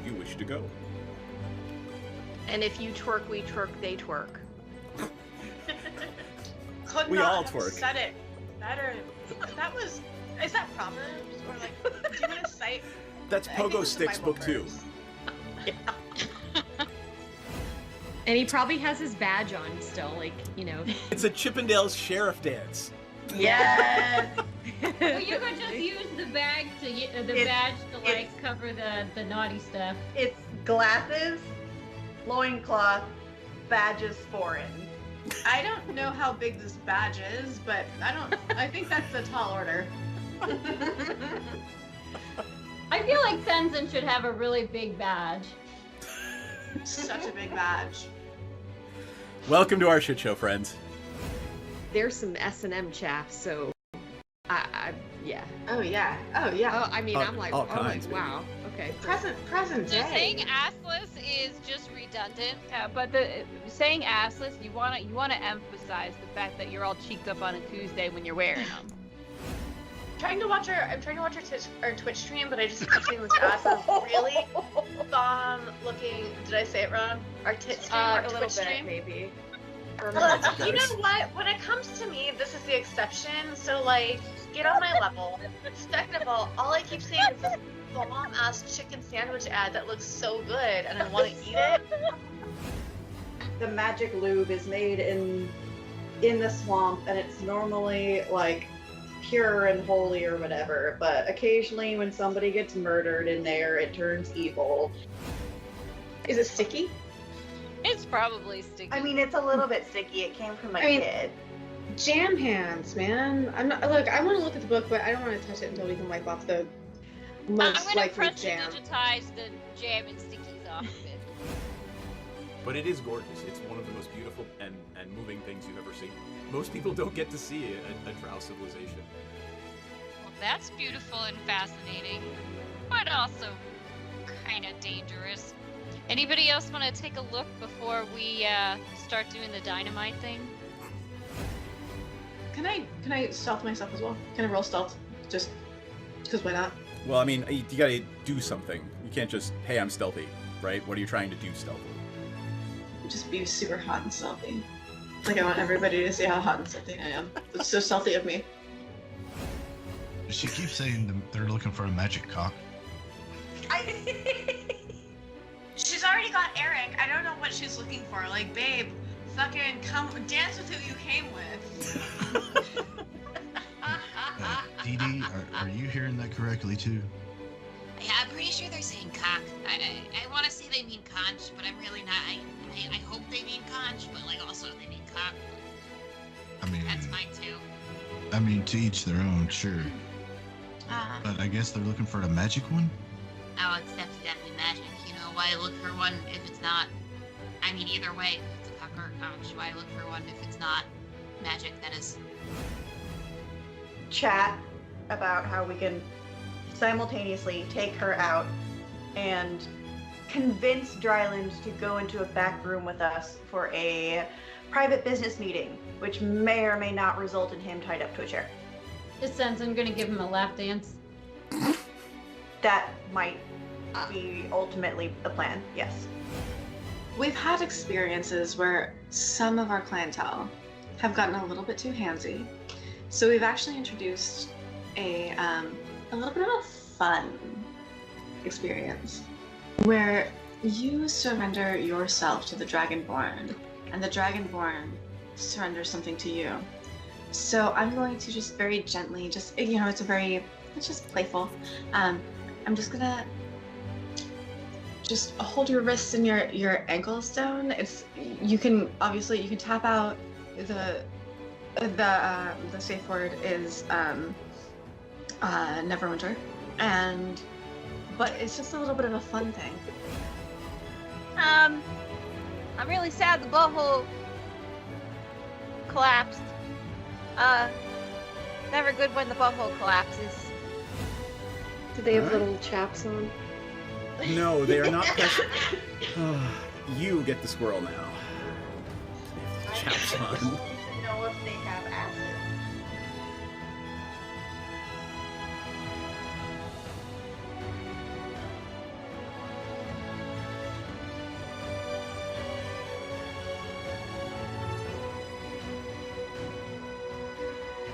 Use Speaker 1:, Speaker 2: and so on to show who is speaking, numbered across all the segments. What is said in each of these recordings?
Speaker 1: would you wish to go?
Speaker 2: And if you twerk, we twerk, they twerk.
Speaker 3: Could
Speaker 1: We
Speaker 3: not
Speaker 1: all
Speaker 3: have
Speaker 1: twerk.
Speaker 3: said it better. Is that Proverbs? Or like, do you want to cite?
Speaker 1: That's
Speaker 3: I think
Speaker 1: Pogo
Speaker 3: it's the
Speaker 1: Sticks
Speaker 3: Bible
Speaker 1: Book 2.
Speaker 3: verse.
Speaker 4: And he probably has his badge on still, like, you know.
Speaker 1: It's a Chippendales sheriff dance.
Speaker 2: Yes!
Speaker 5: Well, you could just use the bag to badge to like
Speaker 6: it's-
Speaker 5: cover the naughty stuff.
Speaker 6: It's glasses, loincloth, badges foreign.
Speaker 3: I don't know how big this badge is, but I think that's a tall order.
Speaker 5: I feel like Tenzin should have a really big badge.
Speaker 3: Such a big badge.
Speaker 1: Welcome to our shit show, friends.
Speaker 2: There's some S&M chaff, so yeah.
Speaker 3: Oh yeah. Oh yeah.
Speaker 2: Oh, I mean, I'm like,
Speaker 1: all kinds, baby.
Speaker 2: wow. Okay.
Speaker 3: Present
Speaker 7: So
Speaker 3: day.
Speaker 7: saying assless is just redundant.
Speaker 8: Yeah, but saying assless, you wanna emphasize the fact that you're all cheeked up on a Tuesday when you're wearing them.
Speaker 3: I'm trying to watch our Twitch stream, but I just keep seeing this ass is really bomb looking. Did I say it wrong? Our tit stream, our
Speaker 2: A little
Speaker 3: Twitch
Speaker 2: bit,
Speaker 3: stream.
Speaker 2: maybe.
Speaker 3: Look, you know what? When it comes to me, this is the exception. So like, get on my level. Second of all I keep seeing is this bomb ass chicken sandwich ad that looks so good, and I want to eat it.
Speaker 6: The magic lube is made in the swamp, and it's normally like pure and holy or whatever, but occasionally when somebody gets murdered in there, it turns evil.
Speaker 3: Is it sticky?
Speaker 7: It's probably sticky.
Speaker 6: I mean, it's a little bit sticky. It came from a kid.
Speaker 3: Jam hands, man. I'm not. Look, I want to look at the book, but I don't want to touch it until we can wipe off the
Speaker 7: I'm
Speaker 3: most
Speaker 7: gonna
Speaker 3: likely
Speaker 7: pressure
Speaker 3: jam.
Speaker 7: digitize the jam and stickies off of it.
Speaker 1: But it is gorgeous. It's one of the most beautiful and moving things you've ever seen. Most people don't get to see a drow civilization.
Speaker 7: Well, that's beautiful and fascinating, but also kind of dangerous. Anybody else want to take a look before we start doing the dynamite thing?
Speaker 3: Can I stealth myself as well? Can I roll stealth? Just because why not?
Speaker 1: Well, I mean, you gotta do something. You can't just, hey, I'm stealthy, right? What are you trying to do stealthily?
Speaker 3: Just be super hot and stealthy. Like I want everybody to see how hot and stealthy I am. It's so stealthy of me.
Speaker 9: She keeps saying they're looking for a magic cock.
Speaker 3: She's already got Eric. I don't know what she's looking for. Like, babe, fucking come dance with who you came with.
Speaker 9: Dee Dee, are you hearing that correctly too?
Speaker 10: Yeah, I'm pretty sure they're saying cock. I want to say they mean conch, but I'm really not. I hope they mean conch, but like also they mean cock.
Speaker 9: I mean,
Speaker 10: That's fine too.
Speaker 9: I mean, to each their own, sure. But I guess they're looking for a magic one?
Speaker 10: Oh, it's definitely magic. You know, why look for one if it's not? I mean, either way, if it's a cock or a conch, why look for one if it's not magic? That is.
Speaker 6: Chat about how we can simultaneously take her out and convince Dryland to go into a back room with us for a private business meeting, which may or may not result in him tied up to a chair.
Speaker 5: Is Tenzin gonna give him a lap dance?
Speaker 6: That might be ultimately the plan, yes.
Speaker 3: We've had experiences where some of our clientele have gotten a little bit too handsy. So we've actually introduced a little bit of a fun experience where you surrender yourself to the Dragonborn and the Dragonborn surrenders something to you. So I'm going to just very gently, it's just playful. I'm just gonna just hold your wrists and your ankles down. You can tap out the safe word is Neverwinter, but it's just a little bit of a fun thing.
Speaker 8: I'm really sad the butthole collapsed. Never good when the butthole collapses.
Speaker 2: Do they have
Speaker 1: Alright.
Speaker 2: little chaps on?
Speaker 1: No, they are not precious. You get the squirrel now. Chaps on.
Speaker 6: To know if they have acid.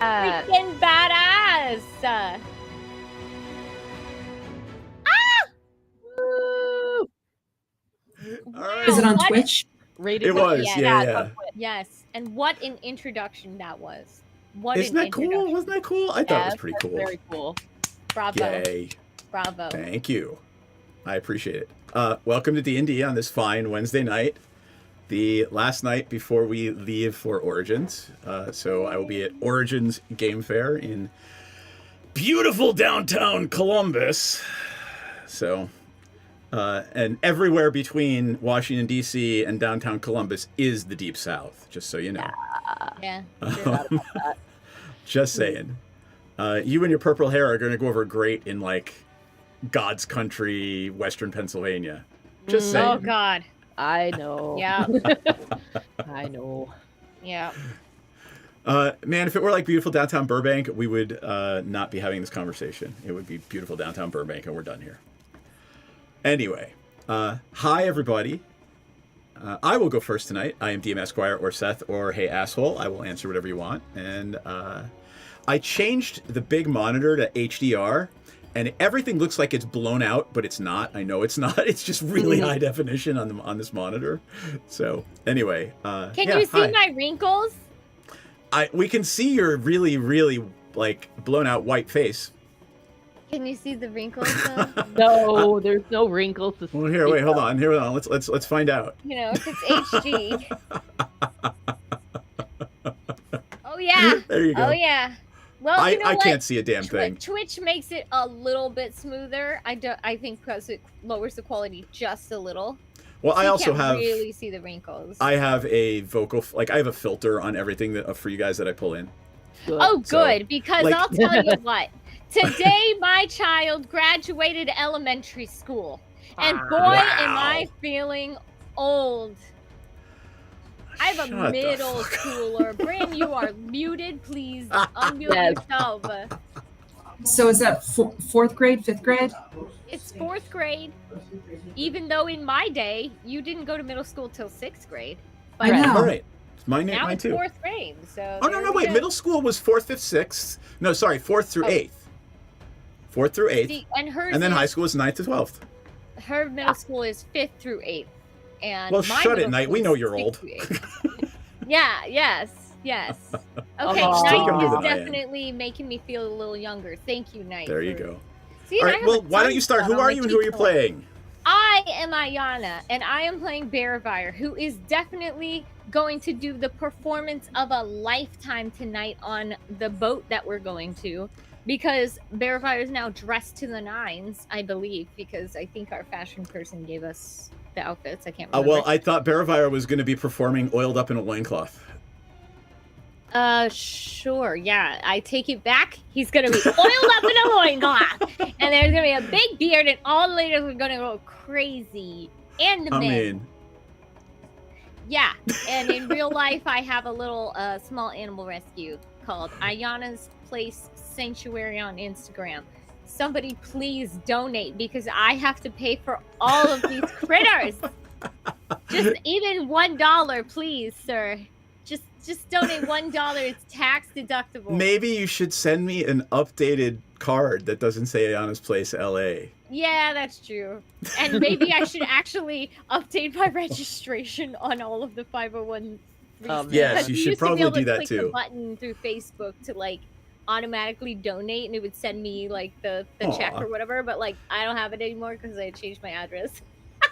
Speaker 11: Freaking badass.
Speaker 8: Woo!
Speaker 1: All right.
Speaker 12: Is it on
Speaker 11: What-
Speaker 12: Twitch?
Speaker 8: Rated
Speaker 1: It was,
Speaker 11: Yes.
Speaker 1: yeah.
Speaker 11: Yes, and what an introduction that was. What
Speaker 1: Isn't
Speaker 11: an
Speaker 1: that cool?
Speaker 11: introduction.
Speaker 1: Wasn't that cool? I thought it was pretty
Speaker 8: that's
Speaker 1: cool.
Speaker 8: Very cool.
Speaker 11: Bravo.
Speaker 1: Yay.
Speaker 11: Bravo.
Speaker 1: Thank you. I appreciate it. Welcome to D&D on this fine Wednesday night. The last night before we leave for Origins. So I will be at Origins Game Fair in beautiful downtown Columbus. So, and everywhere between Washington, D.C. and downtown Columbus is the Deep South, just so you know.
Speaker 11: Yeah.
Speaker 1: Just saying. You and your purple hair are going to go over great in, like, God's country, Western Pennsylvania. Just saying.
Speaker 11: Oh, God.
Speaker 8: I know.
Speaker 11: Yeah.
Speaker 8: I know.
Speaker 11: Yeah.
Speaker 1: Man, if it were like beautiful downtown Burbank, we would not be having this conversation. It would be beautiful downtown Burbank, and we're done here. Anyway, hi, everybody. I will go first tonight. I am DM Esquire or Seth or Hey Asshole. I will answer whatever you want. And I changed the big monitor to HDR, and everything looks like it's blown out, but it's not. I know it's not. It's just really high definition on this monitor. So anyway,
Speaker 11: Can you see my wrinkles?
Speaker 1: We can see your really, really like blown out white face.
Speaker 11: Can you see the wrinkles though?
Speaker 8: No, there's no wrinkles. To
Speaker 1: Well, here, wait, hold on. Here, let's find out.
Speaker 11: You know, if it's HD. Oh yeah.
Speaker 1: There you go.
Speaker 11: Oh yeah. Well, you know
Speaker 1: I
Speaker 11: what?
Speaker 1: can't see a damn thing.
Speaker 11: Twitch makes it a little bit smoother. I think because it lowers the quality just a little.
Speaker 1: Well,
Speaker 11: So
Speaker 1: I
Speaker 11: you
Speaker 1: also
Speaker 11: can't
Speaker 1: have
Speaker 11: really see the wrinkles.
Speaker 1: I have a vocal I have a filter on everything that for you guys that I pull in.
Speaker 11: Oh,
Speaker 1: So,
Speaker 11: good, because
Speaker 1: like-
Speaker 11: I'll tell you what. Today, my child graduated elementary school, and boy, am I feeling old. I have a
Speaker 1: Shut the
Speaker 11: middle
Speaker 1: fuck
Speaker 11: schooler. Brim, you are muted. Please unmute yourself.
Speaker 12: So is that fourth grade, fifth grade?
Speaker 11: It's fourth grade. Even though in my day, you didn't go to middle school till sixth grade.
Speaker 12: I know.
Speaker 1: All right. Mine
Speaker 11: Now
Speaker 1: mine
Speaker 11: it's
Speaker 1: too.
Speaker 11: fourth grade. So
Speaker 1: Oh, no, wait. Middle school was 4th, 5th, 6th. No, sorry, 4th through 8th. 4th through 8th.
Speaker 11: See, and hers
Speaker 1: and then
Speaker 11: is-
Speaker 1: high school was 9th to 12th.
Speaker 11: Her middle school is 5th through 8th. And
Speaker 1: Well,
Speaker 11: my
Speaker 1: shut it,
Speaker 11: middle
Speaker 1: Knight.
Speaker 11: school
Speaker 1: We
Speaker 11: is
Speaker 1: know you're
Speaker 11: 6th
Speaker 1: old.
Speaker 11: through 8th. Yeah, yes. Okay,
Speaker 8: Aw.
Speaker 1: Still
Speaker 11: Knight
Speaker 1: younger
Speaker 11: is
Speaker 1: than I am.
Speaker 11: definitely making me feel a little younger. Thank you, Knight.
Speaker 1: There you
Speaker 11: for-
Speaker 1: go.
Speaker 11: See,
Speaker 1: All
Speaker 11: and I
Speaker 1: right,
Speaker 11: have
Speaker 1: well,
Speaker 11: a
Speaker 1: why don't you start?
Speaker 11: sunspot
Speaker 1: Who
Speaker 11: on
Speaker 1: are
Speaker 11: my
Speaker 1: you and who are you
Speaker 11: cheekbone.
Speaker 1: playing?
Speaker 11: I am Ayana, and I am playing Bearfire, who is definitely going to do the performance of a lifetime tonight on the boat that we're going to. Because Bearfire is now dressed to the nines, I believe, because I think our fashion person gave us the outfits. I can't remember.
Speaker 1: Well, I thought Baravire was going to be performing oiled up in a loincloth.
Speaker 11: Sure, yeah. I take it back. He's gonna be oiled up in a loincloth. And there's gonna be a big beard, and all the ladies are gonna go crazy. And the
Speaker 1: I
Speaker 11: men.
Speaker 1: mean,
Speaker 11: Yeah, and in real life, I have a little small animal rescue called Ayana's Place Sanctuary on Instagram. Somebody please donate because I have to pay for all of these critters. Just even $1, please, sir. Just donate $1. It's tax deductible.
Speaker 1: maybe you should send me an updated card that doesn't say Ayana's Place, LA.
Speaker 11: Yeah, that's true. And maybe I should actually update my registration on all of the 501.
Speaker 1: Yes, you should probably do that
Speaker 11: click
Speaker 1: too.
Speaker 11: The button through Facebook to like automatically donate, and it would send me like the check
Speaker 1: Aw.
Speaker 11: or whatever. But like I don't have it anymore because I changed my address.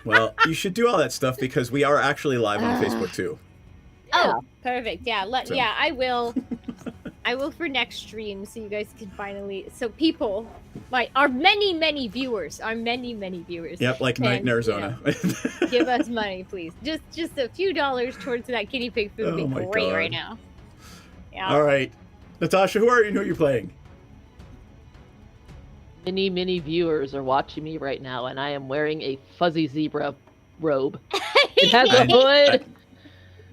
Speaker 1: Well, you should do all that stuff because we are actually live on Facebook too.
Speaker 11: Oh, perfect. Yeah,
Speaker 1: So-
Speaker 11: yeah, I will. I will for next stream, so you guys can finally. So people, our many viewers,
Speaker 1: Yep, like Night in
Speaker 11: can,
Speaker 1: Arizona.
Speaker 11: give us money, please. Just a few dollars towards that guinea pig food would
Speaker 1: Oh
Speaker 11: be
Speaker 1: my
Speaker 11: great
Speaker 1: God.
Speaker 11: right now. Yeah.
Speaker 1: All right, Natasha, who are you and who are you playing?
Speaker 8: Many viewers are watching me right now, and I am wearing a fuzzy zebra robe. It has a hood.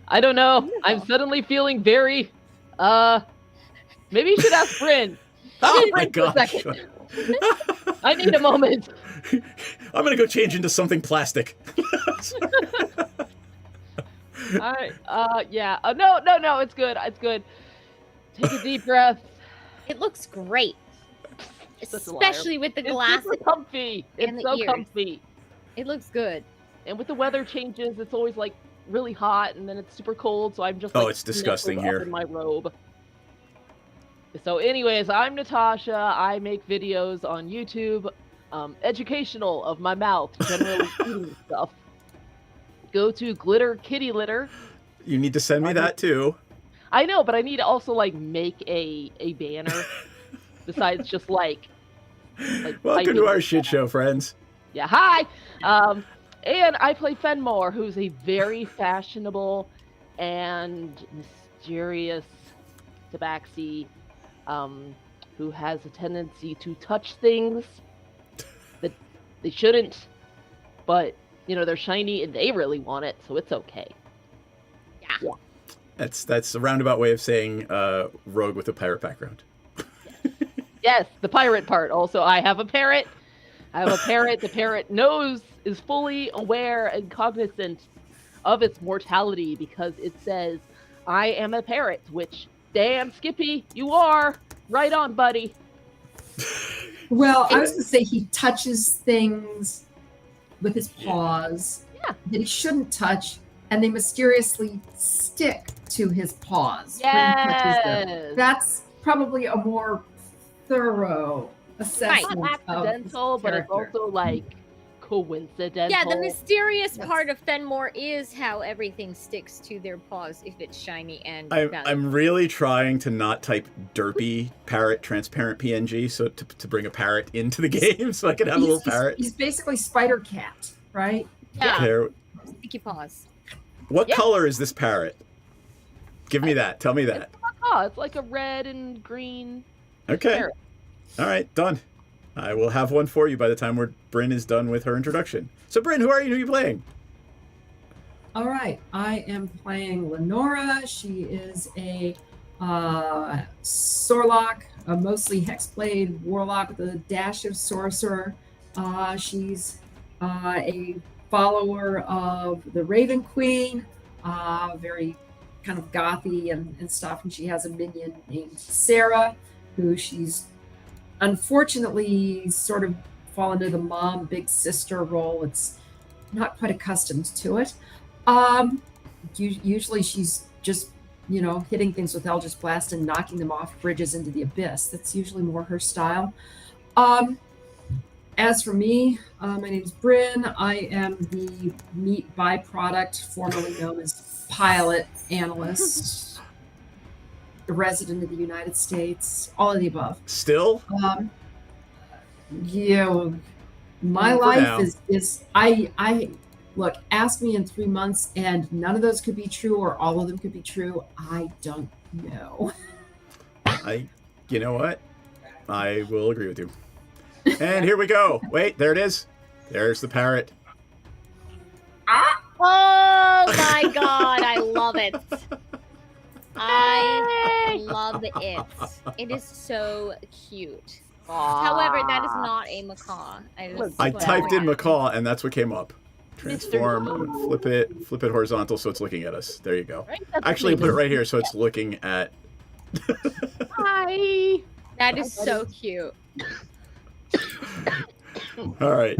Speaker 8: I don't know. I'm suddenly feeling very. Maybe you should ask Bryn.
Speaker 1: Oh my
Speaker 8: Bryn for a
Speaker 1: gosh.
Speaker 8: second. I need a moment.
Speaker 1: I'm gonna go change into something plastic.
Speaker 8: All right. Yeah. No. It's good. It's good. Take a deep breath.
Speaker 11: It looks great.
Speaker 8: Such a liar.
Speaker 11: Especially with the glasses.
Speaker 8: It's super comfy.
Speaker 11: and
Speaker 8: It's
Speaker 11: the
Speaker 8: so
Speaker 11: ears.
Speaker 8: comfy.
Speaker 11: It looks good.
Speaker 8: And with the weather changes, it's always like really hot and then it's super cold, so I'm just like,
Speaker 1: it's disgusting
Speaker 8: nestled
Speaker 1: here.
Speaker 8: up in my robe. So anyways, I'm Natasha. I make videos on YouTube, educational of my mouth, generally eating stuff. Go to Glitter Kitty Litter.
Speaker 1: You need to send me that too.
Speaker 8: I know, but I need to also like make a banner besides just like
Speaker 1: Welcome to our shit show, friends.
Speaker 8: Yeah, hi. And I play Fenmore, who's a very fashionable and mysterious tabaxi, who has a tendency to touch things that they shouldn't, but you know they're shiny and they really want it, so it's okay. Yeah.
Speaker 1: That's a roundabout way of saying rogue with a pirate background.
Speaker 8: Yes, the pirate part. Also, I have a parrot. The parrot is fully aware and cognizant of its mortality because it says, I am a parrot, which, damn, Skippy, you are. Right on, buddy.
Speaker 12: Well, I was going to say he touches things with his paws that he shouldn't touch, and they mysteriously stick to his paws when he touches them.
Speaker 8: Yes.
Speaker 12: That's probably a more thorough assessment
Speaker 8: Not accidental,
Speaker 12: of
Speaker 8: but it's
Speaker 12: character.
Speaker 8: also like coincidental.
Speaker 11: Yeah, the mysterious part of Fenmore is how everything sticks to their paws if it's shiny and valuable.
Speaker 1: I'm really trying to not type derpy parrot transparent PNG, so to bring a parrot into the game so I can have a little parrot.
Speaker 12: He's basically Spider Cat, right?
Speaker 1: There.
Speaker 11: Sticky paws.
Speaker 1: What color is this parrot? Give me that. Tell me that.
Speaker 8: Oh, it's like a red and green
Speaker 1: Okay.
Speaker 8: parrot.
Speaker 1: All right, done. I will have one for you by the time Bryn is done with her introduction. So, Bryn, who are you? Who are you playing?
Speaker 12: All right, I am playing Lenora. She is a Sorlock, a mostly Hexblade Warlock with a dash of Sorcerer. She's a follower of the Raven Queen, very kind of gothy and stuff. And she has a minion named Sarah, who she's unfortunately sort of fallen into the mom, big sister role. It's not quite accustomed to it. Usually she's just, hitting things with Eldritch Blast and knocking them off bridges into the abyss. That's usually more her style. As for me, my name is Bryn. I am the meat byproduct, formerly known as pilot analyst, a resident of the United States, all of the above.
Speaker 1: Still?
Speaker 12: Yeah, my
Speaker 1: For
Speaker 12: life
Speaker 1: now.
Speaker 12: is I look, ask me in 3 months and none of those could be true or all of them could be true. I don't know.
Speaker 1: You know what? I will agree with you. And here we go. Wait, there it is. There's the parrot.
Speaker 11: Oh my god, I love it. I love it. It is so cute. However, that is not a macaw.
Speaker 1: I typed in macaw, and that's what came up. Transform, flip it horizontal so it's looking at us. There you go. Actually, put it right here so it's looking at...
Speaker 11: Hi. That is so cute.
Speaker 1: All right.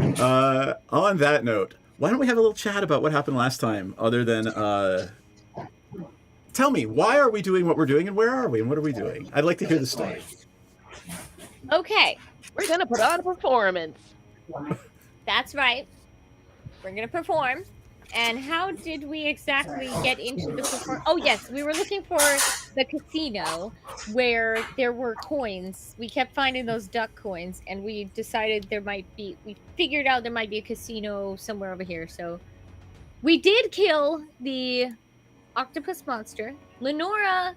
Speaker 1: On that note, why don't we have a little chat about what happened last time, other than... Tell me, why are we doing what we're doing, and where are we, and what are we doing? I'd like to hear the story.
Speaker 11: Okay.
Speaker 8: We're gonna put on a performance.
Speaker 11: That's right. We're gonna perform. And how did we exactly get into the perform? Oh yes, we were looking for the casino where there were coins. We kept finding those duck coins, and we decided we figured out there might be a casino somewhere over here. So we did kill the octopus monster. Lenora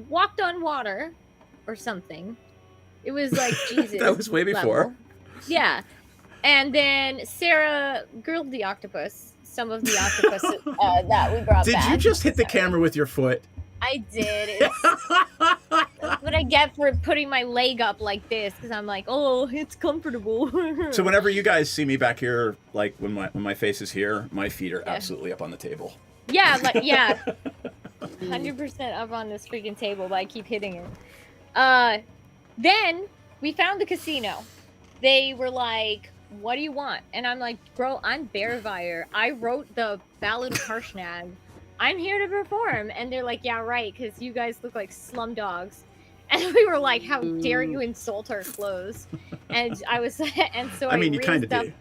Speaker 11: walked on water or something. It was like Jesus.
Speaker 1: That was way before.
Speaker 11: level. Yeah. And then Sarah grilled the octopus. Some of the octopus that we brought back.
Speaker 1: Did you just hit the camera with your foot?
Speaker 11: I did. That's what I get for putting my leg up like this, because I'm like, oh, it's comfortable.
Speaker 1: So whenever you guys see me back here, like when my face is here, my feet are absolutely up on the table.
Speaker 11: Yeah, like yeah. 100% up on this freaking table, but I keep hitting it. Then we found the casino. They were like, what do you want? And I'm like, bro, I'm Bearvire. I wrote the Ballad of Harshnag. I'm here to perform. And they're like, yeah, right, because you guys look like slum dogs. And we were like, how dare you insult our clothes? And I was, and so
Speaker 1: I mean, you kind of do.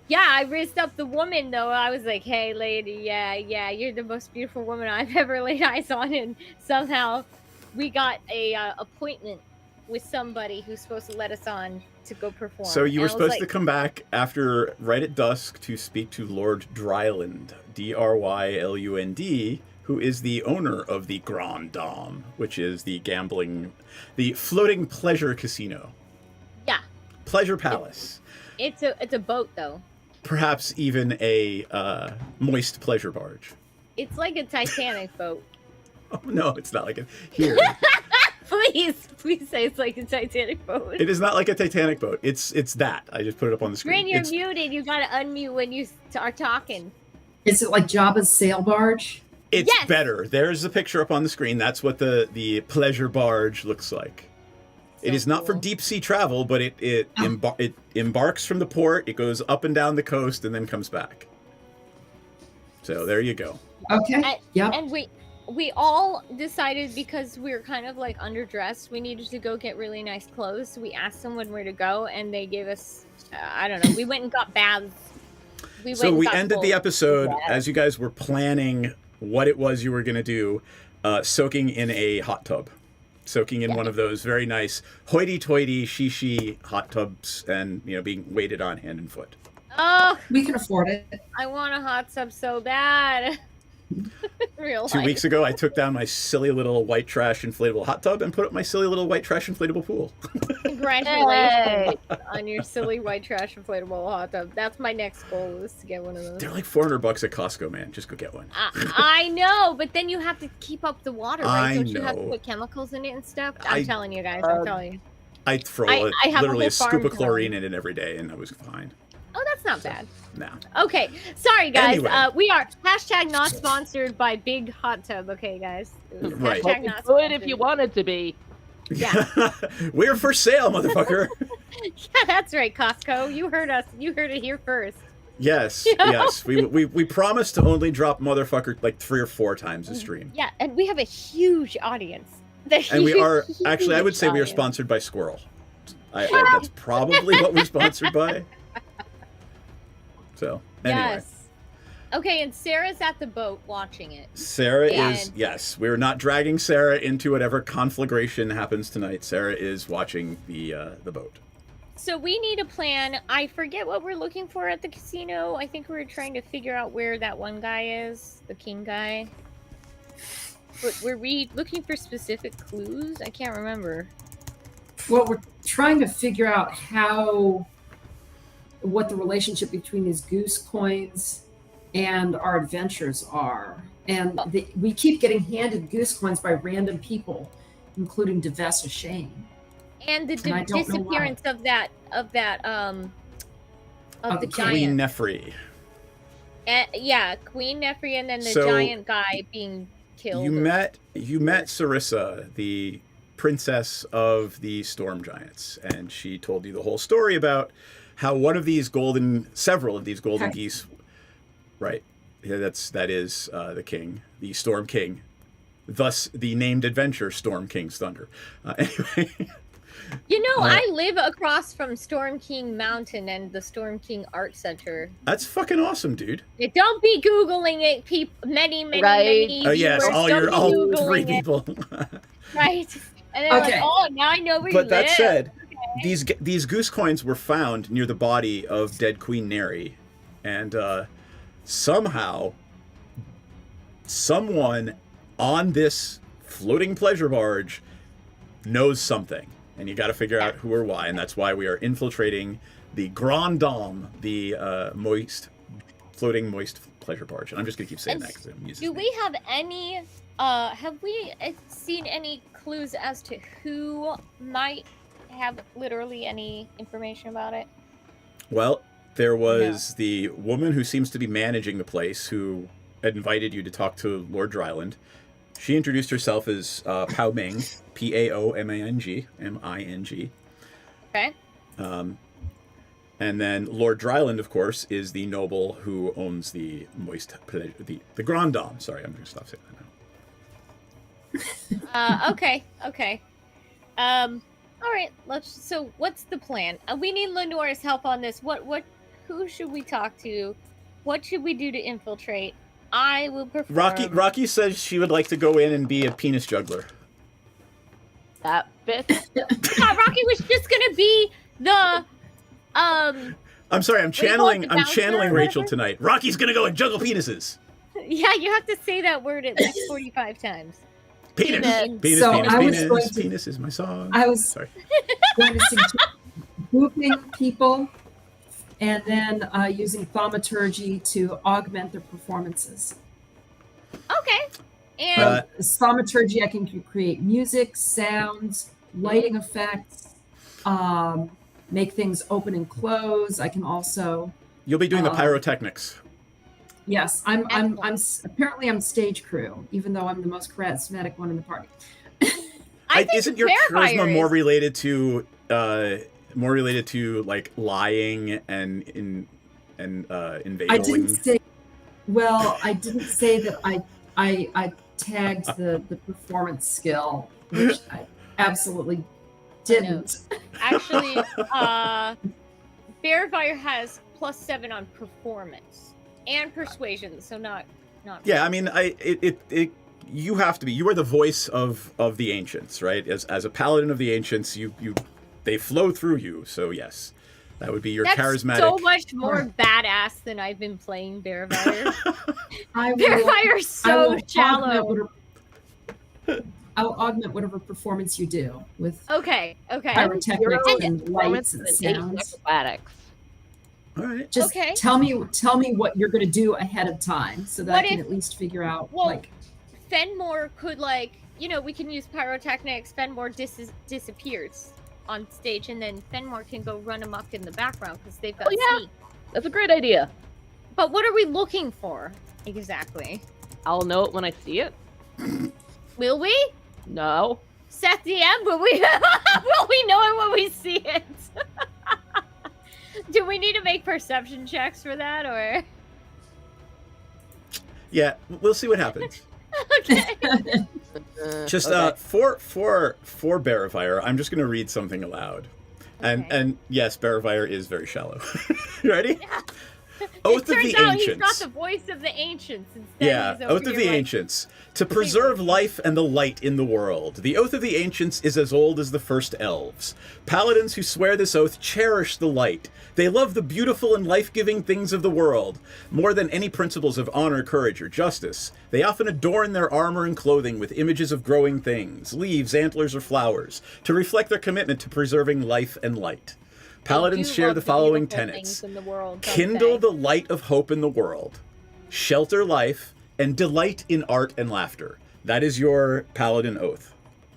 Speaker 11: Yeah, I raised up the woman, though. I was like, hey, lady, yeah, you're the most beautiful woman I've ever laid eyes on. And somehow we got a appointment with somebody who's supposed to let us on to go perform.
Speaker 1: So you were supposed to come back after right at dusk to speak to Lord Dryland, Drylund, who is the owner of the Grand Dame, which is the floating pleasure casino.
Speaker 11: Yeah.
Speaker 1: Pleasure palace.
Speaker 11: It's a boat, though.
Speaker 1: Perhaps even a moist pleasure barge.
Speaker 11: It's like a Titanic boat.
Speaker 1: Oh, no, it's not like a... Here.
Speaker 11: Please say it's like a Titanic boat.
Speaker 1: It is not like a Titanic boat. It's that. I just put it up on the screen.
Speaker 11: Rin, you're muted. You gotta unmute when you are talking.
Speaker 12: Is it like Jabba's sail barge?
Speaker 1: It's better. There's a picture up on the screen. That's what the pleasure barge looks like. It is not for deep sea travel, but it embarks from the port. It goes up and down the coast and then comes back. So there you go.
Speaker 12: Okay. Yeah.
Speaker 11: And we all decided, because we were kind of like underdressed, we needed to go get really nice clothes. So we asked someone where to go, and they gave us, I don't know, we went and got baths. We
Speaker 1: ended the episode as you guys were planning what it was you were going to do, soaking in a hot tub. Soaking in one of those very nice hoity-toity, shishi hot tubs and, being weighted on hand and foot.
Speaker 11: Oh!
Speaker 12: We can afford it.
Speaker 11: I want a hot tub so bad. Real life.
Speaker 1: 2 weeks ago, I took down my silly little white trash inflatable hot tub and put up my silly little white trash inflatable pool.
Speaker 11: Congratulations on your silly white trash inflatable hot tub. That's my next goal, is to get one of those.
Speaker 1: They're like $400 at Costco, man. Just go get one.
Speaker 11: I know, but then you have to keep up the water, right? Don't you have to
Speaker 1: know.
Speaker 11: put chemicals in it and stuff? I'm telling you guys, I'm telling you.
Speaker 1: I throw literally a scoop of chlorine in it every day, and I was fine.
Speaker 11: Oh, that's not bad.
Speaker 1: No.
Speaker 11: Okay, sorry guys.
Speaker 1: Anyway.
Speaker 11: We are hashtag not sponsored by Big Hot Tub. Okay, guys.
Speaker 1: Right.
Speaker 11: Hashtag not
Speaker 8: Well, you could if you wanted to be.
Speaker 11: Yeah.
Speaker 1: We're for sale, motherfucker.
Speaker 11: Yeah, that's right, Costco. You heard us. You heard it here first.
Speaker 1: Yes, yes. We promised to only drop motherfucker like 3 or 4 times a stream.
Speaker 11: Yeah, and we have a huge audience.
Speaker 1: And we are actually, I would say we are sponsored by Squirrel. That's probably what we're sponsored by. So, anyway.
Speaker 11: Yes. Okay, and Sarah's at the boat watching it.
Speaker 1: Sarah is, yes. We're not dragging Sarah into whatever conflagration happens tonight. Sarah is watching the boat.
Speaker 11: So we need a plan. I forget what we're looking for at the casino. I think we were trying to figure out where that one guy is, the king guy. But were we looking for specific clues? I can't remember.
Speaker 12: Well, we're trying to figure out what the relationship between his goose coins and our adventures are. And we keep getting handed goose coins by random people, including Devessa Shane.
Speaker 11: And the disappearance of the
Speaker 1: Queen
Speaker 11: giant.
Speaker 1: Nefri.
Speaker 11: Yeah, Queen Nefri, and then the giant guy being killed.
Speaker 1: You met Sarissa, the princess of the Storm Giants, and she told you the whole story about how several of these golden geese, right? Yeah, that is the king, the Storm King, thus the named adventure Storm King's Thunder. Anyway.
Speaker 11: I live across from Storm King Mountain and the Storm King Art Center.
Speaker 1: That's fucking awesome, dude.
Speaker 11: Don't be Googling it, many.
Speaker 1: Oh yes, all 3 people.
Speaker 11: Right. And they're like, now I know where you live.
Speaker 1: But that said, these goose coins were found near the body of dead Queen Neri, and somehow someone on this floating pleasure barge knows something. And you got to figure out who or why, and that's why we are infiltrating the Grand Dame, the floating moist pleasure barge. And I'm just gonna keep saying that because I'm using.
Speaker 11: Do we have any? Have we seen any clues as to who might have literally any information about it?
Speaker 1: Well, there was the woman who seems to be managing the place, who invited you to talk to Lord Dryland. She introduced herself as Pao Ming, Paomang, Ming.
Speaker 11: Okay.
Speaker 1: And then Lord Dryland, of course, is the noble who owns the the Grand Dame. Sorry, I'm going to stop saying that now.
Speaker 11: Okay. All right. So, what's the plan? We need Lenore's help on this. Who should we talk to? What should we do to infiltrate? I will perform.
Speaker 1: Rocky says she would like to go in and be a penis juggler.
Speaker 8: That fits.
Speaker 11: Rocky was just gonna be the
Speaker 1: I'm sorry, I'm channeling Rachel tonight. Rocky's gonna go and juggle penises.
Speaker 11: Yeah, you have to say that word at least 45 times.
Speaker 1: Penis. Penis is my song.
Speaker 12: I was
Speaker 1: sorry.
Speaker 12: going to suggest grouping people and then using thaumaturgy to augment their performances.
Speaker 11: Okay. And
Speaker 12: thaumaturgy, I can create music, sounds, lighting effects, make things open and close. I can also.
Speaker 1: You'll be doing the pyrotechnics.
Speaker 12: Yes, I'm apparently I'm stage crew, even though I'm the most charismatic one in the party.
Speaker 1: Isn't your charisma more related to like lying and invading?
Speaker 12: I didn't say that I tagged the performance skill, which I absolutely didn't.
Speaker 11: Actually, Bearfire has +7 on performance and persuasion, so not.
Speaker 1: Yeah, I mean, you have to be. You are the voice of the ancients, right? As a paladin of the ancients, they flow through you. So yes, that would be your charismatic.
Speaker 11: So much more badass than I've been playing Bearfire. Bearfire's so shallow.
Speaker 12: I'll augment whatever performance you do with.
Speaker 11: Okay.
Speaker 12: Pyrotechnics and lights and sounds.
Speaker 8: Acrobatics.
Speaker 1: All right.
Speaker 12: Just tell me what you're going to do ahead of time, so that I can at least figure out.
Speaker 11: Fenmore could we can use pyrotechnics. Fenmore disappears on stage, and then Fenmore can go run amok in the background because they've got sneak.
Speaker 8: That's a great idea.
Speaker 11: But what are we looking for exactly?
Speaker 8: I'll know it when I see it.
Speaker 11: Will we?
Speaker 8: No.
Speaker 11: Seth DM, will we know it when we see it? Do we need to make perception checks for that, or?
Speaker 1: Yeah, we'll see what happens.
Speaker 11: Okay.
Speaker 1: Just for Bearfire, I'm just going to read something aloud, and yes, Bearfire is very shallow. You ready?
Speaker 11: Yeah.
Speaker 1: Oath of the Ancients.
Speaker 11: He's got the voice of the ancients.
Speaker 1: Oath of the Ancients. To preserve life and the light in the world. The Oath of the Ancients is as old as the first elves. Paladins who swear this oath cherish the light. They love the beautiful and life-giving things of the world, more than any principles of honor, courage, or justice. They often adorn their armor and clothing with images of growing things, leaves, antlers, or flowers, to reflect their commitment to preserving life and light. Paladins share the following tenets. Kindle the light of hope in the world. Shelter life, and delight in art and laughter. That is your paladin oath.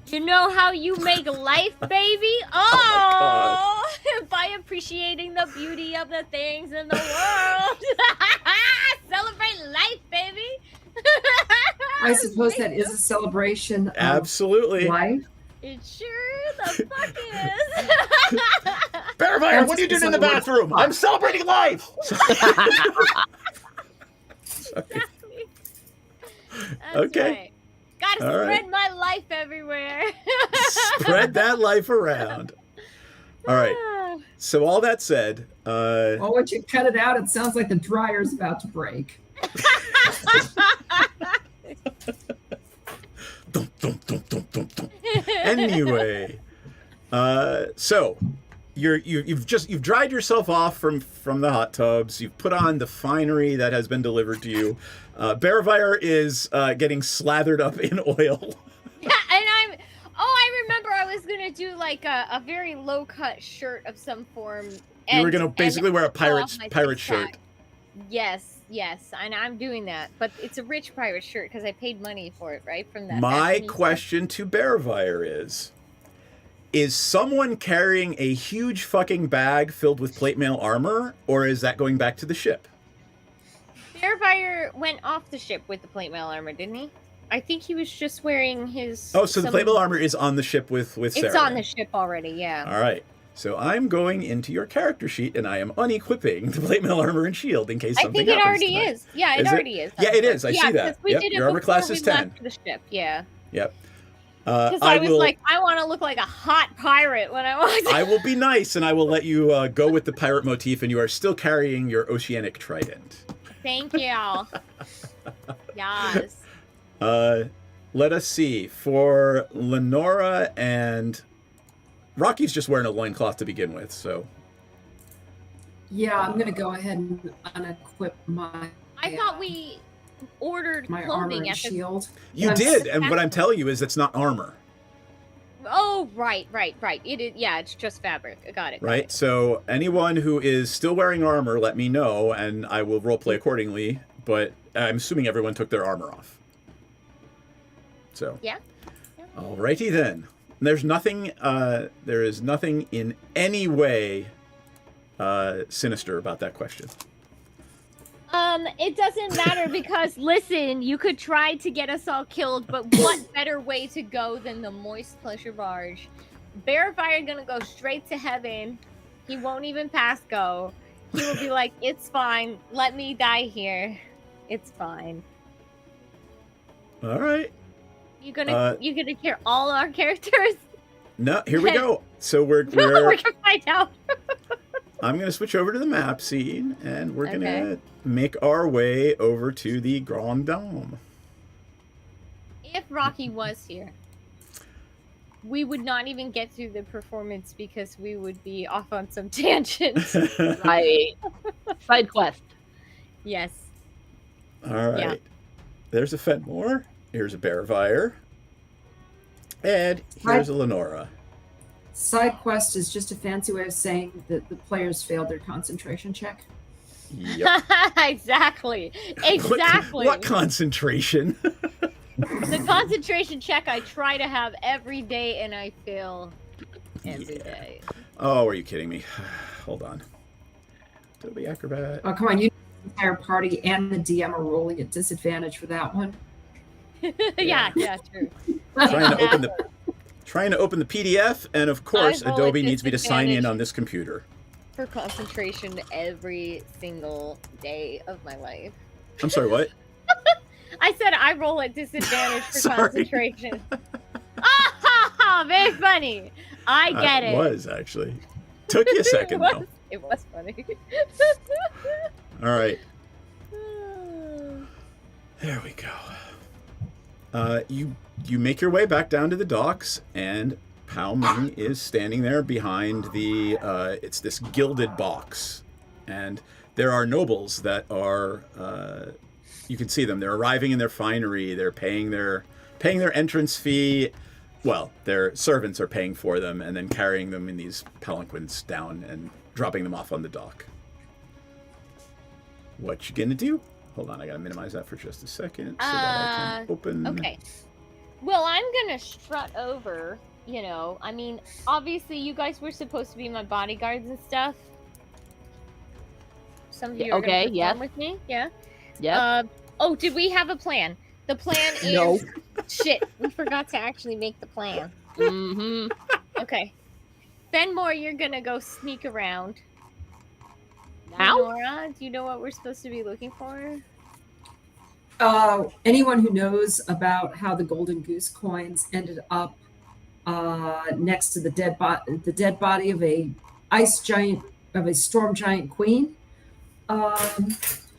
Speaker 11: You know how you make life, baby? Oh, by appreciating the beauty of the things in the world. Celebrate life, baby.
Speaker 12: I suppose that is a celebration of
Speaker 1: absolutely
Speaker 12: life.
Speaker 11: It sure the fuck is.
Speaker 1: Bearfire, what are you doing in the bathroom? I'm celebrating life.
Speaker 11: Exactly. That's
Speaker 1: Okay.
Speaker 11: Right. Gotta spread my life everywhere.
Speaker 1: Spread that life around. All right. So all that said,
Speaker 12: well, once you cut it out, it sounds like the dryer's about to break.
Speaker 1: Anyway, so you've dried yourself off from the hot tubs. You've put on the finery that has been delivered to you. Bearfire is getting slathered up in oil.
Speaker 11: Yeah, and I remember I was gonna do like a very low cut shirt of some form.
Speaker 1: You were gonna basically wear a pirate shirt.
Speaker 11: Yes, and I'm doing that, but it's a rich pirate shirt because I paid money for it, right? From that.
Speaker 1: My question to Bearfire is someone carrying a huge fucking bag filled with plate mail armor, or is that going back to the ship?
Speaker 11: Bearfire went off the ship with the plate mail armor, didn't he? I think he was just wearing his.
Speaker 1: Oh, so the playable armor is on the ship with Sarah.
Speaker 11: It's on the ship already, yeah.
Speaker 1: All right. So I'm going into your character sheet and I am unequipping the plate mail armor and shield in case something happens.
Speaker 11: I think it already
Speaker 1: tonight.
Speaker 11: is. Yeah, it already is.
Speaker 1: Yeah, it is. I see that.
Speaker 11: We
Speaker 1: Yep.
Speaker 11: did it
Speaker 1: Your armor class is 10.
Speaker 11: Left the ship. Yeah.
Speaker 1: Yep.
Speaker 11: Because I was like, I want to look like a hot pirate when I walked.
Speaker 1: I will be nice and I will let you go with the pirate motif, and you are still carrying your oceanic trident.
Speaker 11: Thank you. Yes.
Speaker 1: Let us see. For Lenora and Rocky's just wearing a loincloth to begin with, so.
Speaker 12: Yeah, I'm going to go ahead and unequip my.
Speaker 11: I thought we ordered
Speaker 12: my armor
Speaker 11: clothing
Speaker 12: and
Speaker 11: at the
Speaker 12: shield.
Speaker 1: You did, and what I'm telling you is it's not armor.
Speaker 11: Oh, right. It is. Yeah, it's just fabric. I got it.
Speaker 1: Right? So anyone who is still wearing armor, let me know, and I will roleplay accordingly. But I'm assuming everyone took their armor off. So.
Speaker 11: Yeah.
Speaker 1: Alrighty then. There's nothing. There is nothing in any way sinister about that question.
Speaker 11: It doesn't matter because listen, you could try to get us all killed, but what better way to go than the moist pleasure barge? Bearfire gonna go straight to heaven. He won't even pass go. He will be like, "It's fine. Let me die here. It's fine."
Speaker 1: All right.
Speaker 11: You gonna hear all our characters?
Speaker 1: No, here we go. So we're
Speaker 11: gonna find out.
Speaker 1: I'm gonna switch over to the map scene, and we're gonna make our way over to the Grand Dome.
Speaker 11: If Rocky was here, we would not even get through the performance because we would be off on some tangents.
Speaker 8: Right. Side quest.
Speaker 11: Yes.
Speaker 1: All right. Yeah. There's a Fenmore. Here's a Bearfire. And here's a Lenora.
Speaker 12: Side quest is just a fancy way of saying that the players failed their concentration check.
Speaker 1: Yep.
Speaker 11: Exactly.
Speaker 1: What concentration?
Speaker 11: The concentration check I try to have every day and I fail every day.
Speaker 1: Oh, are you kidding me? Hold on. Adobe Acrobat.
Speaker 12: Oh, come on. You the entire party and the DM are rolling at disadvantage for that one.
Speaker 11: Yeah, true.
Speaker 1: Trying to open the PDF, and of course, Adobe needs me to sign in on this computer.
Speaker 11: For concentration every single day of my life.
Speaker 1: I'm sorry, what?
Speaker 11: I said I roll at disadvantage for concentration. Very funny. I get it.
Speaker 1: It was, actually. Took you a second, though.
Speaker 11: It was funny.
Speaker 1: All right. There we go. You make your way back down to the docks, and Pao Ming is standing there behind the, it's this gilded box. And there are nobles that are, you can see them. They're arriving in their finery. They're paying their entrance fee. Well, their servants are paying for them and then carrying them in these palanquins down and dropping them off on the dock. What you gonna do? Hold on, I gotta minimize that for just a second so that I can open.
Speaker 11: Okay. Well, I'm gonna strut over, you know. I mean, obviously you guys were supposed to be my bodyguards and stuff. Some of you are gonna perform with me, yeah?
Speaker 8: Yeah.
Speaker 11: Oh, did we have a plan? The plan is...
Speaker 8: No.
Speaker 11: Shit, we forgot to actually make the plan.
Speaker 8: Mm-hmm.
Speaker 11: Okay. Fenmore, you're gonna go sneak around.
Speaker 8: Now?
Speaker 11: Nora, do you know what we're supposed to be looking for?
Speaker 12: Anyone who knows about how the golden goose coins ended up next to the dead body of a storm giant queen.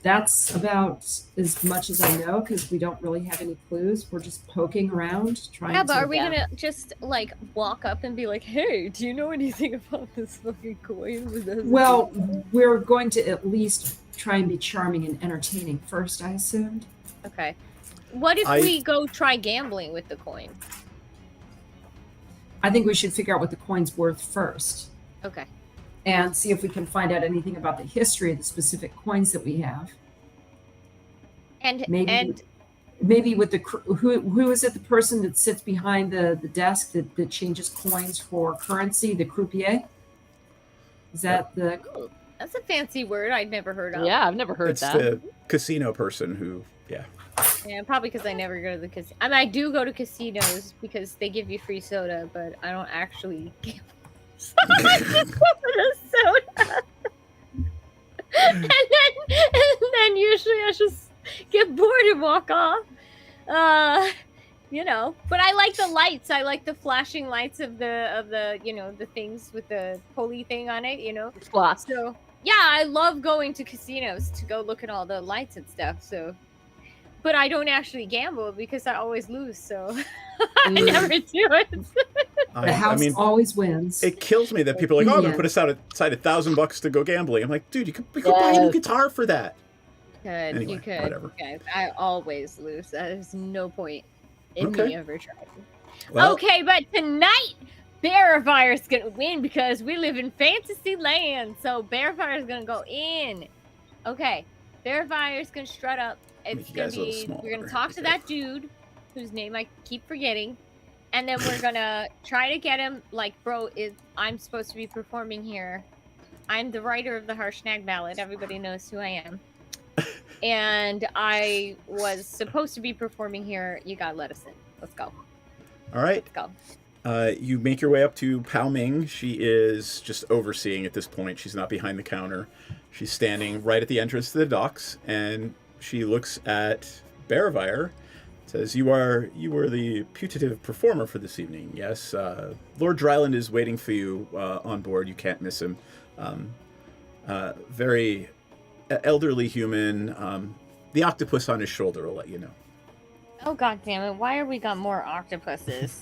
Speaker 12: That's about as much as I know because we don't really have any clues. We're just poking around trying.
Speaker 11: Yeah, but are we gonna just like walk up and be like, "Hey, do you know anything about this fucking coin?"
Speaker 12: Well, we're going to at least try and be charming and entertaining first, I assumed.
Speaker 11: Okay. What if we go try gambling with the coin?
Speaker 12: I think we should figure out what the coin's worth first.
Speaker 11: Okay.
Speaker 12: And see if we can find out anything about the history of the specific coins that we have.
Speaker 11: And
Speaker 12: maybe with the who is it? The person that sits behind the desk that changes coins for currency, the croupier. Is that the?
Speaker 11: That's a fancy word I'd never heard of.
Speaker 8: Yeah, I've never heard that.
Speaker 1: It's the casino person who Yeah.
Speaker 11: Yeah, probably because I never go to the casino. I mean, I do go to casinos because they give you free soda, but I don't actually gamble. So I just go for the soda. and then usually I just get bored and walk off. You know, but I like the lights. I like the flashing lights of the you know, the things with the pulley thing on it, you know.
Speaker 8: Spots.
Speaker 11: So yeah, I love going to casinos to go look at all the lights and stuff. So, but I don't actually gamble because I always lose. So I never do it.
Speaker 12: The house always wins.
Speaker 1: It kills me that people are like, "Oh, I'm gonna put aside $1,000 to go gambling." I'm like, dude, you could buy a new guitar for that. Anyway,
Speaker 11: You could.
Speaker 1: whatever.
Speaker 11: Guys, I always lose. There's no point in
Speaker 1: Okay.
Speaker 11: me ever trying.
Speaker 1: Well-
Speaker 11: Okay, but tonight, Bearfire's gonna win because we live in fantasy land. So Bearfire's gonna go in. Okay, Bearfire's gonna strut up. It's
Speaker 1: Make you
Speaker 11: gonna
Speaker 1: guys a little
Speaker 11: be. We're gonna
Speaker 1: smaller.
Speaker 11: talk to that dude, whose name I keep forgetting, and then we're gonna try to get him. Like, bro, I'm supposed to be performing here. I'm the writer of the Harshnag Ballad. Everybody knows who I am. And I was supposed to be performing here. You gotta let us in. Let's go.
Speaker 1: All right.
Speaker 11: Let's go.
Speaker 1: You make your way up to Pao Ming. She is just overseeing at this point. She's not behind the counter. She's standing right at the entrance to the docks, and she looks at Bearvire. Says, "You are the putative performer for this evening. Yes, Lord Dryland is waiting for you on board. You can't miss him. Very elderly human. The octopus on his shoulder will let you know."
Speaker 11: Oh god damn it! Why are we got more octopuses?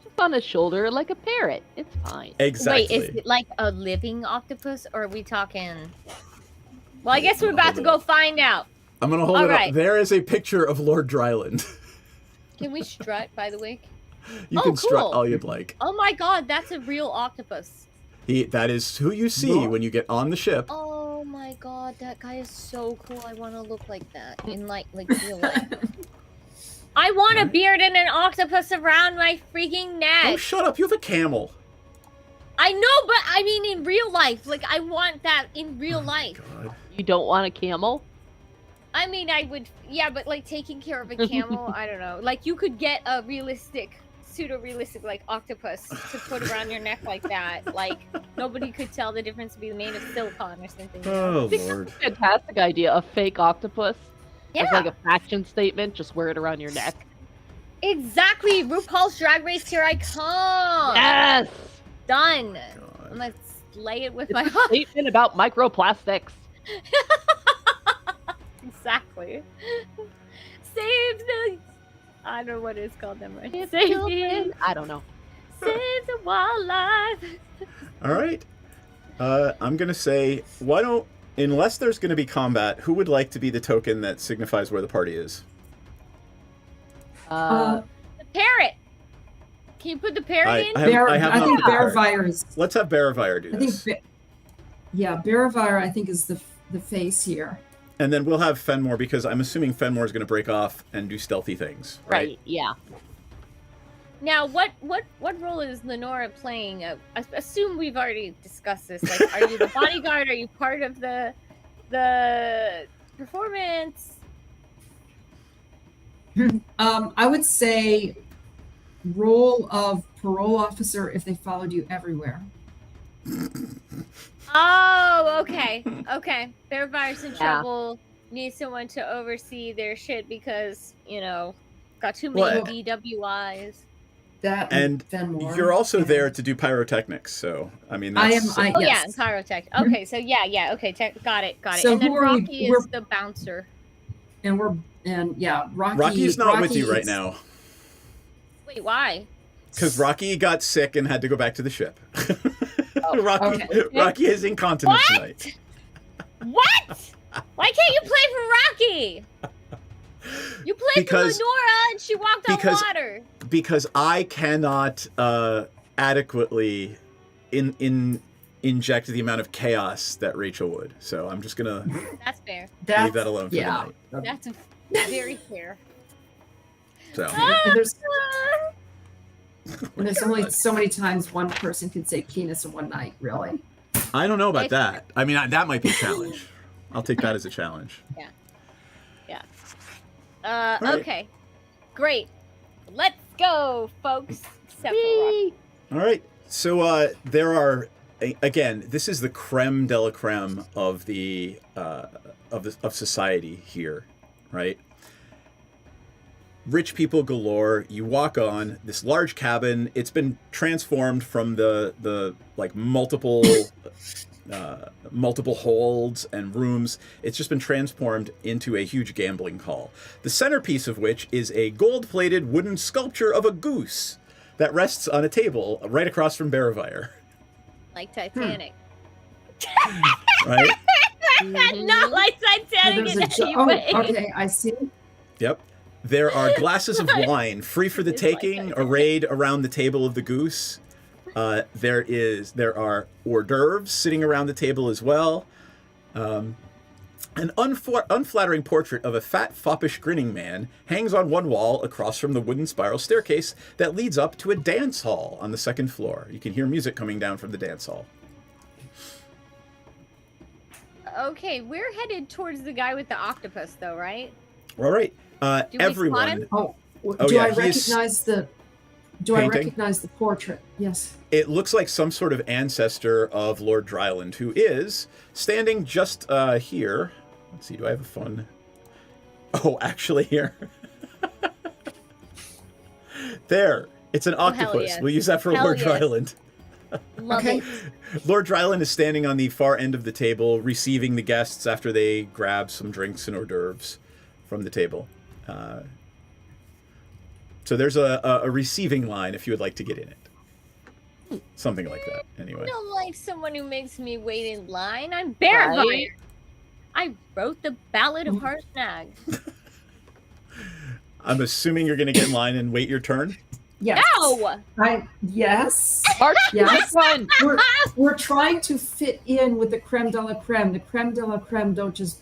Speaker 8: Just on his shoulder like a parrot. It's fine.
Speaker 1: Exactly.
Speaker 11: Wait, is it like a living octopus, or are we talking? Well, I guess we're about to go find out.
Speaker 1: I'm gonna hold
Speaker 11: All
Speaker 1: it
Speaker 11: right.
Speaker 1: up. There is a picture of Lord Dryland.
Speaker 11: Can we strut, by the way?
Speaker 1: You
Speaker 11: Oh,
Speaker 1: can strut
Speaker 11: cool.
Speaker 1: all you'd like.
Speaker 11: Oh my god, that's a real octopus.
Speaker 1: That is who you see when you get on the ship.
Speaker 11: Oh my god, that guy is so cool. I want to look like that in like real life. I want a beard and an octopus around my freaking neck.
Speaker 1: Oh, shut up! You have a camel.
Speaker 11: I know, but I mean in real life. Like, I want that in real life.
Speaker 1: God.
Speaker 8: You don't want a camel?
Speaker 11: I mean, I would, yeah, but like taking care of a camel, I don't know. Like, you could get a realistic, pseudo-realistic, like, octopus to put around your neck like that. Like, nobody could tell the difference between made of silicone or something.
Speaker 1: Oh, Lord.
Speaker 8: Fantastic idea. A fake octopus.
Speaker 11: Yeah.
Speaker 8: As like a fashion statement. Just wear it around your neck.
Speaker 11: Exactly. RuPaul's Drag Race, here I come.
Speaker 8: Yes.
Speaker 11: Done. I'm gonna slay it with
Speaker 8: It's
Speaker 11: my
Speaker 8: a statement about microplastics.
Speaker 11: Exactly. Save the. I don't know what it's called. Them right.
Speaker 8: It's
Speaker 11: Save
Speaker 8: children.
Speaker 11: the.
Speaker 8: I don't know.
Speaker 11: Save the wildlife.
Speaker 1: All right. I'm gonna say, why don't, unless there's gonna be combat, who would like to be the token that signifies where the party is?
Speaker 11: The parrot. Can you put the parrot in?
Speaker 1: I
Speaker 12: think
Speaker 1: not put the parrot.
Speaker 12: Bearvire is.
Speaker 1: Let's have Bearvire do
Speaker 12: I
Speaker 1: this.
Speaker 12: think. Bearvire, I think, is the face here.
Speaker 1: And then we'll have Fenmore, because I'm assuming Fenmore is going to break off and do stealthy things, right?
Speaker 8: Yeah.
Speaker 11: Now, what role is Lenora playing? I assume we've already discussed this. Like, are you the bodyguard? Are you part of the performance?
Speaker 12: I would say role of parole officer if they followed you everywhere.
Speaker 11: Oh, okay. Okay. Bearfire's in trouble. Needs someone to oversee their shit because, you know, got too many
Speaker 1: Well,
Speaker 11: DWIs.
Speaker 12: That
Speaker 1: And
Speaker 12: Fenmore.
Speaker 1: you're also there to do pyrotechnics, so, I mean,
Speaker 12: I
Speaker 1: that's...
Speaker 12: am.
Speaker 11: Oh,
Speaker 12: Yes.
Speaker 11: yeah, and pyrotech. Okay, so yeah, okay, got it.
Speaker 12: So
Speaker 11: and then
Speaker 12: who are we-
Speaker 11: Rocky
Speaker 12: we're-
Speaker 11: is the bouncer.
Speaker 12: And Rocky.
Speaker 1: Rocky's not with you right
Speaker 12: is-
Speaker 1: now,
Speaker 11: Wait, why?
Speaker 1: because Rocky got sick and had to go back to the ship. Rocky,
Speaker 12: okay.
Speaker 1: Rocky is incontinent tonight.
Speaker 11: What? Why can't you play for Rocky? You played
Speaker 1: Because-
Speaker 11: for Lenora and she walked on
Speaker 1: because-
Speaker 11: water.
Speaker 1: Because I cannot adequately inject the amount of chaos that Rachel would. So I'm just going to
Speaker 11: That's fair.
Speaker 1: leave that alone for the night.
Speaker 11: That's very fair.
Speaker 1: So.
Speaker 12: And there's only so many times one person can say penis in one night, really.
Speaker 1: I don't know about that. I mean, that might be a challenge. I'll take that as a challenge.
Speaker 11: Yeah.
Speaker 1: right.
Speaker 11: Okay. Great. Let's go, folks. Except for Rock.
Speaker 1: All right. So there are again. This is the creme de la creme of of society here, right? Rich people galore. You walk on this large cabin. It's been transformed from the like multiple holds and rooms. It's just been transformed into a huge gambling hall. The centerpiece of which is a gold-plated wooden sculpture of a goose that rests on a table right across from Barevire.
Speaker 11: Like Titanic.
Speaker 1: Right?
Speaker 11: Not like Titanic in any way.
Speaker 12: Okay, I see.
Speaker 1: Yep. There are glasses of wine free for the taking, arrayed around the table of the goose. There are hors d'oeuvres sitting around the table as well. An unflattering portrait of a fat, foppish, grinning man hangs on one wall across from the wooden spiral staircase that leads up to a dance hall on the second floor. You can hear music coming down from the dance hall.
Speaker 11: Okay, we're headed towards the guy with the octopus, though, right?
Speaker 1: All right.
Speaker 11: Do we spot
Speaker 1: Everyone.
Speaker 11: him?
Speaker 12: Do
Speaker 1: yeah,
Speaker 12: I
Speaker 1: he's
Speaker 12: recognize the? Do I
Speaker 1: painting.
Speaker 12: recognize the portrait? Yes.
Speaker 1: It looks like some sort of ancestor of Lord Dryland, who is standing just here. Let's see, do I have a fun... Oh, actually here. There. It's an octopus.
Speaker 11: yeah.
Speaker 1: We'll use that for
Speaker 11: Hell
Speaker 1: Lord
Speaker 11: yes.
Speaker 1: Dryland.
Speaker 11: Love
Speaker 12: Okay.
Speaker 11: it.
Speaker 1: Lord Dryland is standing on the far end of the table, receiving the guests after they grab some drinks and hors d'oeuvres from the table. So there's a receiving line if you would like to get in it. Something like that, anyway.
Speaker 11: I don't like someone who makes me wait in line. I'm Barevire.
Speaker 8: Right.
Speaker 11: I wrote the Ballad of Harshnag.
Speaker 1: I'm assuming you're going to get in line and wait your turn?
Speaker 12: Yes.
Speaker 11: No!
Speaker 12: Yes.
Speaker 8: March
Speaker 12: Yes.
Speaker 8: one.
Speaker 12: We're trying to fit in with the creme de la creme. The creme de la creme don't just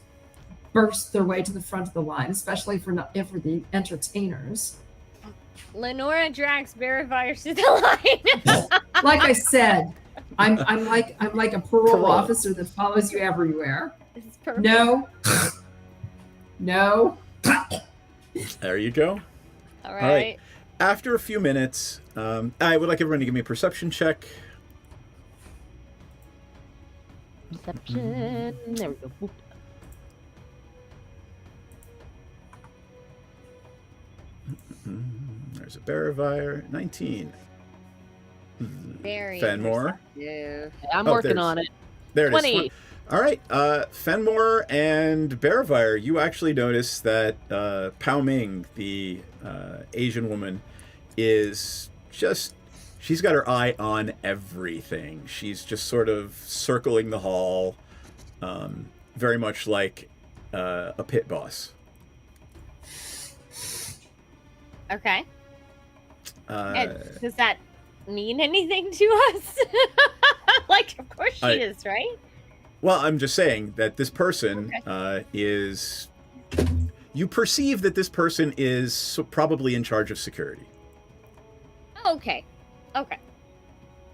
Speaker 12: burst their way to the front of the line, especially for the entertainers.
Speaker 11: Lenora drags Barevire to the line.
Speaker 12: Like I said, I'm like a parole
Speaker 1: Parole.
Speaker 12: officer that follows you everywhere.
Speaker 11: This is perfect.
Speaker 12: No.
Speaker 1: There you go.
Speaker 11: All
Speaker 1: right.
Speaker 11: right.
Speaker 1: After a few minutes, I would like everyone to give me a perception check.
Speaker 8: Perception. There we go. Whoop.
Speaker 1: There's a Barevire. 19.
Speaker 11: Very
Speaker 1: Fenmore.
Speaker 11: perceptive.
Speaker 8: I'm
Speaker 1: Oh,
Speaker 8: working
Speaker 1: there's-
Speaker 8: on it.
Speaker 1: There it is.
Speaker 8: 20.
Speaker 1: All right. Fenmore and Barevire, you actually notice that Pao Ming, the Asian woman, is just... She's got her eye on everything. She's just sort of circling the hall, very much like a pit boss.
Speaker 11: Okay.
Speaker 1: Uh,
Speaker 11: And does that mean anything to us? Like, of course she is, right?
Speaker 1: Well, I'm just saying that this person is... You perceive that this person is probably in charge of security.
Speaker 11: Okay. Okay.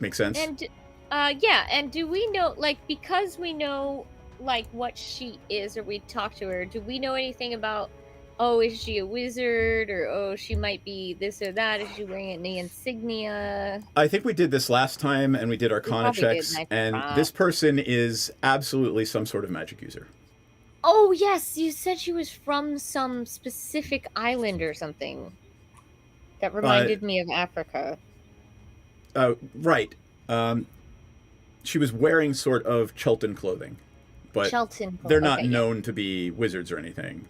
Speaker 1: Makes sense?
Speaker 11: And yeah, and do we know, like, because we know like what she is, or we talked to her, do we know anything about, oh, is she a wizard, or oh, she might be this or that, is she wearing any insignia?
Speaker 1: I think we did this last time, and we did Arcana
Speaker 11: probably did,
Speaker 1: checks,
Speaker 11: and I
Speaker 1: and
Speaker 11: forgot.
Speaker 1: this person is absolutely some sort of magic user.
Speaker 11: Oh yes, you said she was from some specific island or something. That reminded me of Africa.
Speaker 1: Right. She was wearing sort of Chelton clothing, but
Speaker 11: Chelton.
Speaker 1: they're not
Speaker 11: okay,
Speaker 1: known to be wizards or anything.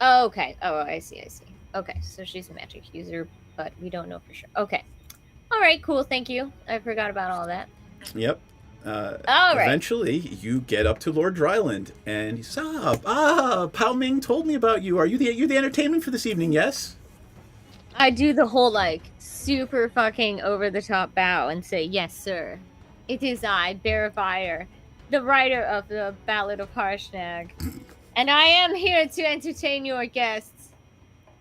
Speaker 11: Oh, okay. Oh, I see. Okay, so she's a magic user, but we don't know for sure. Okay. All right, cool. Thank you. I forgot about all that.
Speaker 1: Yep.
Speaker 11: All right.
Speaker 1: Eventually, you get up to Lord Dryland, and he says, Pao Ming told me about you. Are you the entertainment for this evening, yes?
Speaker 11: I do the whole, like, super fucking over-the-top bow and say, yes, sir. It is I, Barevire, the writer of the Ballad of Harshnag. And I am here to entertain your guests.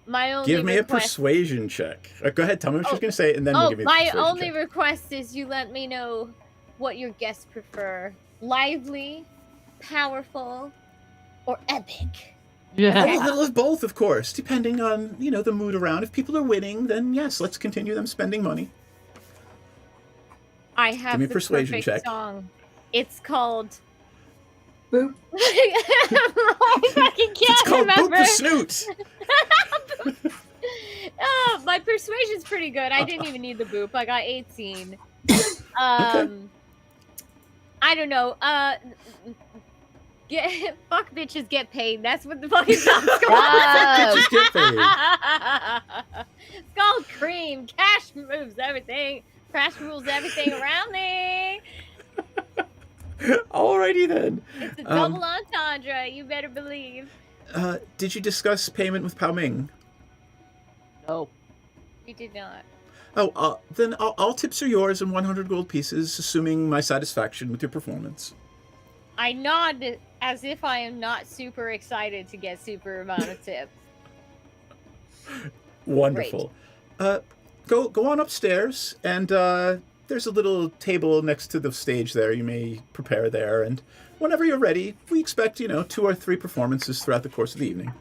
Speaker 11: My only
Speaker 1: Give me
Speaker 11: request...
Speaker 1: a persuasion check. Go ahead, tell me what she's going to say, and then we'll give me the
Speaker 11: my
Speaker 1: persuasion
Speaker 11: only
Speaker 1: check.
Speaker 11: request is you let me know what your guests prefer. Lively, powerful, or epic?
Speaker 1: A little of both, of course, depending on, the mood around. If people are winning, then yes, let's continue them spending money.
Speaker 11: I have
Speaker 1: Give me a
Speaker 11: the
Speaker 1: persuasion
Speaker 11: perfect
Speaker 1: check.
Speaker 11: song. It's called
Speaker 12: Boop.
Speaker 11: I fucking can't
Speaker 1: It's called
Speaker 11: remember.
Speaker 1: Boop the Snoot.
Speaker 11: Oh, my persuasion's pretty good. I didn't even need the boop. I got 18.
Speaker 1: Okay.
Speaker 11: I don't know. Fuck bitches get paid. That's what the fucking song's called.
Speaker 1: Fuck bitches get paid.
Speaker 11: It's called Cream. Cash moves everything. Cash rules everything around me.
Speaker 1: Alrighty then.
Speaker 11: It's a double entendre. You better believe.
Speaker 1: Did you discuss payment with Pao Ming?
Speaker 8: No.
Speaker 11: We did not.
Speaker 1: Oh, then all tips are yours and 100 gold pieces, assuming my satisfaction with your performance.
Speaker 11: I nod as if I am not super excited to get super amount of tips.
Speaker 1: Wonderful. Go on upstairs, and there's a little table next to the stage there. You may prepare there, and whenever you're ready, we expect, 2 or 3 performances throughout the course of the evening.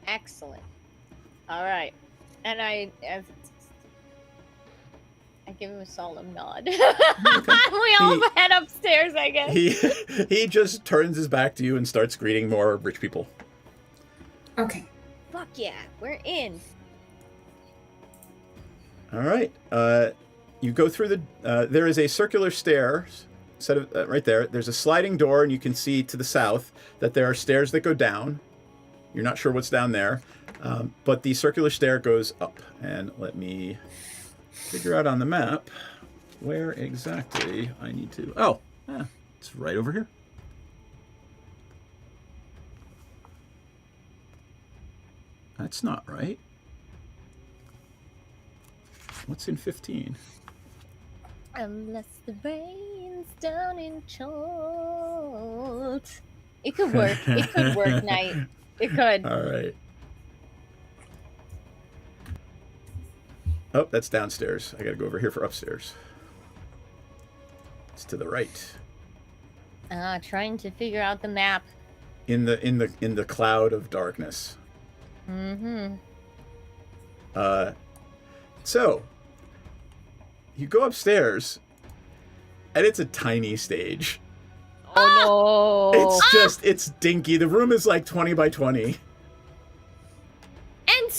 Speaker 11: Excellent. All right. And I give him a solemn nod. We all head upstairs, I guess.
Speaker 1: He just turns his back to you and starts greeting more rich people.
Speaker 12: Okay.
Speaker 11: Fuck yeah, we're in.
Speaker 1: All right. You go through there is a circular stairs set of right there. There's a sliding door, and you can see to the south that there are stairs that go down. You're not sure what's down there, but the circular stair goes up. And let me figure out on the map where exactly I need to. Oh, yeah, it's right over here. That's not right. What's in 15?
Speaker 11: Unless the rain's down in Chult. It could work. It could work, Knight. It could.
Speaker 1: All right. Oh, that's downstairs. I gotta go over here for upstairs. It's to the right.
Speaker 11: Trying to figure out the map.
Speaker 1: In the cloud of darkness.
Speaker 11: Mm-hmm.
Speaker 1: So you go upstairs, and it's a tiny stage.
Speaker 8: Oh no!
Speaker 1: It's dinky. The room is like 20 by 20.
Speaker 11: And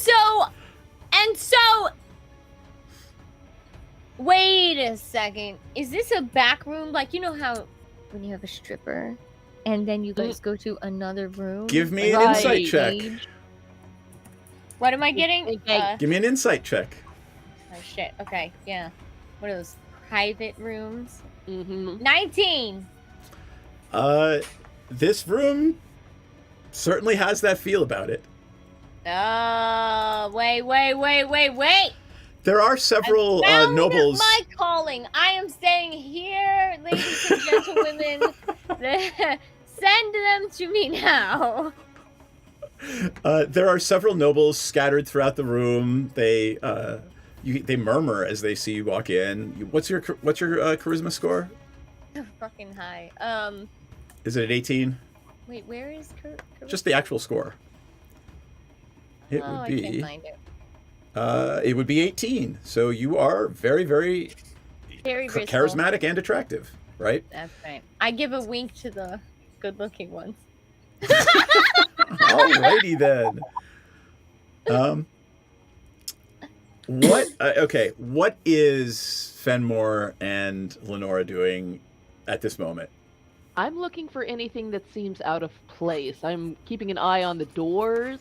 Speaker 11: so, wait a second. Is this a back room? Like, you know how when you have a stripper and then you guys go to another room?
Speaker 1: Give me an insight check.
Speaker 11: What am I getting?
Speaker 1: Give me an insight check.
Speaker 11: Oh shit. Okay, yeah. What are those private rooms?
Speaker 8: Mm-hmm.
Speaker 11: 19.
Speaker 1: This room certainly has that feel about it.
Speaker 11: Oh, wait.
Speaker 1: There are several nobles.
Speaker 11: My calling. I am staying here, ladies and gentlemen. Send them to me now.
Speaker 1: There are several nobles scattered throughout the room. They murmur as they see you walk in. What's your charisma score?
Speaker 11: Fucking high.
Speaker 1: Is it at 18?
Speaker 11: Wait, where is
Speaker 1: Just the actual score. It would be.
Speaker 11: I can't find it.
Speaker 1: It would be 18. So you are very, very,
Speaker 11: Very
Speaker 1: charismatic and attractive, right?
Speaker 11: That's right. I give a wink to the good-looking ones.
Speaker 1: Alrighty then. What is Fenmore and Lenora doing at this moment?
Speaker 8: I'm looking for anything that seems out of place. I'm keeping an eye on the doors,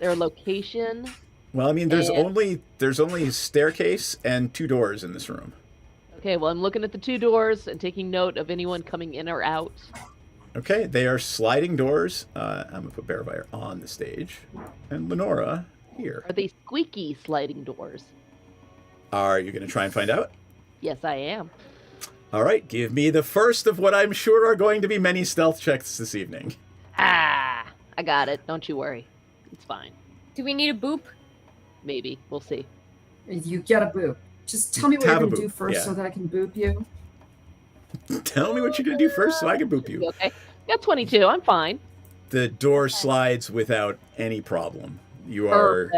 Speaker 8: their location.
Speaker 1: Well, I mean, there's only a staircase and 2 doors in this room.
Speaker 8: Okay, well, I'm looking at the 2 doors and taking note of anyone coming in or out.
Speaker 1: Okay, they are sliding doors. I'm gonna put Bearfire on the stage, and Lenora here.
Speaker 8: Are they squeaky sliding doors?
Speaker 1: Are you gonna try and find out?
Speaker 8: Yes, I am.
Speaker 1: All right, give me the first of what I'm sure are going to be many stealth checks this evening.
Speaker 8: I got it. Don't you worry. It's fine.
Speaker 11: Do we need a boop?
Speaker 8: Maybe. We'll see.
Speaker 12: You get a boop. Just tell me what you're going to do first so that I can boop you.
Speaker 1: Tell me what you're going to do first so I can boop you.
Speaker 8: Okay. Got 22. I'm fine.
Speaker 1: The door slides without any problem. You are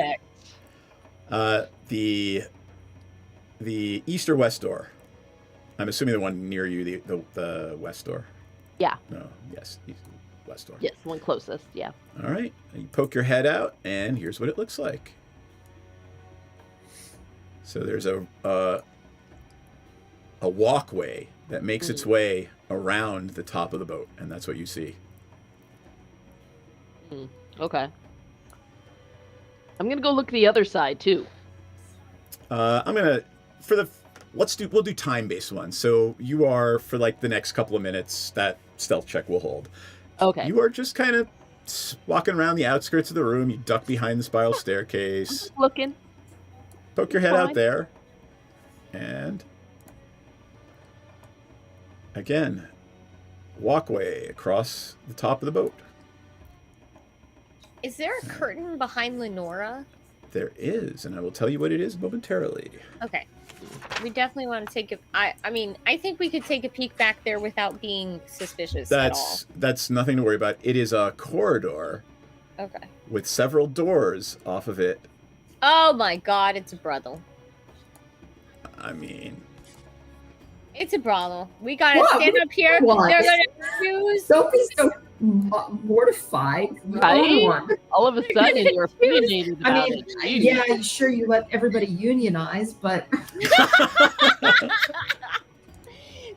Speaker 1: the east or west door. I'm assuming the one near you, the west door.
Speaker 8: Yeah.
Speaker 1: No. Yes. West door.
Speaker 8: Yes, the one closest. Yeah.
Speaker 1: All right. You poke your head out, and here's what it looks like. So there's a walkway that makes its way around the top of the boat, and that's what you see.
Speaker 8: Okay. I'm gonna go look the other side too.
Speaker 1: I'm gonna we'll do time-based ones. So you are, for like the next couple of minutes, that stealth check will hold.
Speaker 8: Okay.
Speaker 1: You are just kind of walking around the outskirts of the room. You duck behind the spiral staircase.
Speaker 8: Looking.
Speaker 1: Poke your head out there. And again, walkway across the top of the boat.
Speaker 11: Is there a curtain behind Lenora?
Speaker 1: There is, and I will tell you what it is momentarily.
Speaker 11: Okay. We definitely want to take a... I mean, I think we could take a peek back there without being suspicious at all.
Speaker 1: That's nothing to worry about. It is a corridor.
Speaker 11: Okay.
Speaker 1: With several doors off of it.
Speaker 11: Oh my god, it's a brothel.
Speaker 1: I mean...
Speaker 11: It's a brothel. We gotta stand up here.
Speaker 12: What?
Speaker 11: They're gonna choose.
Speaker 12: Don't be so mortified.
Speaker 8: Right? All of a sudden, you're opinionated about it. Jeez.
Speaker 12: Yeah, sure, you let everybody unionize, but...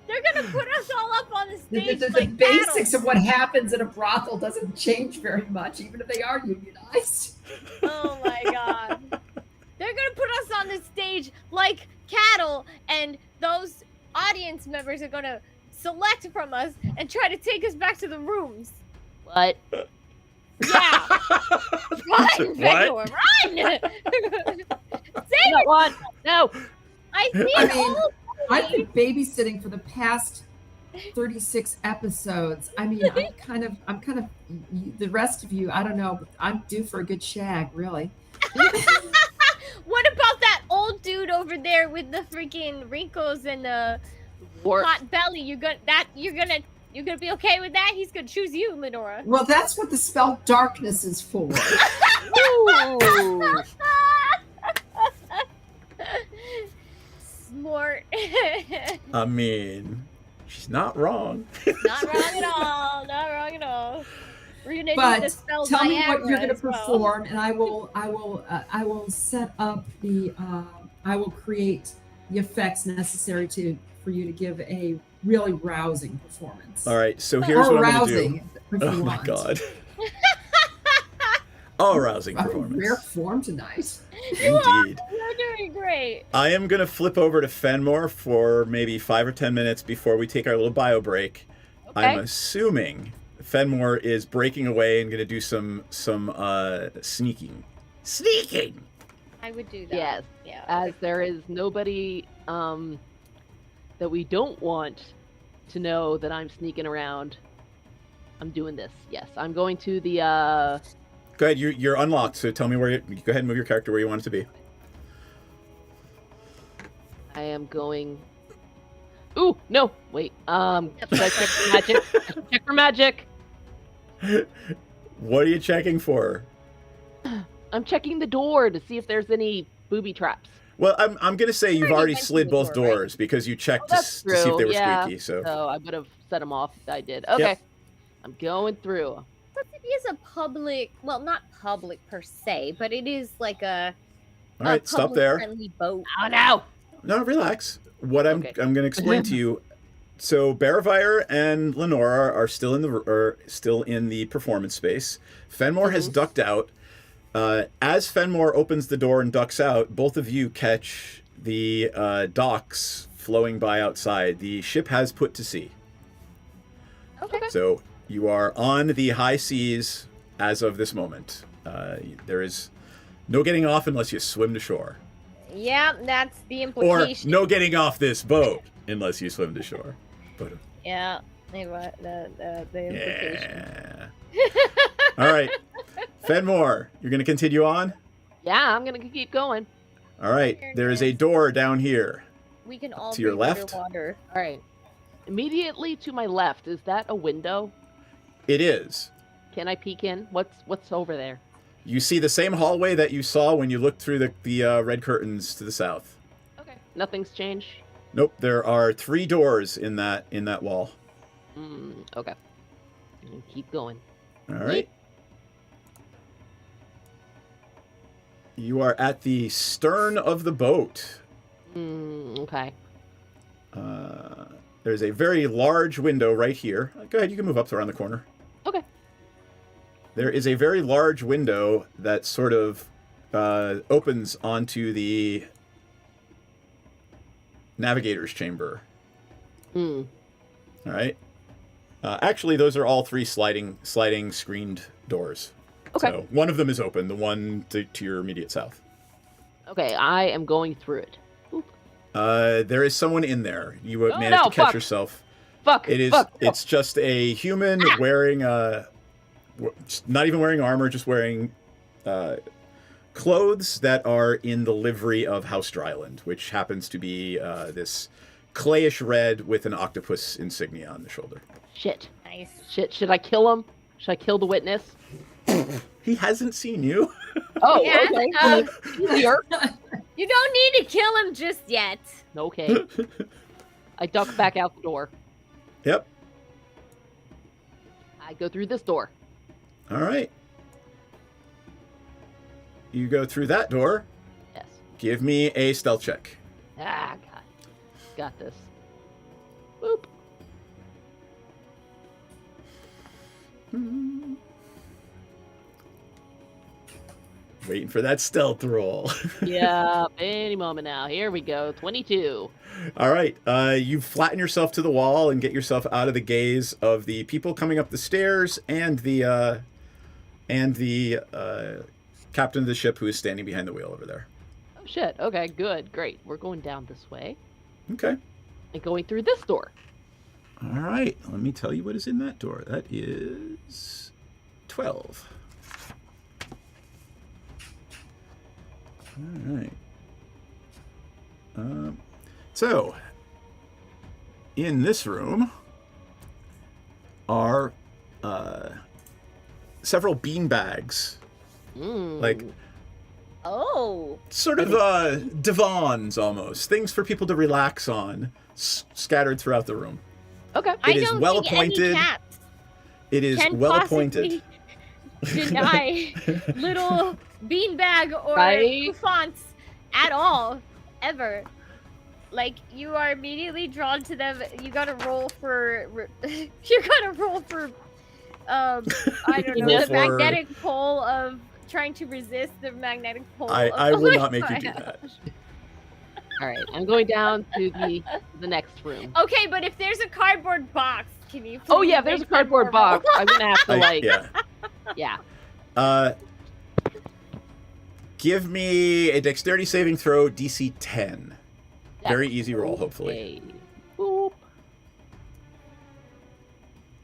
Speaker 11: They're gonna put us all up on the stage
Speaker 12: The
Speaker 11: like
Speaker 12: basics of what happens in a brothel doesn't change very much, even if they are unionized.
Speaker 11: Oh my god. They're gonna put us on the stage like cattle, and those audience members are gonna select from us and try to take us back to the rooms.
Speaker 8: What?
Speaker 11: Yeah. Run, Fedor, run! Save it!
Speaker 8: One. No.
Speaker 11: I see it all.
Speaker 12: I've been babysitting for the past 36 episodes. I mean, I'm kind of the rest of you, I don't know, but I'm due for a good shag, really.
Speaker 11: What about that old dude over there with the freaking wrinkles and the hot belly? You're gonna be okay with that? He's gonna choose you, Lenora.
Speaker 12: Well, that's what the spell darkness is for.
Speaker 11: Smart.
Speaker 1: I mean, she's not wrong.
Speaker 11: Not wrong at all. Not wrong at all. We're gonna
Speaker 12: But
Speaker 11: do the spell
Speaker 12: tell me what
Speaker 11: Viagra
Speaker 12: you're gonna
Speaker 11: as well.
Speaker 12: perform, and I will set up the I will create the effects necessary for you to give a really rousing performance.
Speaker 1: All right, so here's what I'm gonna do.
Speaker 12: If
Speaker 1: Oh
Speaker 12: you
Speaker 1: my
Speaker 12: want.
Speaker 1: god. All rousing performance.
Speaker 12: Rare form tonight.
Speaker 1: Indeed.
Speaker 11: You're doing great.
Speaker 1: I am going to flip over to Fenmore for maybe 5 or 10 minutes before we take our little bio break.
Speaker 11: Okay.
Speaker 1: I'm assuming Fenmore is breaking away and going to do some sneaking. Sneaking!
Speaker 11: I would do that.
Speaker 8: Yes.
Speaker 11: Yeah.
Speaker 8: As there is nobody that we don't want to know that I'm sneaking around, I'm doing this. Yes, I'm going to the...
Speaker 1: Go ahead, you're unlocked, so tell me where go ahead and move your character where you want it to be.
Speaker 8: I am going... Ooh, no, wait. Should I check for magic? I should check for magic.
Speaker 1: What are you checking for?
Speaker 8: I'm checking the door to see if there's any booby traps.
Speaker 1: Well, I'm going to say you've already
Speaker 11: went
Speaker 1: slid
Speaker 11: through the
Speaker 1: both
Speaker 11: door, right?
Speaker 1: doors because you checked
Speaker 8: Oh,
Speaker 1: to
Speaker 8: that's
Speaker 1: see if
Speaker 8: true.
Speaker 1: they were
Speaker 8: Yeah.
Speaker 1: squeaky. So
Speaker 8: I would have set them off if I did. Okay.
Speaker 1: Yep.
Speaker 8: I'm going through.
Speaker 11: But it is a public, well, not public per se, but it is like a
Speaker 1: all right, stop there.
Speaker 11: friendly boat.
Speaker 8: Oh no!
Speaker 1: No, relax. What I'm
Speaker 8: Okay.
Speaker 1: going to explain to you. So Baravire and Lenora are still in the performance space. Fenmore has ducked out. As Fenmore opens the door and ducks out, both of you catch the docks flowing by outside. The ship has put to sea.
Speaker 11: Okay.
Speaker 1: So you are on the high seas as of this moment. There is no getting off unless you swim to shore.
Speaker 11: Yeah, that's the
Speaker 1: Or
Speaker 11: implication.
Speaker 1: no getting off this boat unless you swim to shore. But,
Speaker 11: Yeah, the implication.
Speaker 1: yeah. All right. Fenmore, you're going to continue on?
Speaker 8: Yeah, I'm gonna keep going.
Speaker 1: All right. There is a door down here.
Speaker 11: We can all
Speaker 1: To your
Speaker 11: breathe
Speaker 1: left?
Speaker 11: underwater.
Speaker 8: All right. Immediately to my left, is that a window?
Speaker 1: It is.
Speaker 8: Can I peek in? What's over there?
Speaker 1: You see the same hallway that you saw when you looked through the red curtains to the south.
Speaker 8: Okay. Nothing's changed?
Speaker 1: Nope, there are 3 doors in that wall.
Speaker 8: Okay. Keep going.
Speaker 1: All right. You are at the stern of the boat.
Speaker 8: Okay.
Speaker 1: There's a very large window right here. Go ahead, you can move up around the corner.
Speaker 8: Okay.
Speaker 1: There is a very large window that sort of opens onto the navigator's chamber. All right. Actually, those are all 3 sliding screened doors.
Speaker 8: Okay.
Speaker 1: So one of them is open, the one to your immediate south.
Speaker 8: Okay, I am going through it.
Speaker 1: There is someone in there. You managed to catch
Speaker 8: fuck.
Speaker 1: yourself.
Speaker 8: Fuck.
Speaker 1: It is.
Speaker 8: Fuck.
Speaker 1: It's just a human wearing not even wearing armor, just wearing clothes that are in the livery of House Dryland, which happens to be this clayish red with an octopus insignia on the shoulder.
Speaker 8: Shit.
Speaker 11: Nice.
Speaker 8: Shit. Should I kill him? Should I kill the witness?
Speaker 1: He hasn't seen you.
Speaker 8: Oh,
Speaker 11: Yeah,
Speaker 8: okay. Easier.
Speaker 11: You don't need to kill him just yet.
Speaker 8: Okay. I duck back out the door.
Speaker 1: Yep.
Speaker 8: I go through this door.
Speaker 1: All right. You go through that door.
Speaker 8: Yes.
Speaker 1: Give me a stealth check.
Speaker 8: Ah, God. Got this. Boop.
Speaker 1: Waiting for that stealth roll.
Speaker 8: Yeah, any moment now. Here we go. 22.
Speaker 1: All right. You flatten yourself to the wall and get yourself out of the gaze of the people coming up the stairs and the captain of the ship who is standing behind the wheel over there.
Speaker 8: Oh, shit. Okay, good. Great. We're going down this way.
Speaker 1: Okay.
Speaker 8: And going through this door.
Speaker 1: All right. Let me tell you what is in that door. That is 12. All right. So, in this room are several bean bags, like
Speaker 11: Oh.
Speaker 1: sort of divans almost, things for people to relax on, scattered throughout the room.
Speaker 8: Okay.
Speaker 1: It is well appointed. It is well appointed.
Speaker 11: Deny little beanbag or
Speaker 8: Right?
Speaker 11: bouffants at all, ever. Like, you are immediately drawn to them. You gotta roll for. I don't know,
Speaker 1: Roll
Speaker 11: the
Speaker 1: for-
Speaker 11: magnetic pull of trying to resist the magnetic pull.
Speaker 1: I
Speaker 11: of
Speaker 1: will not make you do that.
Speaker 8: All right. I'm going down to the next room.
Speaker 11: Okay, but if there's a cardboard box, can you?
Speaker 8: Oh,
Speaker 11: please
Speaker 8: yeah, there's a
Speaker 11: make them
Speaker 8: cardboard
Speaker 11: more
Speaker 8: box. I'm going to have to, like.
Speaker 1: Yeah.
Speaker 8: Yeah.
Speaker 1: Give me a dexterity saving throw, DC 10. Very easy roll, hopefully.
Speaker 8: Okay. Boop.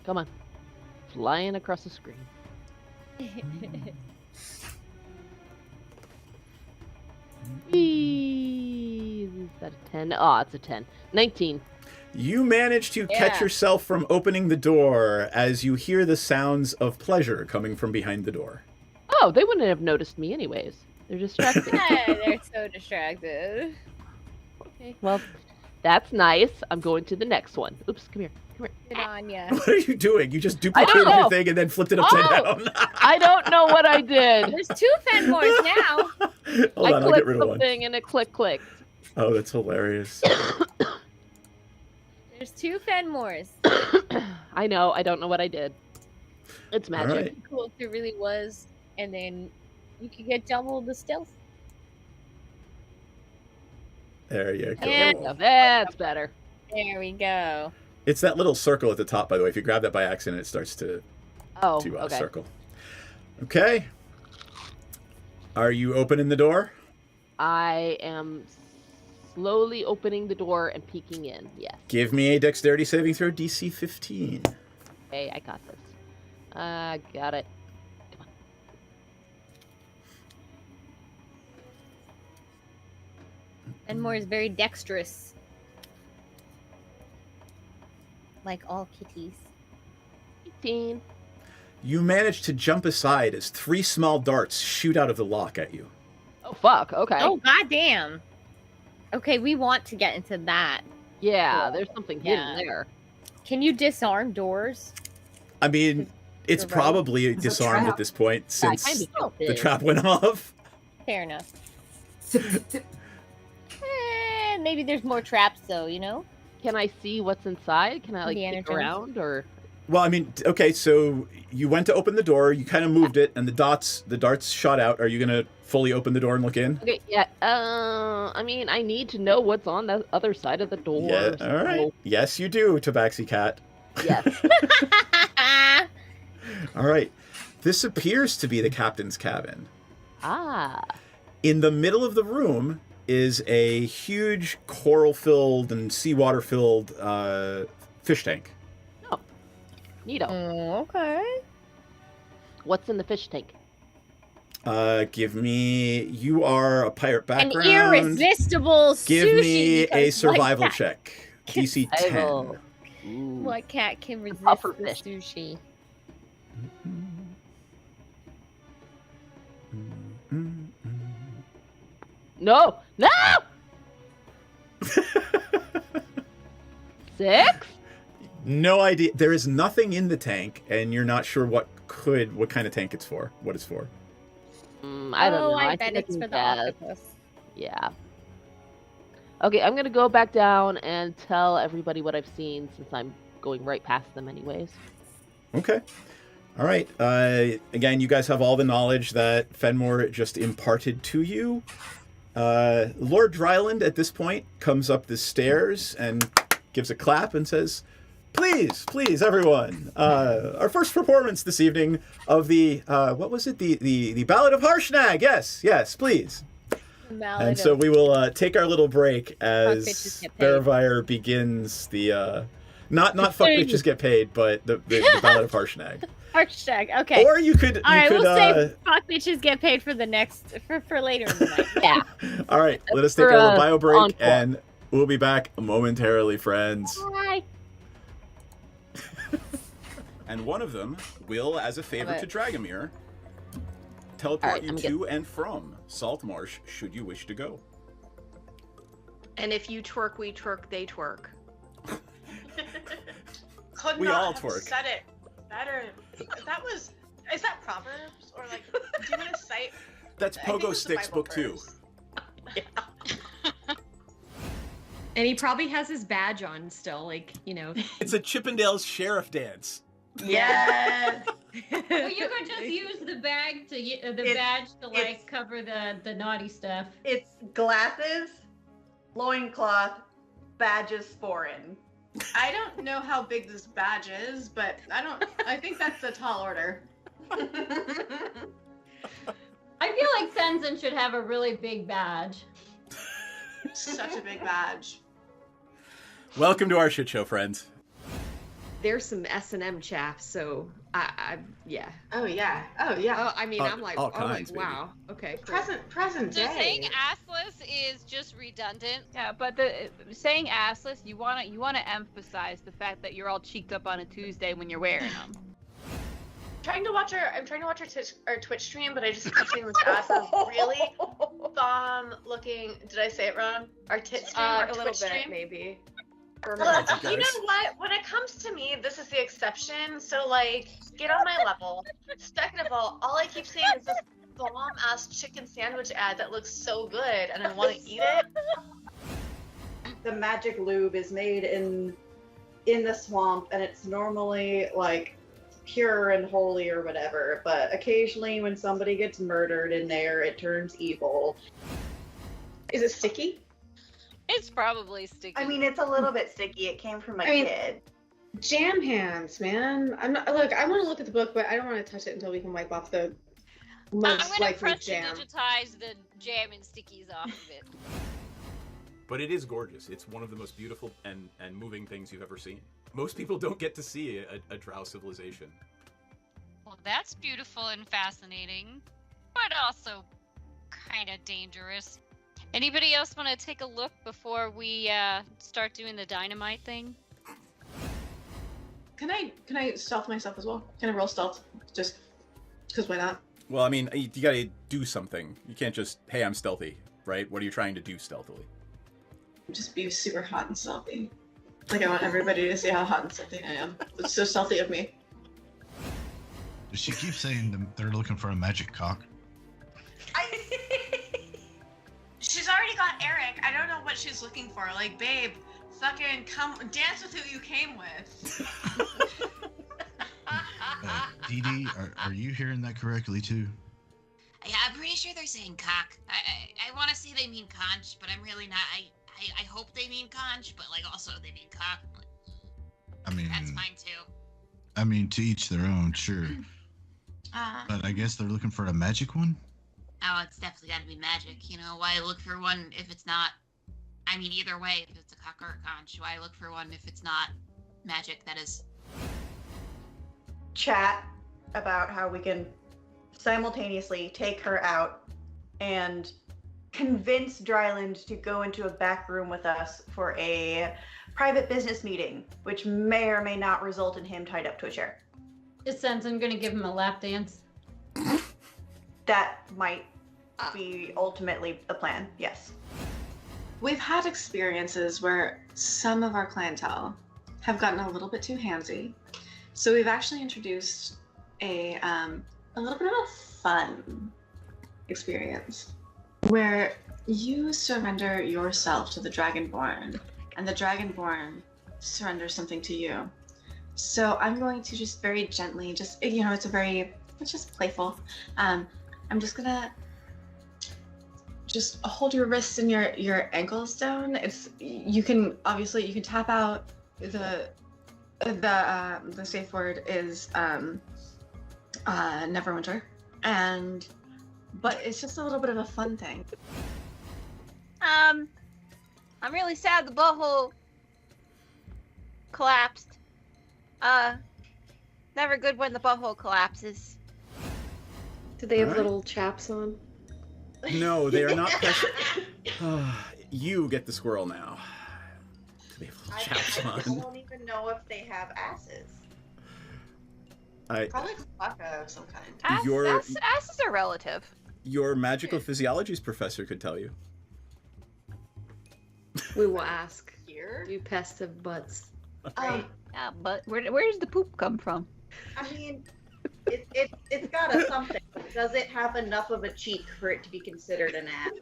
Speaker 8: Come on. Flying across the screen. Whee! Is that a 10? Oh, it's a 10. 19.
Speaker 1: You manage to catch
Speaker 11: Yeah.
Speaker 1: yourself from opening the door as you hear the sounds of pleasure coming from behind the door.
Speaker 8: Oh, they wouldn't have noticed me anyways. They're distracted.
Speaker 11: Yeah, they're so distracted.
Speaker 8: Okay, well, that's nice. I'm going to the next one. Oops, come here. Come here.
Speaker 11: Good on ya.
Speaker 1: What are you doing? You just
Speaker 8: I
Speaker 1: duplicated
Speaker 8: don't know.
Speaker 1: your thing and then flipped it upside
Speaker 8: Oh!
Speaker 1: down.
Speaker 8: I don't know what I did.
Speaker 11: There's 2 Fenmores now.
Speaker 1: Hold
Speaker 8: I
Speaker 1: on, I'll
Speaker 8: clicked
Speaker 1: get rid of one.
Speaker 8: something and it clicked.
Speaker 1: Oh, that's hilarious.
Speaker 11: There's 2 Fenmores.
Speaker 8: I know. I don't know what I did. It's magic.
Speaker 1: right.
Speaker 11: Cool if it really was, and then you could get double the stealth.
Speaker 1: There you go.
Speaker 8: There we go. That's better.
Speaker 11: There we go.
Speaker 1: It's that little circle at the top, by the way. If you grab that by accident, it starts to
Speaker 8: Oh, okay.
Speaker 1: circle. Okay. Are you opening the door?
Speaker 8: I am slowly opening the door and peeking in. Yes.
Speaker 1: Give me a dexterity saving throw, DC 15.
Speaker 8: Okay, I got this. I got it. Come on.
Speaker 11: Fenmore is very dexterous. Like all kitties.
Speaker 8: 18.
Speaker 1: You manage to jump aside as 3 small darts shoot out of the lock at you.
Speaker 8: Oh, fuck. Okay.
Speaker 11: Oh, goddamn. Okay, we want to get into that.
Speaker 8: Yeah, there's something hidden there.
Speaker 11: Can you disarm doors?
Speaker 1: I mean, it's probably disarmed at this point since the trap went off.
Speaker 11: Fair enough. Maybe there's more traps, though, you know?
Speaker 8: Can I see what's inside? Can I, like, peek around, or...?
Speaker 1: Well, I mean, okay, so you went to open the door, you kind of moved it, and the darts shot out. Are you going to fully open the door and look in?
Speaker 8: Okay, yeah, I mean, I need to know what's on the other side of the door.
Speaker 1: Yeah, all right. Yes, you do, Tabaxi Cat.
Speaker 8: Yes.
Speaker 1: All right. This appears to be the captain's cabin.
Speaker 8: Ah.
Speaker 1: In the middle of the room is a huge coral-filled and seawater-filled fish tank.
Speaker 8: Oh, neato.
Speaker 11: Okay.
Speaker 8: What's in the fish tank?
Speaker 1: Give me... You are a pirate background.
Speaker 11: An irresistible
Speaker 1: Give
Speaker 11: sushi.
Speaker 1: me a survival
Speaker 11: what cat
Speaker 1: check. DC 10.
Speaker 11: What cat can resist
Speaker 8: puffer
Speaker 11: the
Speaker 8: fish.
Speaker 11: sushi?
Speaker 8: No! No! 6?
Speaker 1: No idea. There is nothing in the tank, and you're not sure what kind of tank it's for. What it's for.
Speaker 8: I don't know.
Speaker 11: I
Speaker 8: think
Speaker 11: bet it's
Speaker 8: can
Speaker 11: for the
Speaker 8: guess.
Speaker 11: octopus.
Speaker 8: Yeah. Okay, I'm gonna go back down and tell everybody what I've seen since I'm going right past them anyways.
Speaker 1: Okay. All right. Again, you guys have all the knowledge that Fenmore just imparted to you. Lord Dryland, at this point, comes up the stairs and gives a clap and says, "Please, please, everyone, our first performance this evening of the, what was it? The Ballad of Harshnag. Yes, please." And so we will take our little break as Bearvire begins the, not fuck bitches get paid, but the Ballad of Harshnag.
Speaker 11: Harshnag, okay.
Speaker 1: Or you could...
Speaker 11: All right, we'll say fuck bitches get paid for the next... For later in the night.
Speaker 8: Yeah.
Speaker 1: All right, let us take our little bio break, and we'll be back momentarily, friends.
Speaker 11: Bye.
Speaker 1: And one of them will, as a favor to Dragomir, teleport you to and from Saltmarsh, should you wish to go.
Speaker 2: And if you twerk, we twerk, they twerk.
Speaker 3: Could
Speaker 1: We
Speaker 3: not
Speaker 1: all
Speaker 3: have
Speaker 1: twerk.
Speaker 3: said it better. Is that Proverbs? Or like, do you want to cite?
Speaker 1: That's
Speaker 3: I think
Speaker 1: Pogo
Speaker 3: it's the
Speaker 1: Sticks
Speaker 3: Bible
Speaker 1: Book 2.
Speaker 3: verse.
Speaker 4: And he probably has his badge on still, like, you know.
Speaker 1: It's a Chippendales sheriff dance.
Speaker 3: Yes.
Speaker 5: Well, you could just use the bag to badge to like cover the naughty stuff.
Speaker 6: It's glasses, loincloth, badges foreign.
Speaker 3: I don't know how big this badge is, but I think that's a tall order.
Speaker 5: I feel like Tenzin should have a really big badge.
Speaker 3: Such a big badge.
Speaker 1: Welcome to our shit show, friends.
Speaker 13: There's some S&M chaff, so yeah.
Speaker 3: Oh yeah.
Speaker 13: I mean, I'm like,
Speaker 1: all kinds,
Speaker 13: wow. Okay.
Speaker 3: Present
Speaker 7: So
Speaker 3: day.
Speaker 7: saying assless is just redundant.
Speaker 14: Yeah, but saying assless, you wanna emphasize the fact that you're all cheeked up on a Tuesday when you're wearing them.
Speaker 3: I'm trying to watch our Twitch stream, but I just kept seeing this ass of really bomb looking. Did I say it wrong? Our tit stream, our
Speaker 13: a little
Speaker 3: Twitch
Speaker 13: bit,
Speaker 3: stream.
Speaker 13: maybe.
Speaker 3: Well, you know what? When it comes to me, this is the exception. So, like, get on my level. Second of all I keep seeing is this bomb-ass chicken sandwich ad that looks so good, and I want to eat it.
Speaker 6: The magic lube is made in the swamp, and it's normally, like, pure and holy or whatever, but occasionally when somebody gets murdered in there, it turns evil.
Speaker 3: Is it sticky?
Speaker 7: It's probably sticky.
Speaker 6: I mean, it's a little bit sticky. It came from a kid.
Speaker 3: Jam hands, man. I'm not. Look, I want to look at the book, but I don't want to touch it until we can wipe off the most
Speaker 7: I'm gonna
Speaker 3: likely
Speaker 7: press
Speaker 3: jam.
Speaker 7: to digitize the jam and stickies off of it.
Speaker 1: But it is gorgeous. It's one of the most beautiful and moving things you've ever seen. Most people don't get to see a drow civilization.
Speaker 7: Well, that's beautiful and fascinating, but also kind of dangerous. Anybody else want to take a look before we start doing the dynamite thing?
Speaker 3: Can I stealth myself as well? Can I roll stealth? Just because why not?
Speaker 1: Well, I mean, you gotta do something. You can't just, hey, I'm stealthy, right? What are you trying to do stealthily?
Speaker 3: Just be super hot and stealthy. Like, I want everybody to see how hot and stealthy I am. It's so stealthy of me.
Speaker 9: She keeps saying they're looking for a magic cock.
Speaker 3: She's already got Eric. I don't know what she's looking for. Like, babe, fucking come dance with who you came with.
Speaker 9: Dee Dee, are you hearing that correctly too?
Speaker 10: Yeah, I'm pretty sure they're saying cock. I want to say they mean conch, but I'm really not. I hope they mean conch, but like also they mean cock.
Speaker 9: I mean,
Speaker 10: that's fine too.
Speaker 9: I mean, to each their own, sure. But I guess they're looking for a magic one?
Speaker 10: Oh, it's definitely got to be magic. You know, why look for one if it's not... I mean, either way, if it's a cock or a conch, why look for one if it's not magic, that is.
Speaker 6: Chat about how we can simultaneously take her out and convince Dryland to go into a back room with us for a private business meeting, which may or may not result in him tied up to a chair.
Speaker 5: Just since I'm gonna give him a lap dance.
Speaker 6: That might be ultimately the plan, yes.
Speaker 3: We've had experiences where some of our clientele have gotten a little bit too handsy. So we've actually introduced a little bit of a fun experience where you surrender yourself to the Dragonborn and the Dragonborn surrenders something to you. So I'm going to just very gently, it's just playful. I'm just gonna just hold your wrists and your ankles down. You can tap out the safe word is Neverwinter, but it's just a little bit of a fun thing.
Speaker 14: I'm really sad the butthole collapsed. Never good when the butthole collapses.
Speaker 13: Do they have
Speaker 1: All right.
Speaker 13: little chaps on?
Speaker 1: No, they are not precious. You get the squirrel now. They have little chaps
Speaker 6: I
Speaker 1: on.
Speaker 6: don't even know if they have asses.
Speaker 3: Probably Klaka of some kind.
Speaker 14: Asses are relative.
Speaker 1: Your magical physiologies professor could tell you.
Speaker 13: We will ask.
Speaker 3: Here?
Speaker 13: Do pests have butts?
Speaker 14: Yeah, but where does the poop come from?
Speaker 6: I mean, it's got a something. Does it have enough of a cheek for it to be considered an ass?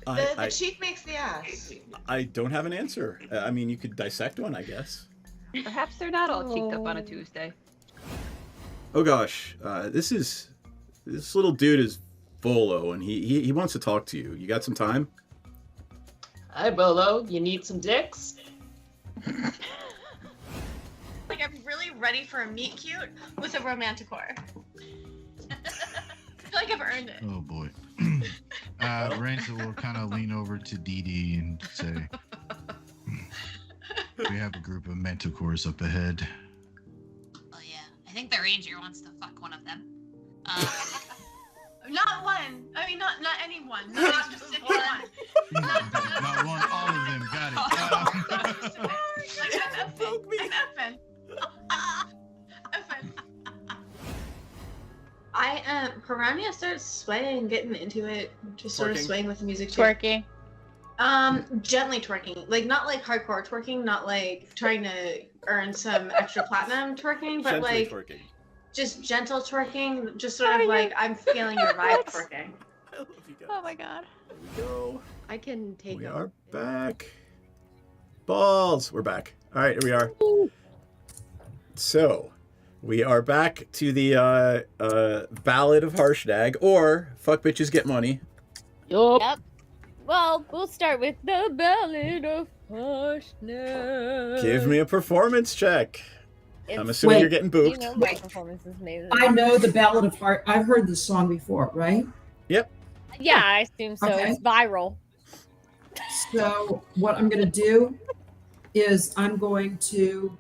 Speaker 3: The cheek makes the ass.
Speaker 1: I don't have an answer. I mean, you could dissect one, I guess.
Speaker 14: Perhaps they're not all cheeked up on a Tuesday.
Speaker 1: Oh gosh, this little dude is Volo, and he wants to talk to you. You got some time?
Speaker 15: Hi, Bolo. You need some dicks?
Speaker 3: Like, I'm really ready for a meet cute with a romanticore. I feel like I've earned it.
Speaker 9: Oh boy. Ransa will kind of lean over to Dee Dee and say, we have a group of manticores up ahead.
Speaker 10: Oh yeah, I think the ranger wants to fuck one of them.
Speaker 3: Not one. I mean, not any one. Not just one.
Speaker 9: Not one, all of them. Got it.
Speaker 3: Like, I'm effing. Piranha starts swaying, getting into it, just sort of swaying with the music too.
Speaker 14: Twerking.
Speaker 3: Gently twerking, like not like hardcore twerking, not like trying to earn some extra platinum twerking, but
Speaker 1: Gently
Speaker 3: like
Speaker 1: twerking.
Speaker 3: just gentle twerking, just sort of like I'm feeling your vibe twerking.
Speaker 1: I love you guys.
Speaker 14: Oh my god.
Speaker 1: There we go.
Speaker 13: I can take
Speaker 1: We
Speaker 13: a-
Speaker 1: are back. Balls. We're back. All right, here we are. So, we are back to the Ballad of Harshnag, or Fuck Bitches Get Money.
Speaker 11: Yep. Well, we'll start with the Ballad of Harshnag.
Speaker 1: Give me a performance check. I'm
Speaker 11: It's-
Speaker 1: assuming
Speaker 12: Wait.
Speaker 1: you're getting booped.
Speaker 11: You know my performance is amazing.
Speaker 12: I know the Ballad of Heart. I've heard this song before, right?
Speaker 1: Yep.
Speaker 11: Yeah, I assume so.
Speaker 12: Okay.
Speaker 11: It's viral.
Speaker 12: So what I'm going to do is I'm going to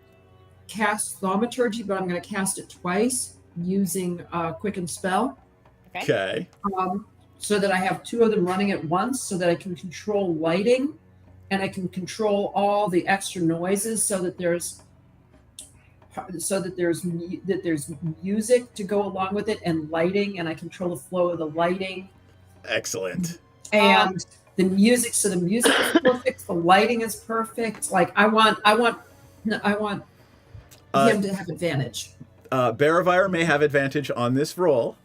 Speaker 12: cast Thaumaturgy, but I'm going to cast it twice using Quicken Spell.
Speaker 1: Okay.
Speaker 12: So that I have two of them running at once, so that I can control lighting and I can control all the extra noises, so that there's so that there's music to go along with it and lighting, and I control the flow of the lighting.
Speaker 1: Excellent.
Speaker 12: And the music, so the music is perfect, the lighting is perfect. Like I want him to have advantage.
Speaker 1: Baravire may have advantage on this roll,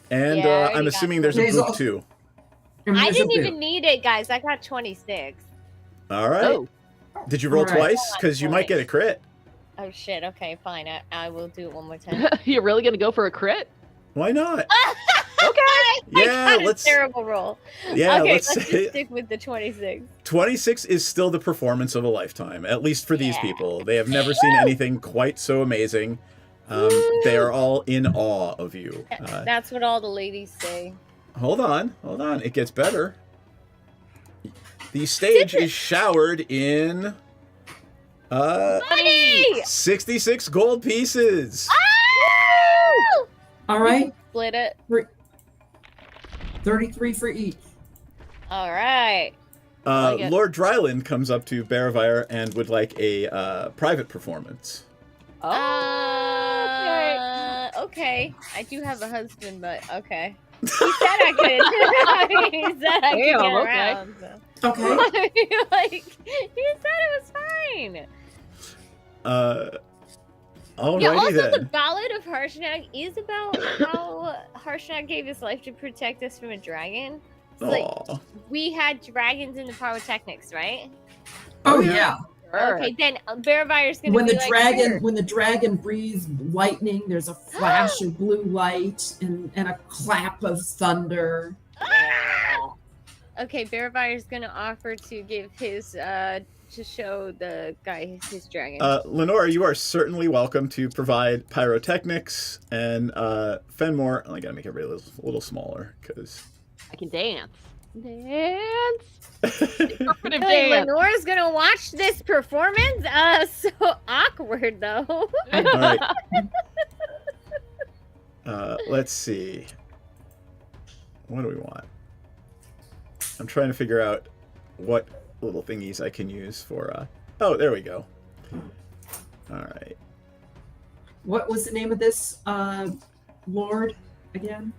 Speaker 1: and
Speaker 11: Yeah, I already
Speaker 1: I'm
Speaker 11: got
Speaker 1: assuming there's a
Speaker 12: There's
Speaker 1: boot
Speaker 12: al-
Speaker 1: too.
Speaker 12: And
Speaker 11: I
Speaker 12: there's a
Speaker 11: didn't
Speaker 12: boot.
Speaker 11: even need it, guys. I got 26.
Speaker 1: All right.
Speaker 8: Oh.
Speaker 1: Did you roll
Speaker 12: All right.
Speaker 1: twice? Because you might get a crit.
Speaker 11: Oh shit. Okay, fine. I will do it one more time.
Speaker 8: You're really gonna go for a crit?
Speaker 1: Why not?
Speaker 11: Okay.
Speaker 1: Yeah,
Speaker 11: I got
Speaker 1: let's-
Speaker 11: a terrible roll.
Speaker 1: Yeah,
Speaker 11: okay,
Speaker 1: let's
Speaker 11: just
Speaker 1: say
Speaker 11: stick with the 26.
Speaker 1: 26 is still the performance of a lifetime, at least for these
Speaker 11: Yeah.
Speaker 1: people. They have never seen anything quite so amazing. They are all in awe of you.
Speaker 11: That's what all the ladies say.
Speaker 1: Hold on. It gets better. The stage is showered in
Speaker 11: Money!
Speaker 1: 66 gold pieces.
Speaker 11: Oh!
Speaker 12: All right,
Speaker 11: Split it.
Speaker 12: 33 for each.
Speaker 11: All right.
Speaker 8: get-
Speaker 1: Lord Dryland comes up to Baravire and would like a private performance.
Speaker 8: Oh,
Speaker 11: Okay. I do have a husband, but okay. He said I could. He said I could
Speaker 8: Damn,
Speaker 11: get
Speaker 8: okay.
Speaker 11: around. So.
Speaker 12: Okay.
Speaker 11: Like, he said it was fine.
Speaker 1: Alrighty
Speaker 11: Yeah, also
Speaker 1: then.
Speaker 11: the Ballad of Harshnag is about how Harshnag gave his life to protect us from a dragon. It's like,
Speaker 1: Aw.
Speaker 11: we had dragons in the pyrotechnics, right?
Speaker 12: Oh yeah.
Speaker 11: Okay, then Baravire's gonna
Speaker 12: When
Speaker 11: be
Speaker 12: the
Speaker 11: like,
Speaker 12: dragon
Speaker 11: "Sure."
Speaker 12: when the dragon breathes lightning, there's a flash of blue light and a clap of thunder.
Speaker 11: Okay, Baravire's gonna offer to give his to show the guy his dragon.
Speaker 1: Lenora, you are certainly welcome to provide pyrotechnics, and Fenmore. I gotta make everybody a little smaller because
Speaker 8: I can dance. Dance. Interpretive
Speaker 11: Hey,
Speaker 8: dance.
Speaker 11: Lenore's gonna watch this performance. So awkward though.
Speaker 1: All right. Let's see. What do we want? I'm trying to figure out what little thingies I can use for. Oh, there we go. All right.
Speaker 12: What was the name of this lord again?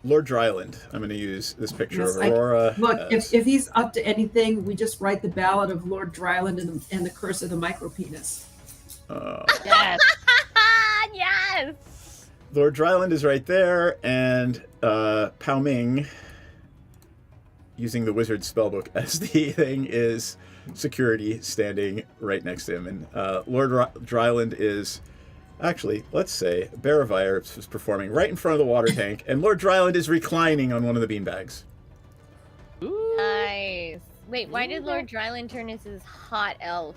Speaker 1: Lord Dryland. I'm going to use this picture
Speaker 12: Yes,
Speaker 1: of Aurora.
Speaker 12: Look,
Speaker 1: as-
Speaker 12: if he's up to anything, we just write the ballad of Lord Dryland and the curse of the micropenis.
Speaker 8: Yes.
Speaker 11: Yes.
Speaker 1: Lord Dryland is right there, and Pao Ming, using the wizard spellbook as the thing, is security standing right next to him. And Lord Dryland is... Actually, let's say Baravire is performing right in front of the water tank, and Lord Dryland is reclining on one of the beanbags.
Speaker 11: Nice. Wait, why did Lord Dryland turn into this hot elf?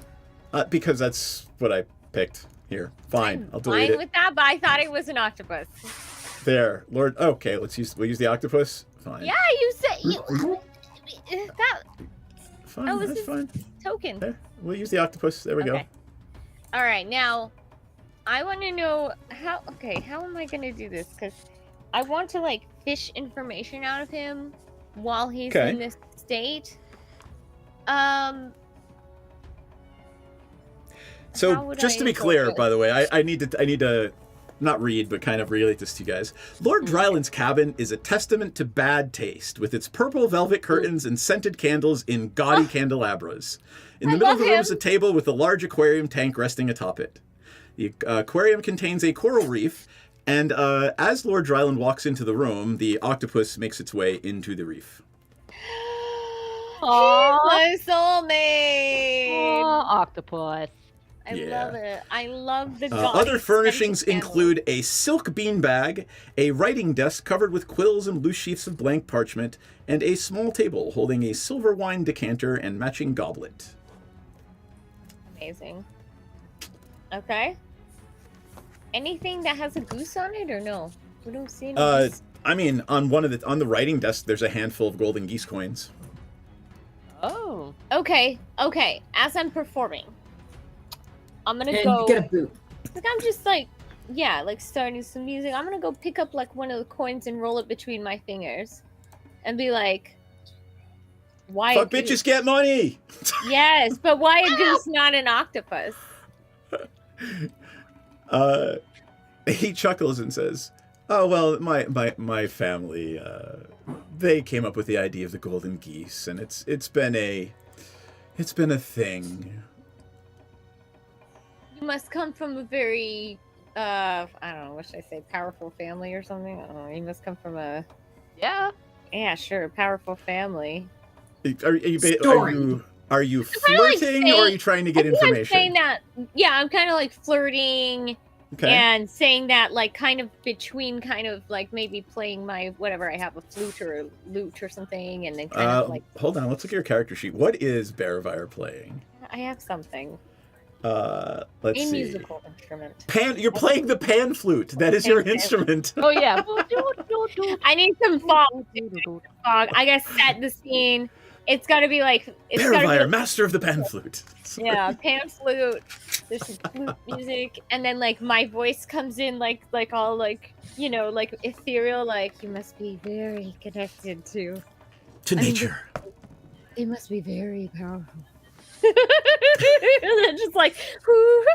Speaker 1: Because that's what I picked. Here, fine, I'll delete
Speaker 11: Fine
Speaker 1: it.
Speaker 11: with that, but I thought it was an octopus.
Speaker 1: There, Lord. Okay, we'll use the octopus. Fine.
Speaker 11: Yeah, you said that
Speaker 1: Fine.
Speaker 11: was
Speaker 1: That's
Speaker 11: his
Speaker 1: fine.
Speaker 11: token.
Speaker 1: There, we'll use the octopus. There we go.
Speaker 11: Okay. All right, now I want to know how. Okay, how am I gonna do this? Because I want to like fish information out of him while he's
Speaker 1: Okay.
Speaker 11: in this state. How
Speaker 1: So
Speaker 11: would
Speaker 1: just
Speaker 11: I
Speaker 1: to be
Speaker 11: incorporate
Speaker 1: clear,
Speaker 11: this?
Speaker 1: by the way, I need to not read, but kind of relate this to you guys. Lord Dryland's cabin is a testament to bad taste, with its purple velvet curtains and scented candles in gaudy candelabras. In the middle of the room is a table with a large aquarium tank resting atop it. The aquarium contains a coral reef, and as Lord Dryland walks into the room, the octopus makes its way into the reef.
Speaker 11: He's my soulmate.
Speaker 8: Octopus.
Speaker 11: I
Speaker 1: Yeah.
Speaker 11: love it. I love the
Speaker 1: Other furnishings include a silk beanbag, a writing desk covered with quills and loose sheets of blank parchment, and a small table holding a silver wine decanter and matching goblet.
Speaker 11: Amazing. Okay. Anything that has a goose on it or no? We don't see any goose.
Speaker 1: I mean, on the writing desk, there's a handful of golden geese coins.
Speaker 8: Oh.
Speaker 11: Okay. As I'm performing, I'm gonna
Speaker 12: And
Speaker 11: go.
Speaker 12: get a boot.
Speaker 11: Like I'm just like, yeah, like starting some music. I'm gonna go pick up like one of the coins and roll it between my fingers, and be like, "Why?"
Speaker 1: Fuck bitches get money.
Speaker 11: Yes, but why a goose, not an octopus?
Speaker 1: He chuckles and says, "Oh well, my family, they came up with the idea of the golden geese, and it's been a thing."
Speaker 11: You must come from a very, I don't know, what should I say, powerful family or something? I don't know. You must come from a... Yeah, sure, powerful family.
Speaker 1: Are you flirting, or are you trying to get information?
Speaker 11: I'm saying that, yeah, I'm kind of like flirting and saying that, like, kind of between kind of like maybe playing my, whatever, I have a flute or a lute or something, and then kind of like...
Speaker 1: Hold on, let's look at your character sheet. What is Bearvire playing?
Speaker 11: I have something.
Speaker 1: Let's see.
Speaker 11: Musical instrument.
Speaker 1: You're playing the pan flute. That is your instrument.
Speaker 8: Oh yeah.
Speaker 11: I need some fog. I gotta set the scene. It's gotta be like
Speaker 1: Bearvire, master of the pan flute.
Speaker 11: Yeah, pan flute. There's some flute music, and then like my voice comes in like all like, you know, like ethereal. Like, you must be very connected to
Speaker 1: nature.
Speaker 11: They must be very powerful. They're just like, oh,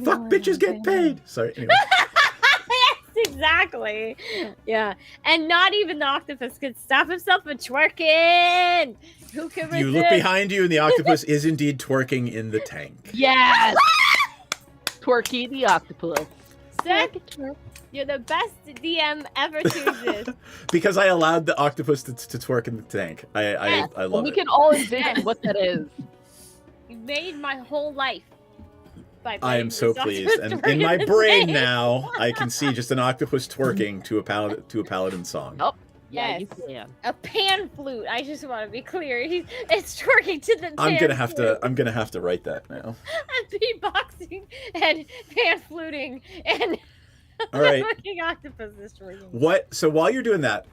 Speaker 1: fuck, bitches get paid. Sorry. Anyway.
Speaker 11: Yes, exactly. Yeah, and not even the octopus could stop himself from twerking. Who can resist?
Speaker 1: You look behind you, and the octopus is indeed twerking in the tank.
Speaker 8: Yes. Twerky the octopus.
Speaker 11: Sick. You're the best DM ever chooses.
Speaker 1: Because I allowed the octopus to twerk in the tank. I love
Speaker 8: we
Speaker 1: it.
Speaker 8: can all envision what that is.
Speaker 11: You made my whole life.
Speaker 1: I am so pleased, and in my brain now, I can see just an octopus twerking to a paladin song.
Speaker 8: Oh,
Speaker 11: yes.
Speaker 8: Yeah, you can.
Speaker 11: A pan flute. I just want to be clear. It's twerking to the.
Speaker 1: I'm gonna have to write that now.
Speaker 11: I'm beatboxing and pan fluting and.
Speaker 1: All right.
Speaker 11: Fucking octopus is twerking.
Speaker 1: What? So while you're doing that,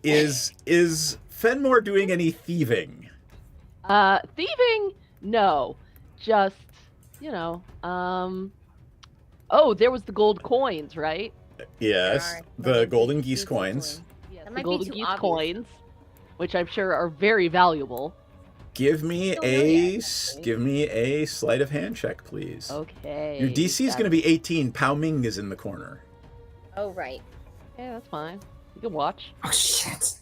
Speaker 1: is Fenmore doing any thieving?
Speaker 8: Thieving? No. Just, you know, oh, there was the gold coins, right?
Speaker 1: Yes, the golden geese coins.
Speaker 8: Yes, the golden geese coins, which I'm sure are very valuable.
Speaker 1: Give me a sleight of hand check, please.
Speaker 8: Okay.
Speaker 1: Your DC is going to be 18. Pao Ming is in the corner.
Speaker 11: Oh, right.
Speaker 8: Yeah, that's fine. You can watch.
Speaker 12: Oh, shit.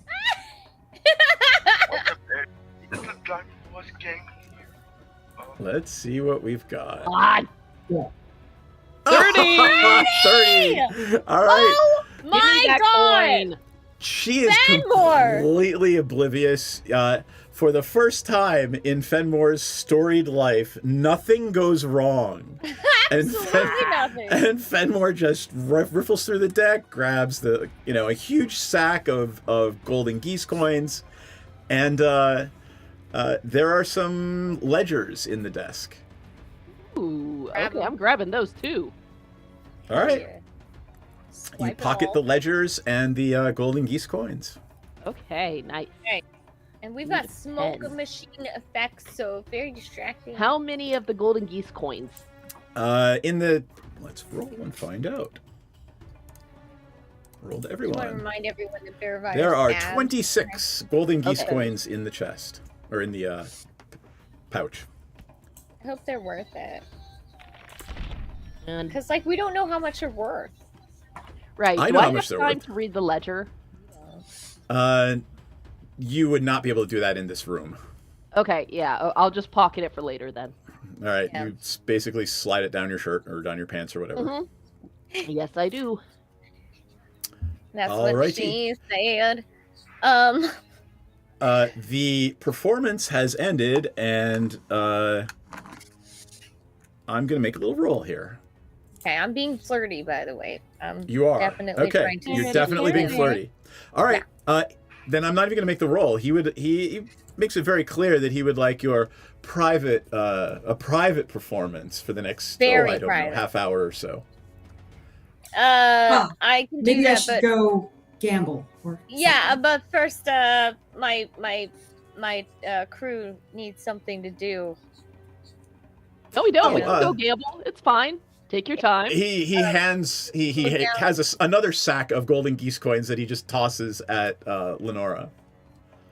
Speaker 1: Let's see what we've got.
Speaker 8: God.
Speaker 1: 30! 30! All right.
Speaker 11: Oh, my God!
Speaker 1: Coin. She is completely oblivious. For the first time in Fenmore's storied life, nothing goes wrong.
Speaker 11: Absolutely nothing.
Speaker 1: And Fenmore just riffles through the deck, grabs a huge sack of golden geese coins, and there are some ledgers in the desk.
Speaker 8: Ooh, okay, I'm grabbing those too.
Speaker 1: All right. You pocket the ledgers and the golden geese coins.
Speaker 8: Okay, nice.
Speaker 11: Okay. And we've got smoke machine effects, so very distracting.
Speaker 8: How many of the golden geese coins?
Speaker 1: Let's roll and find out. Roll to everyone.
Speaker 11: I want to remind everyone that
Speaker 1: there are 26 golden geese coins in the chest, or in the pouch.
Speaker 11: I hope they're worth it. Because, like, we don't know how much they're worth.
Speaker 8: Right.
Speaker 1: I know how much they're worth.
Speaker 8: Time to read the ledger.
Speaker 1: You would not be able to do that in this room.
Speaker 8: Okay, yeah. I'll just pocket it for later then.
Speaker 1: All right. Yeah. You basically slide it down your shirt or down your pants or whatever.
Speaker 8: Mm-hmm. Yes, I do.
Speaker 11: That's what she said.
Speaker 1: The performance has ended, and I'm going to make a little roll here.
Speaker 11: Okay, I'm being flirty, by the way.
Speaker 1: You are.
Speaker 11: Definitely trying to
Speaker 1: You're definitely being flirty. All right. Yeah. Then I'm not even going to make the roll. He makes it very clear that he would like your private performance for the next half hour or so.
Speaker 11: I can do
Speaker 12: maybe
Speaker 11: that.
Speaker 12: I should go gamble.
Speaker 11: Yeah, but first, my crew needs something to do.
Speaker 8: No, we don't. We can go gamble. It's fine. Take your time.
Speaker 1: He has another sack of golden geese coins that he just tosses at Lenora.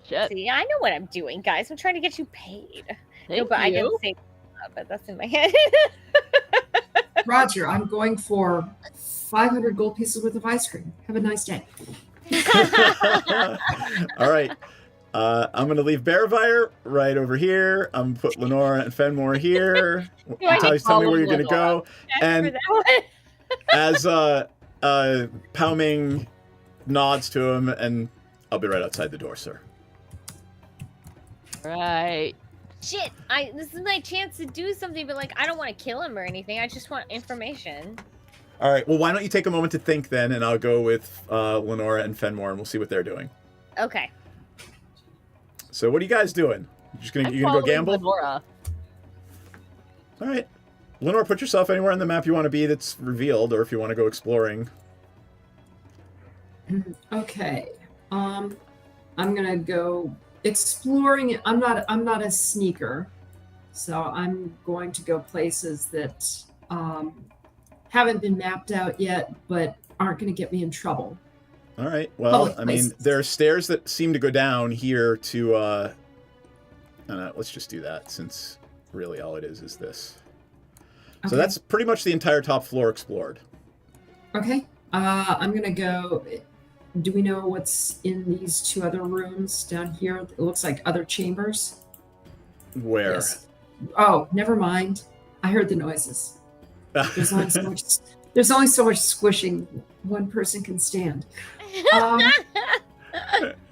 Speaker 8: Shit.
Speaker 11: See, I know what I'm doing, guys. I'm trying to get you paid. No,
Speaker 8: Thank
Speaker 11: but I
Speaker 8: you.
Speaker 11: didn't say that, but that's in my head.
Speaker 12: Roger, I'm going for 500 gold pieces worth of ice cream. Have a nice day.
Speaker 1: All right. I'm going to leave Bearvire right over here. I'm going to put Lenora and Fenmore here. Tell me where you're going to go. And as Pao Ming nods to him, and I'll be right outside the door, sir.
Speaker 8: Right.
Speaker 11: Shit, this is my chance to do something, but like I don't want to kill him or anything. I just want information.
Speaker 1: All right. Well, why don't you take a moment to think then, and I'll go with Lenora and Fenmore, and we'll see what they're doing.
Speaker 11: Okay.
Speaker 1: So, what are you guys doing? You gonna go gamble?
Speaker 8: Lenora.
Speaker 1: All right, Lenora, put yourself anywhere on the map you want to be that's revealed, or if you want to go exploring.
Speaker 12: Okay. I'm gonna go exploring. I'm not a sneaker, so I'm going to go places that haven't been mapped out yet, but aren't going to get me in trouble.
Speaker 1: All right. Well, I mean, there are stairs that seem to go down here to. Let's just do that, since really all it is this. Okay. So that's pretty much the entire top floor explored.
Speaker 12: Okay. I'm gonna go. Do we know what's in these two other rooms down here? It looks like other chambers.
Speaker 1: Where?
Speaker 12: Yes. Oh, never mind. I heard the noises. There's only so much. There's only so much squishing one person can stand. Okay,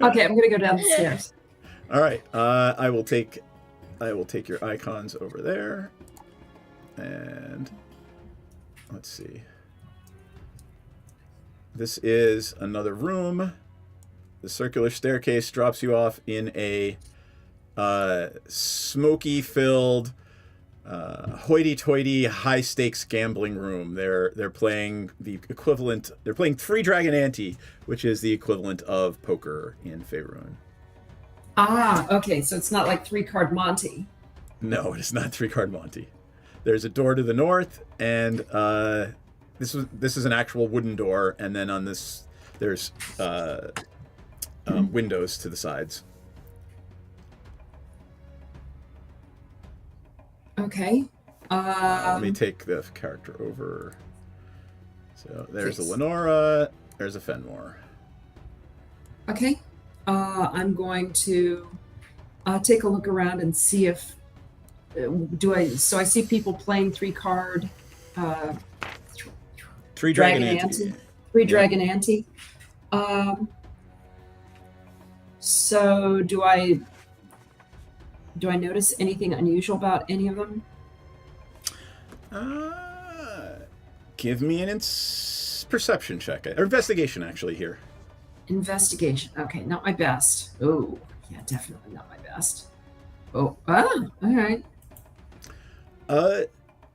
Speaker 12: I'm gonna go down the stairs.
Speaker 1: All right. I will take your icons over there, and let's see. This is another room. The circular staircase drops you off in a smoky-filled, hoity-toity, high-stakes gambling room. They're playing the equivalent. They're playing Three Dragon Ante, which is the equivalent of poker in Faerun.
Speaker 12: Ah, okay. So it's not like 3-card Monty.
Speaker 1: No, it is not 3-card Monty. There's a door to the north, and this is an actual wooden door, and then on this there's windows to the sides.
Speaker 12: Okay.
Speaker 1: Let me take the character over. So there's a Lenora. There's a Fenmore.
Speaker 12: Okay. I'm going to take a look around and see if So I see people playing 3-card.
Speaker 1: Three Dragon Ante.
Speaker 12: Dragon Ante. So do I notice anything unusual about any of them?
Speaker 1: Give me an perception check, or investigation, actually, here.
Speaker 12: Investigation. Okay, not my best. Oh, yeah, definitely not my best. Oh, all right.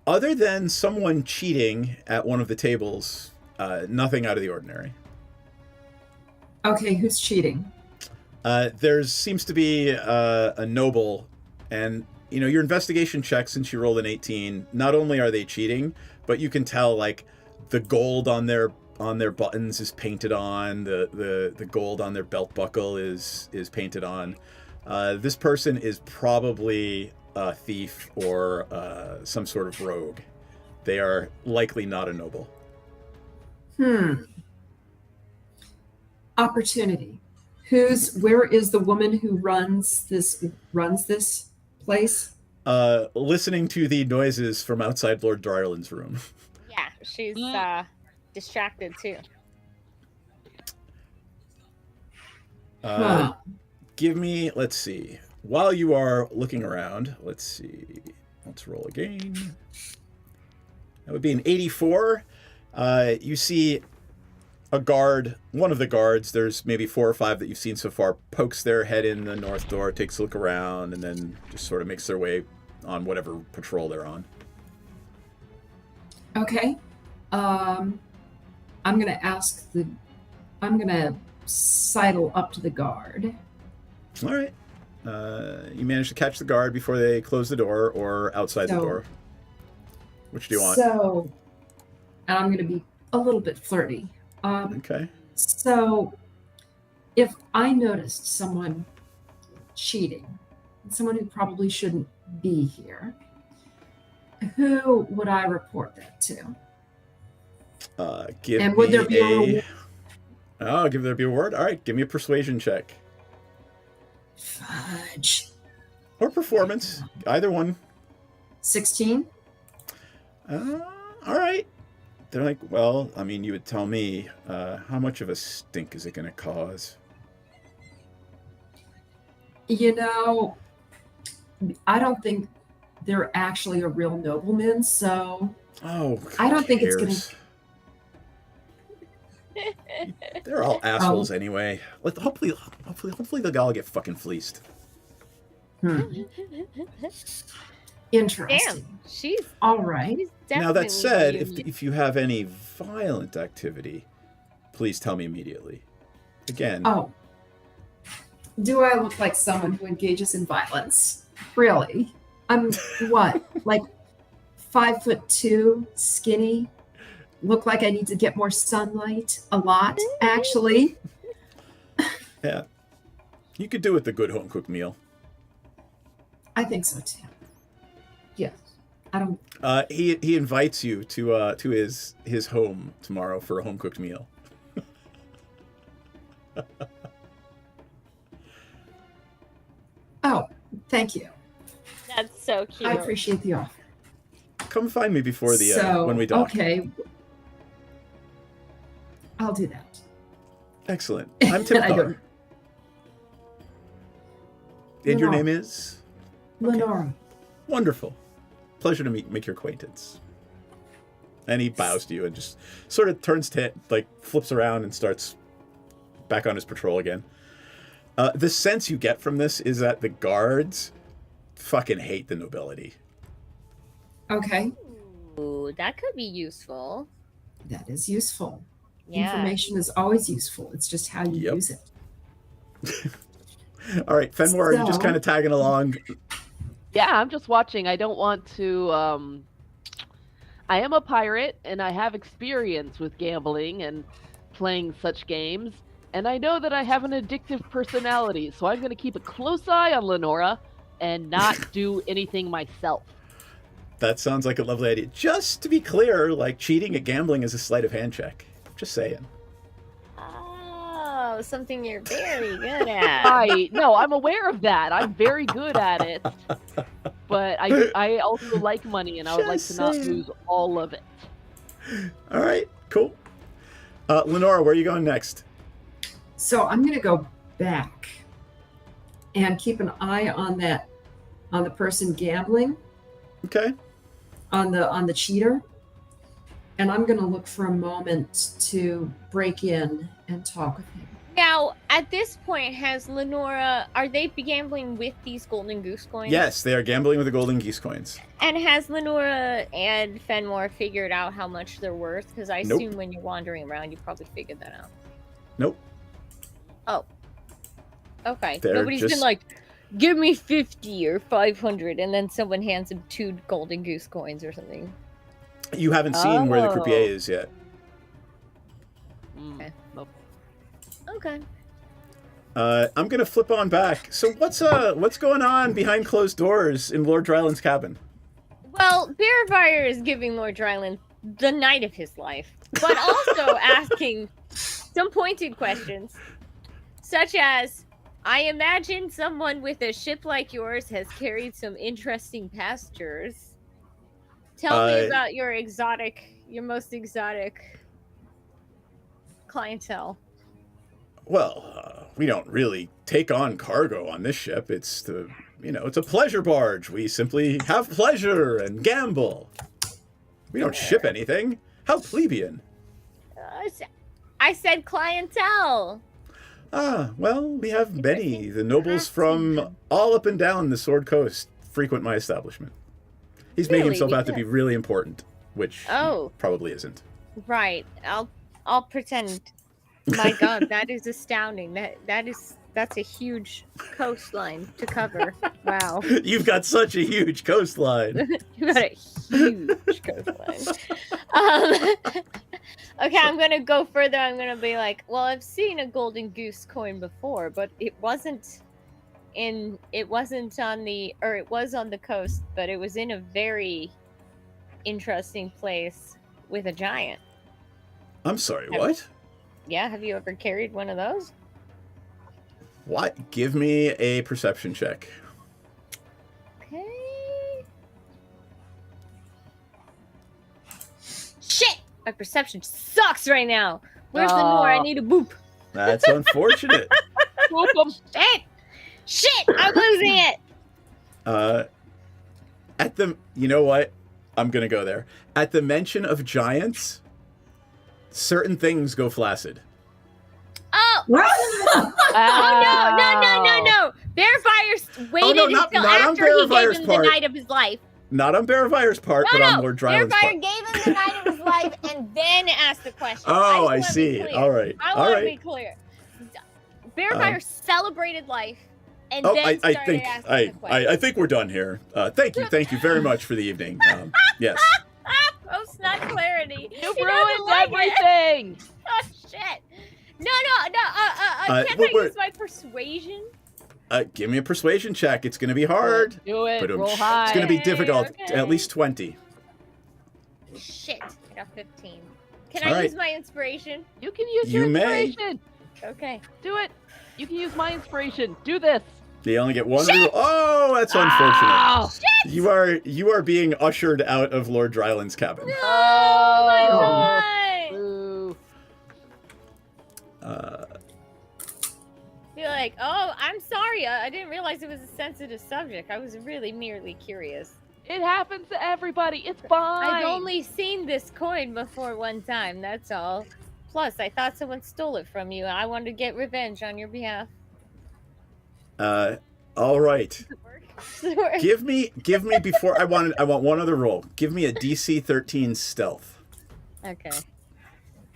Speaker 1: Other than someone cheating at one of the tables, nothing out of the ordinary.
Speaker 12: Okay, who's cheating?
Speaker 1: There seems to be a noble, and your investigation check, since you rolled an 18, not only are they cheating, but you can tell like the gold on their buttons is painted on, the gold on their belt buckle is painted on. This person is probably a thief or some sort of rogue. They are likely not a noble.
Speaker 12: Opportunity. Where is the woman who runs this place?
Speaker 1: Listening to the noises from outside Lord Dryland's room.
Speaker 11: Yeah, she's distracted too.
Speaker 1: Give me, let's see. While you are looking around, let's see. Let's roll again. That would be an 84. You see a guard, one of the guards, there's maybe 4 or 5 that you've seen so far, pokes their head in the north door, takes a look around, and then just sort of makes their way on whatever patrol they're on.
Speaker 12: Okay. I'm gonna sidle up to the guard.
Speaker 1: All right. You manage to catch the guard before they close the door or outside the door. Which do you want?
Speaker 12: So, and I'm gonna be a little bit flirty.
Speaker 1: Okay.
Speaker 12: So, if I noticed someone cheating, someone who probably shouldn't be here, who would I report that to?
Speaker 1: Give
Speaker 12: And would
Speaker 1: me
Speaker 12: there be a reward?
Speaker 1: Oh, give there be a reward? All right, give me a persuasion check.
Speaker 12: Fudge.
Speaker 1: Or performance. Either one.
Speaker 12: 16?
Speaker 1: All right. They're like, well, I mean, you would tell me, how much of a stink is it going to cause?
Speaker 12: You know, I don't think they're actually a real nobleman, so I don't think it's going to...
Speaker 1: They're all assholes anyway. Hopefully they'll all get fucking fleeced.
Speaker 12: Interesting.
Speaker 11: Damn, she's
Speaker 12: all right.
Speaker 1: Now that said, if you have any violent activity, please tell me immediately. Again.
Speaker 12: Oh. Do I look like someone who engages in violence? Really? I'm what? Like 5'2", skinny? Look like I need to get more sunlight? A lot, actually.
Speaker 1: Yeah. You could do with the good home cooked meal.
Speaker 12: I think so too. Yes. I don't.
Speaker 1: He invites you to his home tomorrow for a home cooked meal.
Speaker 12: Oh, thank you.
Speaker 11: That's so cute.
Speaker 12: I appreciate the offer.
Speaker 1: Come find me before the when we dock.
Speaker 12: Okay. I'll do that.
Speaker 1: Excellent. I'm Timthar. And your name is?
Speaker 12: Lenora.
Speaker 1: Wonderful. Pleasure to make your acquaintance. And he bows to you and just sort of turns to, like, flips around and starts back on his patrol again. The sense you get from this is that the guards fucking hate the nobility.
Speaker 12: Okay.
Speaker 11: Ooh, that could be useful.
Speaker 12: That is useful.
Speaker 11: Yeah.
Speaker 12: Information is always useful. It's just how you use it.
Speaker 1: All right, Fenmore, are you just kind of tagging along?
Speaker 8: Yeah, I'm just watching. I don't want to... I am a pirate, and I have experience with gambling and playing such games. And I know that I have an addictive personality, so I'm going to keep a close eye on Lenora and not do anything myself.
Speaker 1: That sounds like a lovely idea. Just to be clear, like, cheating at gambling is a sleight of hand check. Just saying.
Speaker 11: Oh, something you're very good at.
Speaker 8: No, I'm aware of that. I'm very good at it. But I also like money, and I would like to not lose all of it.
Speaker 1: All right, cool. Lenora, where are you going next?
Speaker 12: So I'm going to go back and keep an eye on the person gambling.
Speaker 1: Okay.
Speaker 12: On the cheater. And I'm going to look for a moment to break in and talk with him.
Speaker 11: Now, at this point, has Lenora, are they gambling with these golden goose coins?
Speaker 1: Yes, they are gambling with the golden geese coins.
Speaker 11: And has Lenora and Fenmore figured out how much they're worth? Because I assume when you're wandering around, you probably figured that out.
Speaker 1: Nope.
Speaker 11: Oh. Okay.
Speaker 1: They're
Speaker 11: Nobody's been like, give me 50 or 500, and then someone hands him 2 golden goose coins or something.
Speaker 1: You haven't seen where the croupier is yet.
Speaker 11: Okay. Okay.
Speaker 1: I'm gonna flip on back. So what's going on behind closed doors in Lord Dryland's cabin?
Speaker 11: Well, Bearfire is giving Lord Dryland the night of his life, but also asking some pointed questions, such as, I imagine someone with a ship like yours has carried some interesting passengers. Tell me about your most exotic clientele.
Speaker 1: Well, we don't really take on cargo on this ship. It's it's a pleasure barge. We simply have pleasure and gamble. We don't ship anything. How plebeian.
Speaker 11: I said clientele.
Speaker 1: Ah, well, we have many. The nobles from all up and down the Sword Coast frequent my establishment. He's making himself out to be really important, which he probably isn't.
Speaker 11: Right. I'll pretend. My God, that is astounding. That's a huge coastline to cover. Wow.
Speaker 1: You've got such a huge coastline.
Speaker 11: You got a huge coastline. Okay, I'm gonna go further. I'm gonna be like, well, I've seen a golden goose coin before, but it wasn't in it wasn't on the or it was on the coast, but it was in a very interesting place with a giant.
Speaker 1: I'm sorry, what?
Speaker 11: Yeah, have you ever carried one of those?
Speaker 1: What? Give me a perception check.
Speaker 11: Okay. Shit! My perception sucks right now. Where's the door? I need a boop.
Speaker 1: That's unfortunate.
Speaker 8: Boop 'em.
Speaker 11: Shit! I'm losing it.
Speaker 1: You know what? I'm gonna go there. At the mention of giants, certain things go flaccid.
Speaker 11: Oh! Oh no! Bearfire waited until after he gave him the night of his life.
Speaker 1: Not on Bearfire's part, but on Lord Dryland's part.
Speaker 11: Bearfire gave him the night of his life and then asked the question.
Speaker 1: Oh, I see. All right.
Speaker 11: I want to be clear. Bearfire celebrated life and then started asking the question.
Speaker 1: I think we're done here. Thank you very much for the evening. Yes.
Speaker 11: Post not clarity.
Speaker 8: You ruined everything.
Speaker 11: Oh shit. No. Can't I use my persuasion?
Speaker 1: Give me a persuasion check. It's going to be hard.
Speaker 8: Do it.
Speaker 1: But
Speaker 8: Roll high.
Speaker 1: it's going to be difficult.
Speaker 11: Okay.
Speaker 1: At least 20.
Speaker 11: Shit. I got 15. Can
Speaker 1: All
Speaker 11: I
Speaker 1: right.
Speaker 11: use my inspiration?
Speaker 8: You can use
Speaker 1: You
Speaker 8: your
Speaker 1: may.
Speaker 8: inspiration.
Speaker 11: Okay.
Speaker 8: Do it. You can use my inspiration. Do this.
Speaker 1: They only get one.
Speaker 11: Shit!
Speaker 1: Oh, that's unfortunate.
Speaker 8: Ow!
Speaker 11: Shit!
Speaker 1: You are being ushered out of Lord Dryland's cabin.
Speaker 11: Oh my god.
Speaker 8: Ooh.
Speaker 11: Be like, oh, I'm sorry. I didn't realize it was a sensitive subject. I was really merely curious.
Speaker 8: It happens to everybody. It's fine.
Speaker 11: I've only seen this coin before one time. That's all. Plus, I thought someone stole it from you. I wanted to get revenge on your behalf.
Speaker 1: All right. Give me before I want one other roll. Give me a DC 13 stealth.
Speaker 11: Okay.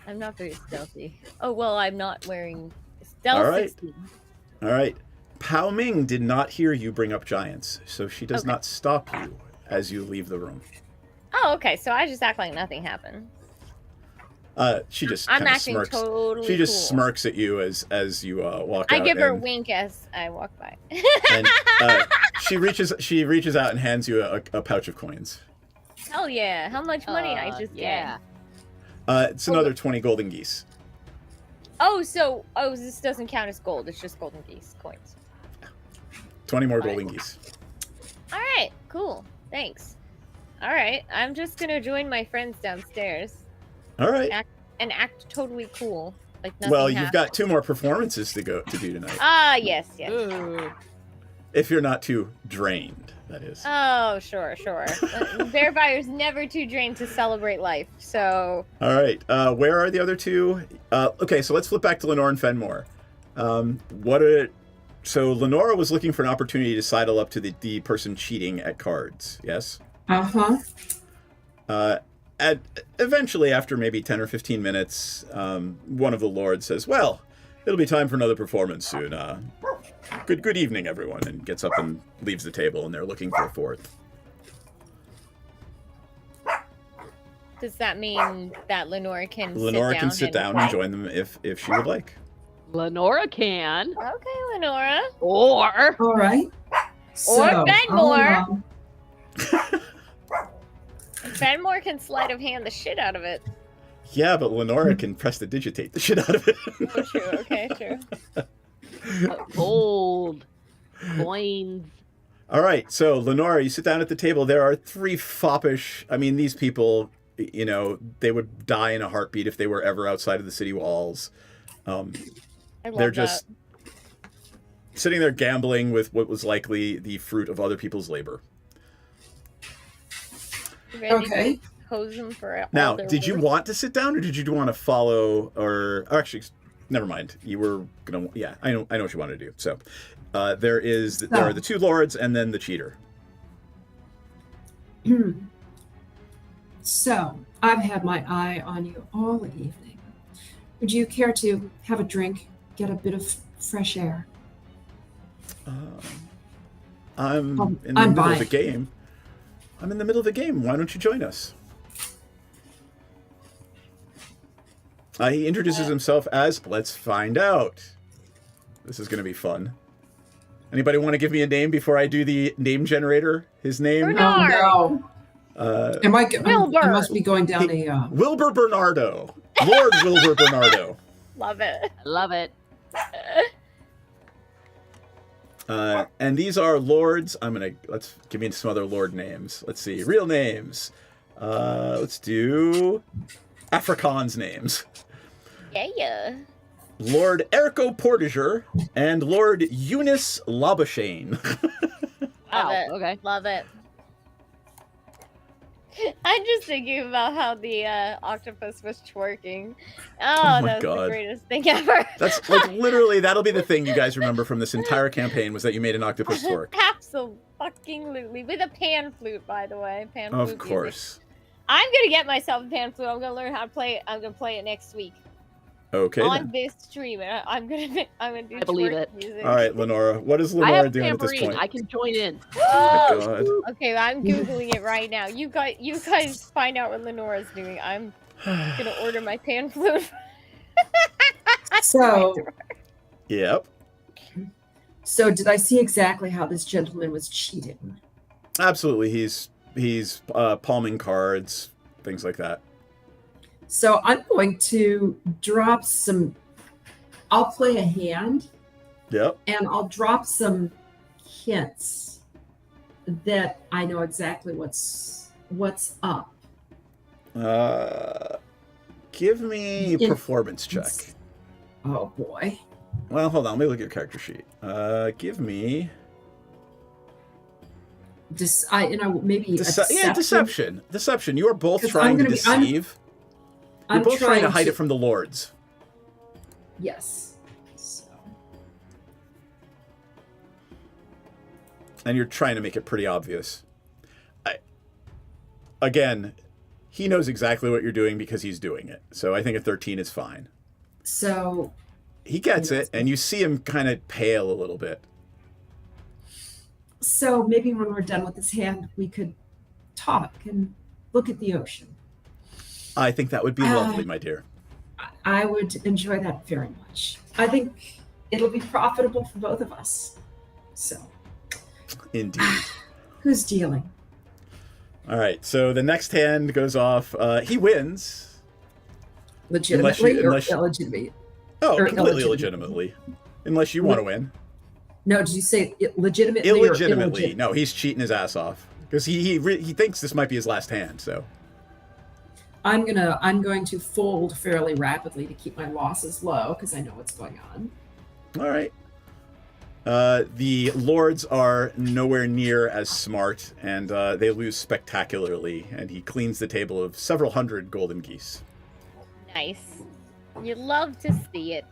Speaker 11: I'm not very stealthy. Oh, well, I'm not wearing stealth.
Speaker 1: All right.
Speaker 11: 16.
Speaker 1: All right. Pao Ming did not hear you bring up giants, so she does not stop you as you leave the room.
Speaker 11: Oh, okay. So I just act like nothing happened.
Speaker 1: She just
Speaker 11: I'm
Speaker 1: kind of
Speaker 11: acting
Speaker 1: smirks.
Speaker 11: totally
Speaker 1: She just
Speaker 11: cool.
Speaker 1: smirks at you as you walk out.
Speaker 11: I give her a
Speaker 1: and-
Speaker 11: wink as I walk by.
Speaker 1: and she reaches out and hands you a pouch of coins.
Speaker 11: Hell yeah. How much money I just
Speaker 8: yeah.
Speaker 1: It's another 20 golden geese.
Speaker 11: get? Oh, this doesn't count as gold. It's just golden geese coins.
Speaker 1: 20 more golden geese.
Speaker 11: All right, cool. Thanks. All right, I'm just gonna join my friends downstairs.
Speaker 1: All right.
Speaker 11: Act totally cool, like nothing
Speaker 1: Well, you've
Speaker 11: happened.
Speaker 1: got 2 more performances to do tonight.
Speaker 11: Ah, yes.
Speaker 8: Ooh.
Speaker 1: If you're not too drained, that is.
Speaker 11: Oh, sure. Bearfire's never too drained to celebrate life, so.
Speaker 1: All right. Where are the other 2? Okay, so let's flip back to Lenore and Fenmore. So Lenora was looking for an opportunity to sidle up to the person cheating at cards. Yes. Eventually, after maybe 10 or 15 minutes, one of the lords says, "Well, it'll be time for another performance soon. Good evening, everyone," and gets up and leaves the table, and they're looking for a fourth.
Speaker 11: Does that mean that Lenora can
Speaker 1: sit down and join them if she would like.
Speaker 8: Lenora can.
Speaker 11: Okay, Lenora.
Speaker 8: Or.
Speaker 12: All right.
Speaker 11: Or Fenmore.
Speaker 12: I'll,
Speaker 11: Fenmore can sleight of hand the shit out of it.
Speaker 1: Yeah, but Lenora can prestidigitate the shit out of it.
Speaker 11: Oh, true. Okay, true.
Speaker 8: Gold. Coins.
Speaker 1: All right, so Lenora, you sit down at the table. There are 3 foppish. I mean, these people, they would die in a heartbeat if they were ever outside of the city walls. They're just sitting there gambling with what was likely the fruit of other people's labor.
Speaker 11: Ready to hose them for all
Speaker 1: Now,
Speaker 11: their
Speaker 1: did you
Speaker 11: work?
Speaker 1: want to sit down, or did you want to follow, or actually, never mind. You were gonna. Yeah, I know what you want to do. So, there are the 2 lords, and then the cheater.
Speaker 12: So, I've had my eye on you all evening. Would you care to have a drink, get a bit of fresh air?
Speaker 1: I'm in the
Speaker 12: I'm
Speaker 1: middle of
Speaker 12: buying.
Speaker 1: the game. I'm in the middle of the game. Why don't you join us? He introduces himself as, "Let's find out." This is going to be fun. Anybody want to give me a name before I do the name generator? His name?
Speaker 11: Bernard.
Speaker 12: Oh no. I must be going down
Speaker 1: Wilbur Bernardo. Lord Wilbur Bernardo.
Speaker 11: Love it.
Speaker 8: I love it.
Speaker 1: And these are lords. Let's give me some other lord names. Let's see. Real names. Let's do Afrikaans names.
Speaker 11: Yeah.
Speaker 1: Lord Erco Portager and Lord Eunice Labashane.
Speaker 11: Love it.
Speaker 8: Okay.
Speaker 11: Love it. I'm just thinking about how the octopus was twerking. Oh,
Speaker 1: my
Speaker 11: that was
Speaker 1: God.
Speaker 11: the greatest thing ever.
Speaker 1: That's like literally, that'll be the thing you guys remember from this entire campaign was that you made an octopus twerk.
Speaker 11: Absolutely. With a pan flute, by the way. Pan flute
Speaker 1: Of
Speaker 11: music.
Speaker 1: course.
Speaker 11: I'm gonna get myself a pan flute. I'm gonna learn how to play it. I'm gonna play it next week.
Speaker 1: Okay.
Speaker 11: On
Speaker 1: Then.
Speaker 11: this stream. And I'm gonna do
Speaker 8: I believe
Speaker 11: twerk
Speaker 8: it.
Speaker 11: music.
Speaker 1: All right, Lenora. What is
Speaker 8: I
Speaker 1: Lenora
Speaker 8: have
Speaker 1: doing at this
Speaker 8: tambourine.
Speaker 1: point?
Speaker 8: I can join in.
Speaker 1: Oh my God.
Speaker 11: Okay, I'm googling it right now. You guys find out what Lenora's doing. I'm gonna order my pan flute.
Speaker 12: So,
Speaker 1: Yep.
Speaker 12: so did I see exactly how this gentleman was cheating?
Speaker 1: Absolutely. He's palming cards, things like that.
Speaker 12: So I'm going to drop some. I'll play a hand,
Speaker 1: Yep.
Speaker 12: and I'll drop some hints that I know exactly what's up.
Speaker 1: Give me a performance check.
Speaker 12: Oh boy.
Speaker 1: Well, hold on. Let me look at your character sheet. Give me
Speaker 12: maybe
Speaker 1: deception. Deception. You are both
Speaker 12: 'Cause
Speaker 1: trying
Speaker 12: I'm
Speaker 1: to
Speaker 12: gonna be-
Speaker 1: deceive. You're
Speaker 12: I'm
Speaker 1: both trying to
Speaker 12: trying
Speaker 1: hide
Speaker 12: to-
Speaker 1: it from the lords.
Speaker 12: Yes. So.
Speaker 1: And you're trying to make it pretty obvious. Again, he knows exactly what you're doing because he's doing it. So I think a 13 is fine.
Speaker 12: So.
Speaker 1: He gets it, and you see him kind of pale a little bit.
Speaker 12: So maybe when we're done with this hand, we could talk and look at the ocean.
Speaker 1: I think that would be lovely, my dear.
Speaker 12: I would enjoy that very much. I think it'll be profitable for both of us. So.
Speaker 1: Indeed.
Speaker 12: Who's dealing?
Speaker 1: All right, so the next hand goes off. He wins.
Speaker 12: Legitimately
Speaker 1: Unless
Speaker 12: or illegitimately?
Speaker 1: Oh,
Speaker 12: Or
Speaker 1: completely
Speaker 12: illegitimately?
Speaker 1: Unless you want to win.
Speaker 12: No, did you say legitimately
Speaker 1: Illegitimately.
Speaker 12: or
Speaker 1: No, he's cheating his ass off. Because he thinks this might be his last hand, so.
Speaker 12: I'm going to fold fairly rapidly to keep my losses low because I know what's going on.
Speaker 1: All right. The lords are nowhere near as smart, and they lose spectacularly, and he cleans the table of several hundred golden geese.
Speaker 11: Nice. You love to see it.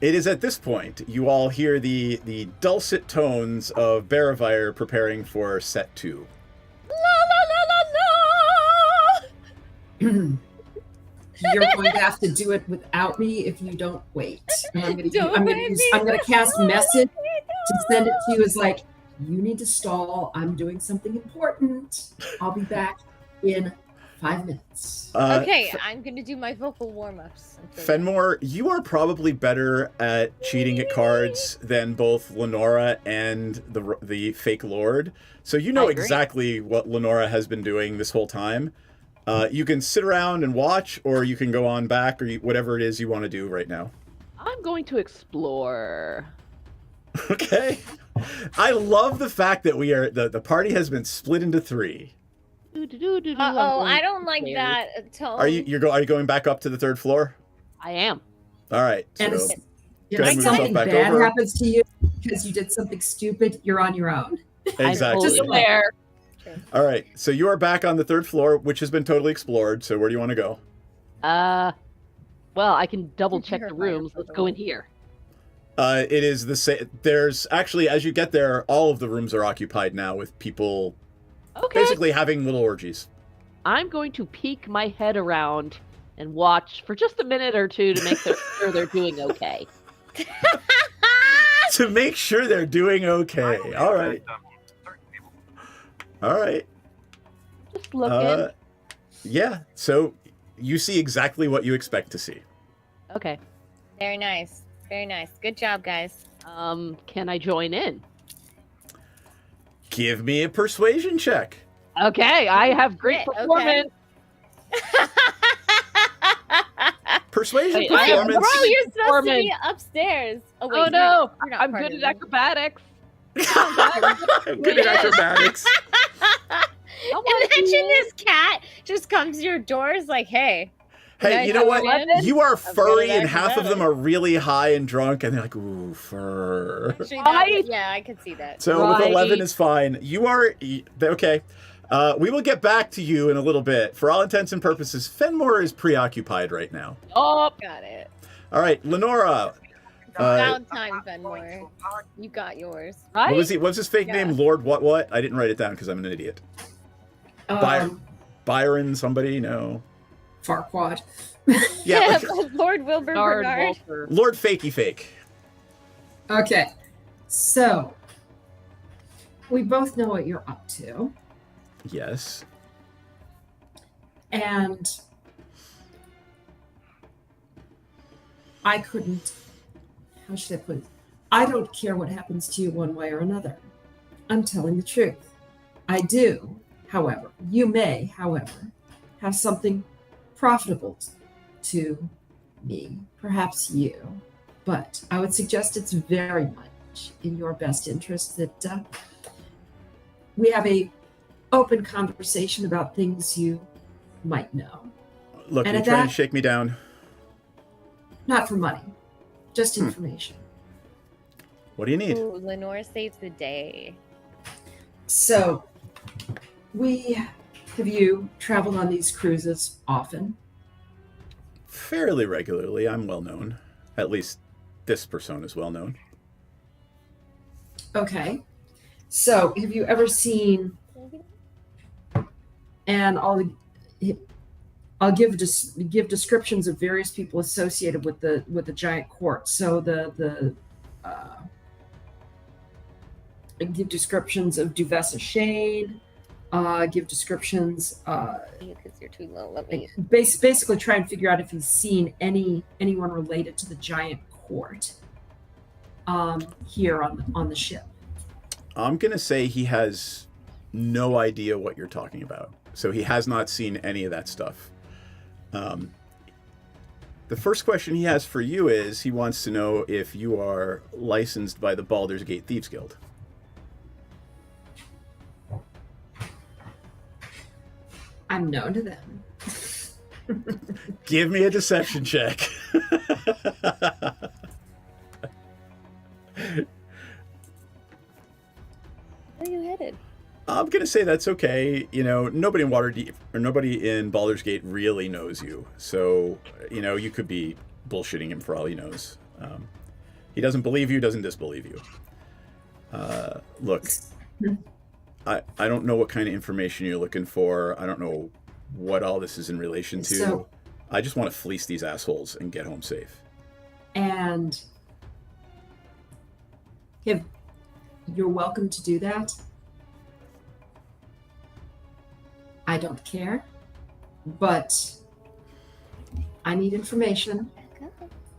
Speaker 1: It is at this point you all hear the dulcet tones of Baravire preparing for set 2.
Speaker 12: You're going to have to do it without me if you don't wait. And I'm going to cast message to send it to you as like, you need to stall. I'm doing something important. I'll be back in 5 minutes.
Speaker 11: Okay, I'm gonna do my vocal warm-ups.
Speaker 1: Fenmore, you are probably better at cheating at cards than both Lenora and the fake lord. So you know exactly what Lenora has been doing this whole time. You can sit around and watch, or you can go on back, or whatever it is you want to do right now.
Speaker 8: I'm going to explore.
Speaker 1: Okay. I love the fact that we are the party has been split into 3.
Speaker 11: Uh-oh, I don't like that tone.
Speaker 1: Are you going back up to the 3rd floor?
Speaker 8: I am.
Speaker 1: All right.
Speaker 12: And
Speaker 1: So
Speaker 12: if something bad happens to you because you did something stupid, you're on your own.
Speaker 1: Exactly.
Speaker 8: Just there.
Speaker 1: All right. So you are back on the 3rd floor, which has been totally explored. So where do you want to go?
Speaker 8: Well, I can double check the rooms. Let's go in here.
Speaker 1: It is the same. There's actually, as you get there, all of the rooms are occupied now with people basically having little orgies.
Speaker 8: I'm going to peek my head around and watch for just a minute or two to make sure they're doing okay.
Speaker 1: To make sure they're doing okay. All right. All right.
Speaker 8: Just looking.
Speaker 1: Yeah. So you see exactly what you expect to see.
Speaker 8: Okay.
Speaker 11: Very nice. Very nice. Good job, guys.
Speaker 8: Can I join in?
Speaker 1: Give me a persuasion check.
Speaker 8: Okay, I have great
Speaker 11: Okay.
Speaker 8: performance.
Speaker 1: Persuasion,
Speaker 8: Wait,
Speaker 1: performance.
Speaker 11: Bro, you're supposed to
Speaker 8: Performance.
Speaker 11: be upstairs. Oh, wait,
Speaker 8: Oh no,
Speaker 11: you're not
Speaker 8: I'm
Speaker 11: part
Speaker 8: good
Speaker 11: of
Speaker 8: at
Speaker 11: it.
Speaker 8: acrobatics.
Speaker 1: I'm good at acrobatics.
Speaker 11: Imagine this cat just comes to your doors like, hey.
Speaker 1: Hey, you know what? You are
Speaker 11: I'm good
Speaker 1: furry,
Speaker 11: at
Speaker 1: and half of them
Speaker 11: acrobatics.
Speaker 1: are really high and drunk, and they're like, ooh, fur.
Speaker 11: Actually, that, yeah, I could see that.
Speaker 1: So with 11 is fine. You are okay. We will get back to you in a little bit. For all intents and purposes, Fenmore is preoccupied right now.
Speaker 8: Oh,
Speaker 11: got it.
Speaker 1: All right, Lenora.
Speaker 11: About time, Fenmore. You got yours.
Speaker 1: What was he? What's his fake name? Lord what? I didn't write it down because I'm an idiot. Byron, somebody? No.
Speaker 12: Farquaad.
Speaker 1: Yeah.
Speaker 11: Lord Wilbur Bernard.
Speaker 1: Lord Fakey Fake.
Speaker 12: Okay, so we both know what you're up to,
Speaker 1: Yes.
Speaker 12: and I couldn't. How should I put it? I don't care what happens to you one way or another. I'm telling the truth. I do, however. You may, however, have something profitable to me, perhaps you, but I would suggest it's very much in your best interest that we have a open conversation about things you might know.
Speaker 1: Look,
Speaker 12: And
Speaker 1: you're
Speaker 12: at
Speaker 1: trying
Speaker 12: that-
Speaker 1: to shake me down.
Speaker 12: Not for money, just information.
Speaker 1: What do you need?
Speaker 11: Ooh, Lenore saves the day.
Speaker 12: So, have you traveled on these cruises often?
Speaker 1: Fairly regularly. I'm well known. At least this persona is well known.
Speaker 12: Okay. So, have you ever seen? And I'll give descriptions of various people associated with the giant court. So give descriptions of Duvessa Shane. Give descriptions.
Speaker 11: Because you're too low. Let me.
Speaker 12: Basically, try and figure out if he's seen anyone related to the giant court here on the ship.
Speaker 1: I'm going to say he has no idea what you're talking about. So he has not seen any of that stuff. The first question he has for you is he wants to know if you are licensed by the Baldur's Gate Thieves Guild.
Speaker 12: I'm known to them.
Speaker 1: Give me a deception check.
Speaker 11: Where are you headed?
Speaker 1: I'm going to say that's okay. You know, nobody in Waterdeep or nobody in Baldur's Gate really knows you. So, you know, you could be bullshitting him for all he knows. He doesn't believe you, doesn't disbelieve you. Look, I don't know what kind of information you're looking for. I don't know what all this is in relation to.
Speaker 12: So-
Speaker 1: I just want to fleece these assholes and get home safe.
Speaker 12: And you're welcome to do that. I don't care, but I need information,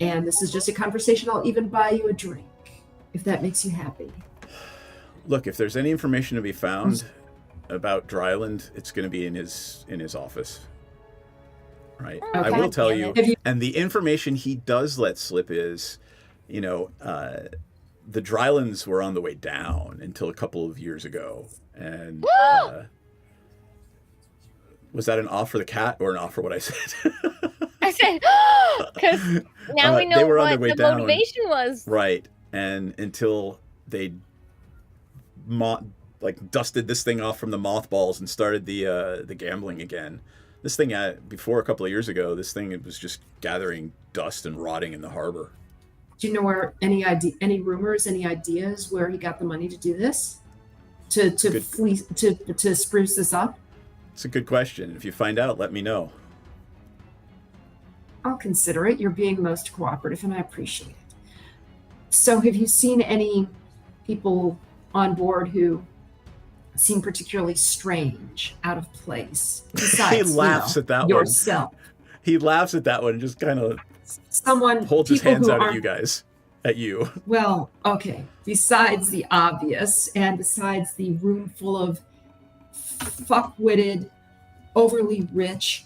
Speaker 12: and this is just a conversation. I'll even buy you a drink if that makes you happy.
Speaker 1: Look, if there's any information to be found about Dryland, it's going to be in his office. Right. I
Speaker 12: Okay.
Speaker 1: will tell you,
Speaker 12: Have you-
Speaker 1: and the information he does let slip is, you know, the Drylands were on the way down until a couple of years ago, and was that an off for the cat or an off for what I said?
Speaker 11: I said, because now we know
Speaker 1: they were on
Speaker 11: what
Speaker 1: their way
Speaker 11: the
Speaker 1: down.
Speaker 11: motivation was.
Speaker 1: Right, and until they dusted this thing off from the mothballs and started the gambling again. This thing before a couple of years ago, this thing was just gathering dust and rotting in the harbor.
Speaker 12: Do you know where any rumors, any ideas where he got the money to do this, to spruce this up?
Speaker 1: It's a good question. If you find out, let me know.
Speaker 12: I'll consider it. You're being most cooperative, and I appreciate it. So, have you seen any people on board who seem particularly strange, out of place? Besides,
Speaker 1: He laughs at that
Speaker 12: yourself.
Speaker 1: one. He laughs at that one and just kind of
Speaker 12: Someone
Speaker 1: holds his
Speaker 12: people
Speaker 1: hands
Speaker 12: who
Speaker 1: out at
Speaker 12: aren't-
Speaker 1: you guys. at you.
Speaker 12: Well, okay. Besides the obvious, and besides the room full of fuck-witted, overly rich,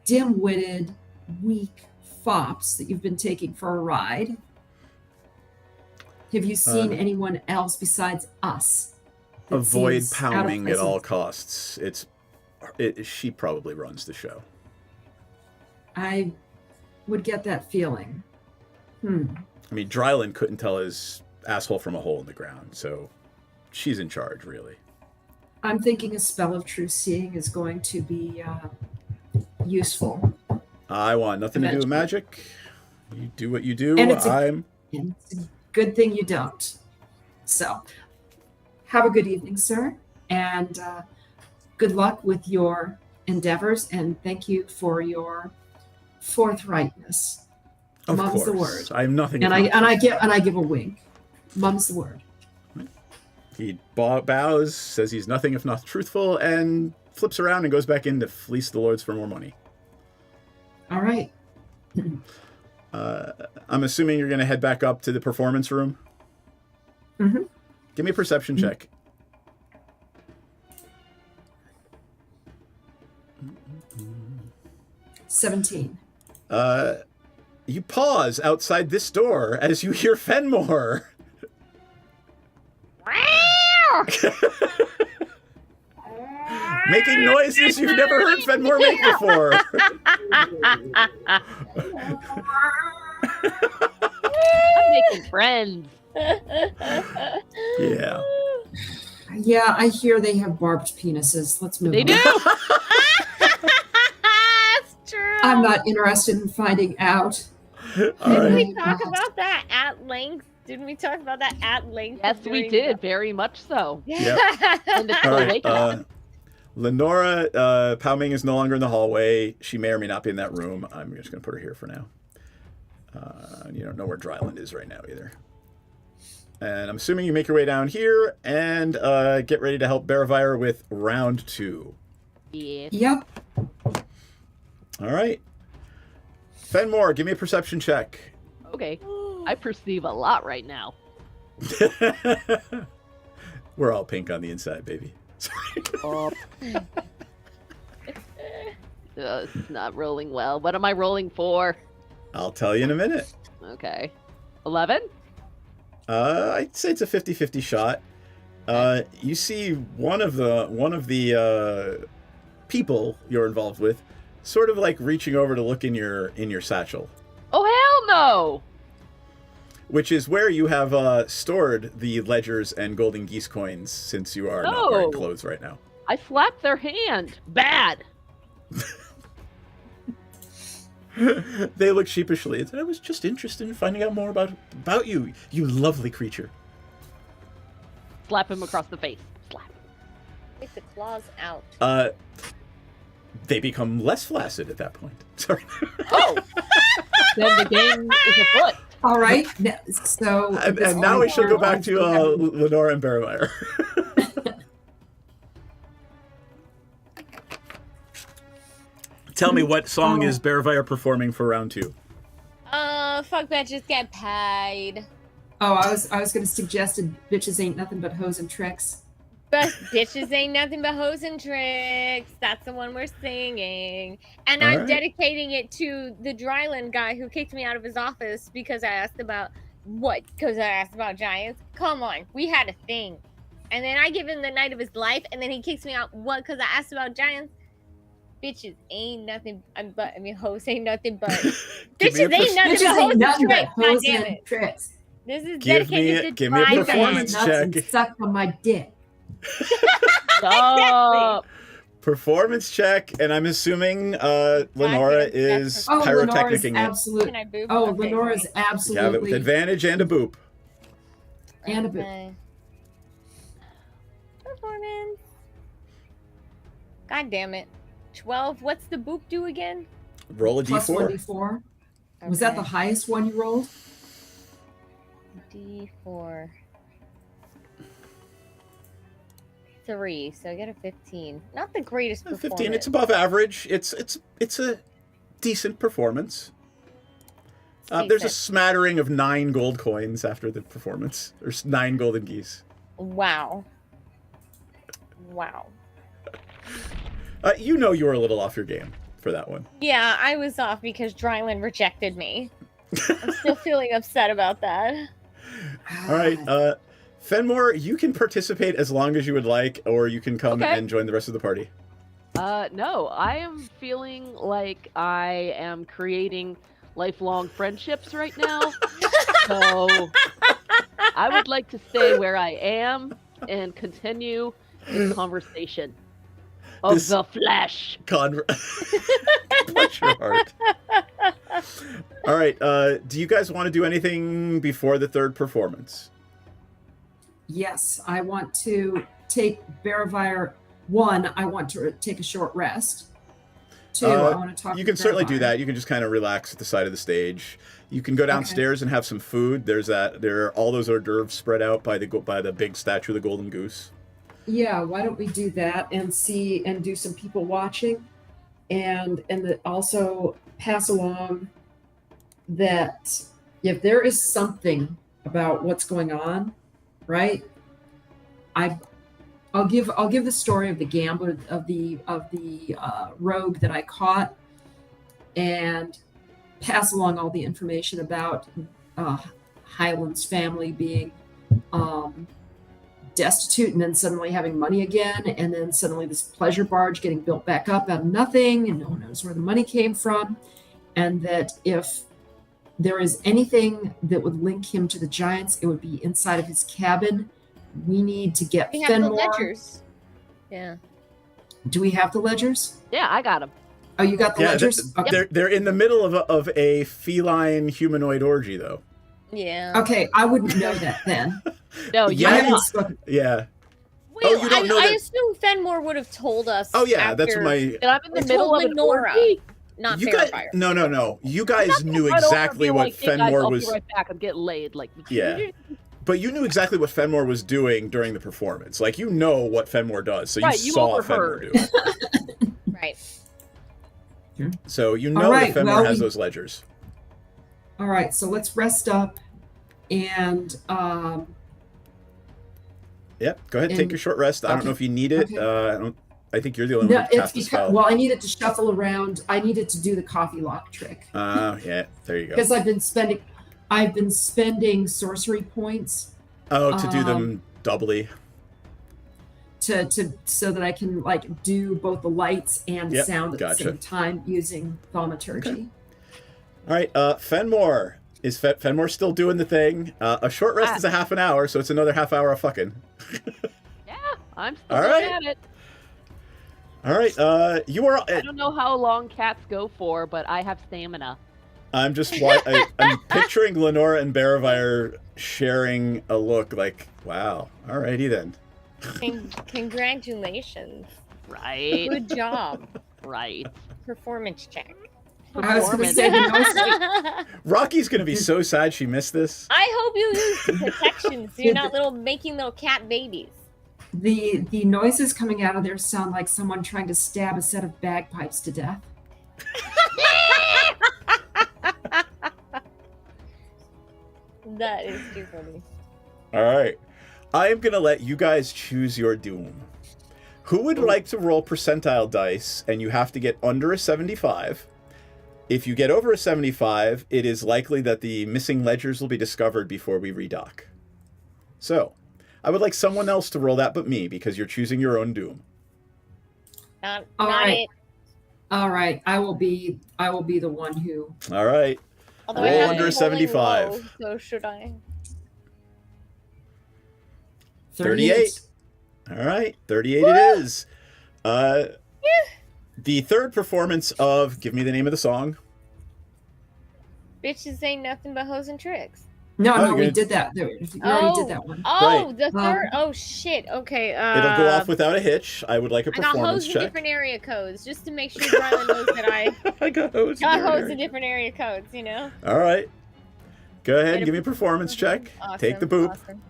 Speaker 12: dim-witted, weak fops that you've been taking for a ride, have you seen anyone else besides us?
Speaker 1: Avoid pounding at all costs. She probably runs the show.
Speaker 12: I would get that feeling.
Speaker 1: I mean, Dryland couldn't tell his asshole from a hole in the ground, so she's in charge, really.
Speaker 12: I'm thinking a spell of true seeing is going to be useful.
Speaker 1: I want nothing to do with magic. You do what you do.
Speaker 12: And it's a good thing you don't. So, have a good evening, sir, and good luck with your endeavors, and thank you for your forthrightness.
Speaker 1: Of
Speaker 12: Mum's
Speaker 1: course.
Speaker 12: the word.
Speaker 1: I'm nothing.
Speaker 12: And I give a wink. Mum's the word.
Speaker 1: He bows, says he's nothing if not truthful, and flips around and goes back in to fleece the lords for more money.
Speaker 12: All right.
Speaker 1: I'm assuming you're going to head back up to the performance room.
Speaker 12: Mm-hmm.
Speaker 1: Give me a perception check.
Speaker 12: $17.
Speaker 1: You pause outside this door as you hear Fenmore. Making noises you've never heard Fenmore make before.
Speaker 8: I'm making friends.
Speaker 1: Yeah.
Speaker 12: Yeah, I hear they have barbed penises. Let's move on.
Speaker 8: They do.
Speaker 11: That's true.
Speaker 12: I'm not interested in finding out.
Speaker 11: Didn't we talk about that at length? Didn't we talk about that at length?
Speaker 8: Yes, we did. Very much so.
Speaker 1: Yep.
Speaker 8: And it's
Speaker 1: All
Speaker 8: still
Speaker 1: right.
Speaker 8: vacant.
Speaker 1: Lenora, Pao Ming is no longer in the hallway. She may or may not be in that room. I'm just going to put her here for now. You don't know where Dryland is right now either. And I'm assuming you make your way down here and get ready to help Baravire with round 2.
Speaker 8: Yes.
Speaker 12: Yep.
Speaker 1: All right. Fenmore, give me a perception check.
Speaker 8: Okay. I perceive a lot right now.
Speaker 1: We're all pink on the inside, baby. Sorry.
Speaker 8: It's not rolling well. What am I rolling for?
Speaker 1: I'll tell you in a minute.
Speaker 8: Okay. 11?
Speaker 1: I'd say it's a 50-50 shot. You see one of the people you're involved with sort of like reaching over to look in your satchel.
Speaker 8: Oh, hell no!
Speaker 1: Which is where you have stored the ledgers and golden geese coins, since you are not wearing clothes right now.
Speaker 8: I slapped their hand. Bad.
Speaker 1: They look sheepishly. I was just interested in finding out more about you, you lovely creature.
Speaker 8: Slap him across the face. Slap.
Speaker 11: Take the claws out.
Speaker 1: They become less flaccid at that point. Sorry.
Speaker 8: Oh! Then the game is afoot.
Speaker 12: All right. So
Speaker 1: and now we shall go back to Lenora and Baravire. Tell me, what song is Baravire performing for round 2?
Speaker 11: Fuck bitches get paid.
Speaker 12: Oh, I was going to suggest bitches ain't nothing but hoes and tricks.
Speaker 11: But bitches ain't nothing but hoes and tricks. That's the one we're singing. And I'm dedicating it to the Dryland guy who kicked me out of his office because I asked about giants. Come on, we had a thing. And then I give him the night of his life, and then he kicks me out. What? Because I asked about giants? Bitches ain't nothing but, hoes ain't nothing but. Bitches ain't nothing but hoes and tricks. God damn it. This is dedicated to
Speaker 1: give me a performance check.
Speaker 12: Suck on my dick.
Speaker 8: Stop.
Speaker 1: Performance check, and I'm assuming Lenora is pyrotechnicking it.
Speaker 12: Lenora's absolutely.
Speaker 1: You have it with advantage and a boop.
Speaker 12: And a boop.
Speaker 11: Performance. God damn it. 12. What's the boop do again?
Speaker 1: Roll a
Speaker 12: Plus
Speaker 1: d4.
Speaker 12: 1d4. Was that the highest one you rolled?
Speaker 11: D4. 3, so I get a 15. Not the greatest performance.
Speaker 1: 15. It's above average. It's a decent performance. There's a smattering of 9 gold coins after the performance. There's 9 golden geese.
Speaker 11: Wow. Wow.
Speaker 1: You know you were a little off your game for that one.
Speaker 11: Yeah, I was off because Dryland rejected me. I'm still feeling upset about that.
Speaker 1: All right, Fenmore, you can participate as long as you would like, or you can come and join the rest of the party.
Speaker 8: No, I am feeling like I am creating lifelong friendships right now. So I would like to stay where I am and continue this conversation of the flesh.
Speaker 1: Bless your heart. All right, do you guys want to do anything before the third performance?
Speaker 12: Yes, I want to take Baravire. 1, I want to take a short rest. 2, I want to talk.
Speaker 1: You can certainly do that. You can just kind of relax at the side of the stage. You can go downstairs and have some food. There are all those hors d'oeuvres spread out by the big statue of the golden goose.
Speaker 12: Yeah, why don't we do that and see and do some people watching, and also pass along that if there is something about what's going on, right? I'll give the story of the gambler of the rogue that I caught, and pass along all the information about Highland's family being destitute and then suddenly having money again, and then suddenly this pleasure barge getting built back up out of nothing, and no one knows where the money came from, and that if there is anything that would link him to the giants, it would be inside of his cabin. We need to get
Speaker 11: We have the
Speaker 12: Fenmore.
Speaker 11: ledgers. Yeah.
Speaker 12: Do we have the ledgers?
Speaker 8: Yeah, I got them.
Speaker 12: Oh, you got the ledgers? Okay.
Speaker 1: They're in the middle of a feline humanoid orgy, though.
Speaker 11: Yeah.
Speaker 12: Okay, I wouldn't know that then.
Speaker 8: No,
Speaker 1: Yeah. Yeah.
Speaker 11: Well,
Speaker 1: you don't know
Speaker 11: I
Speaker 1: that?
Speaker 11: assume Fenmore would have told us.
Speaker 1: Oh, yeah, that's
Speaker 11: after-
Speaker 1: my-
Speaker 8: And I'm in the
Speaker 11: Or
Speaker 8: middle
Speaker 11: told
Speaker 8: of an
Speaker 11: Lenora,
Speaker 8: orgy.
Speaker 11: not
Speaker 1: You guys,
Speaker 11: Fairfire.
Speaker 1: no. You guys knew
Speaker 8: Right over
Speaker 1: exactly
Speaker 8: and be
Speaker 1: what
Speaker 8: like, "Hey, guys,
Speaker 1: Fenmore
Speaker 8: I'll
Speaker 1: was.
Speaker 8: be right back. I'm getting laid." Like,
Speaker 1: Yeah. But you knew exactly what Fenmore was doing during the performance. Like, you know what Fenmore does, so you
Speaker 8: Right, you
Speaker 1: saw Fenmore
Speaker 8: overheard.
Speaker 1: do it.
Speaker 11: Right.
Speaker 1: So you
Speaker 12: All
Speaker 1: know
Speaker 12: right,
Speaker 1: that Fenmore
Speaker 12: well,
Speaker 1: has
Speaker 12: we-
Speaker 1: those ledgers.
Speaker 12: All right, so let's rest up and
Speaker 1: Yep, go ahead, take
Speaker 12: And-
Speaker 1: your short rest. I don't know if you need it.
Speaker 12: Okay.
Speaker 1: I think you're the only
Speaker 12: no,
Speaker 1: one who
Speaker 12: it's
Speaker 1: cast the
Speaker 12: because
Speaker 1: spell.
Speaker 12: well, I needed to shuffle around. I needed to do the coffee lock trick
Speaker 1: Yeah, there you go.
Speaker 12: because I've been spending sorcery points
Speaker 1: Oh, to do them doubly.
Speaker 12: to so that I can like do both the lights and
Speaker 1: Yep,
Speaker 12: sound at
Speaker 1: gotcha.
Speaker 12: the same time using thaumaturgy.
Speaker 1: All right, Fenmore. Is Fenmore still doing the thing? A short rest is a half an hour, so it's another half hour of fucking.
Speaker 8: yeah, I'm still
Speaker 1: All
Speaker 8: going
Speaker 1: right.
Speaker 8: at it.
Speaker 1: All right, you are.
Speaker 8: I don't know how long cats go for, but I have stamina.
Speaker 1: I'm I'm picturing Lenora and Baravire sharing a look like, wow. All righty then.
Speaker 11: Congratulations.
Speaker 8: Right.
Speaker 11: Good job.
Speaker 8: Right.
Speaker 11: Performance check.
Speaker 12: I was going to say the
Speaker 1: Rocky's gonna be so sad she missed this.
Speaker 11: I hope you use the protection so you're not making little cat babies.
Speaker 12: the noises coming out of there sound like someone trying to stab a set of bagpipes to death.
Speaker 11: That is too funny.
Speaker 1: All right, I am gonna let you guys choose your doom. Who would like to roll percentile dice, and you have to get under a 75. If you get over a 75, it is likely that the missing ledgers will be discovered before we redock. So, I would like someone else to roll that but me, because you're choosing your own doom.
Speaker 11: Not
Speaker 12: right.
Speaker 11: it.
Speaker 12: All right, I will be the one who.
Speaker 1: All right.
Speaker 11: Although
Speaker 1: Roll
Speaker 11: I have
Speaker 1: under a
Speaker 11: been rolling
Speaker 1: 75.
Speaker 11: low, so should I?
Speaker 1: 38. All right, 38 it is. The third performance of, give me the name of the song.
Speaker 11: Bitches ain't nothing but hoes and tricks.
Speaker 12: No,
Speaker 1: Oh,
Speaker 12: no,
Speaker 1: you're
Speaker 12: we
Speaker 1: gonna-
Speaker 12: did that. We already did that one.
Speaker 11: Oh,
Speaker 1: Right.
Speaker 11: the third. Oh shit. Okay.
Speaker 1: It'll go off without a hitch. I would like a
Speaker 11: I got
Speaker 1: performance
Speaker 11: hoes in
Speaker 1: check.
Speaker 11: different area codes just to make sure Rylan knows that I
Speaker 1: I got hoes.
Speaker 11: got hoes in different area codes. You know.
Speaker 1: All right. Go ahead,
Speaker 11: Get a
Speaker 1: give me a performance check.
Speaker 11: Awesome,
Speaker 1: Take the boop.
Speaker 11: awesome.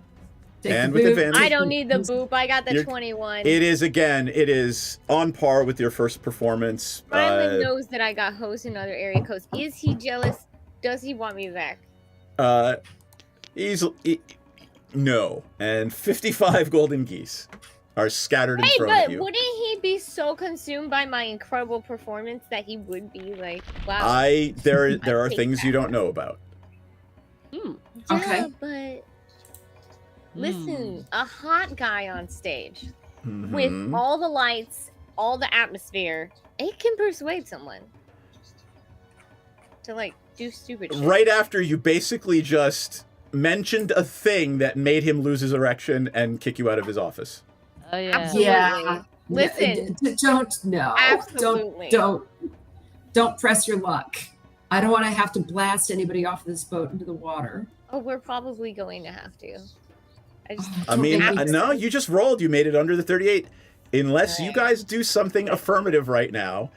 Speaker 1: And with advantage.
Speaker 11: I don't need the boop. I got the
Speaker 1: You're-
Speaker 11: 21.
Speaker 1: It is on par with your first performance.
Speaker 11: Rylan knows that I got hoes in other area codes. Is he jealous? does he want me back?
Speaker 1: No. And 55 golden geese are scattered and
Speaker 11: Hey,
Speaker 1: thrown at
Speaker 11: but
Speaker 1: you.
Speaker 11: wouldn't he be so consumed by my incredible performance that he would be like, wow.
Speaker 1: There are
Speaker 11: take
Speaker 1: things
Speaker 11: that.
Speaker 1: you don't know about.
Speaker 11: Yeah,
Speaker 12: Okay.
Speaker 11: but listen, a hot guy on stage
Speaker 1: Mhm.
Speaker 11: with all the lights, all the atmosphere, it can persuade someone to like do stupid shit.
Speaker 1: Right after you basically just mentioned a thing that made him lose his erection and kick you out of his office.
Speaker 8: Oh yeah.
Speaker 11: Absolutely.
Speaker 12: Yeah.
Speaker 11: Listen.
Speaker 12: Don't don't press your luck. I don't want to have to blast anybody off this boat into the water.
Speaker 11: Oh, we're probably going to have to.
Speaker 1: I mean, no, you just rolled. You made it under the 38. Unless you guys do something affirmative right now,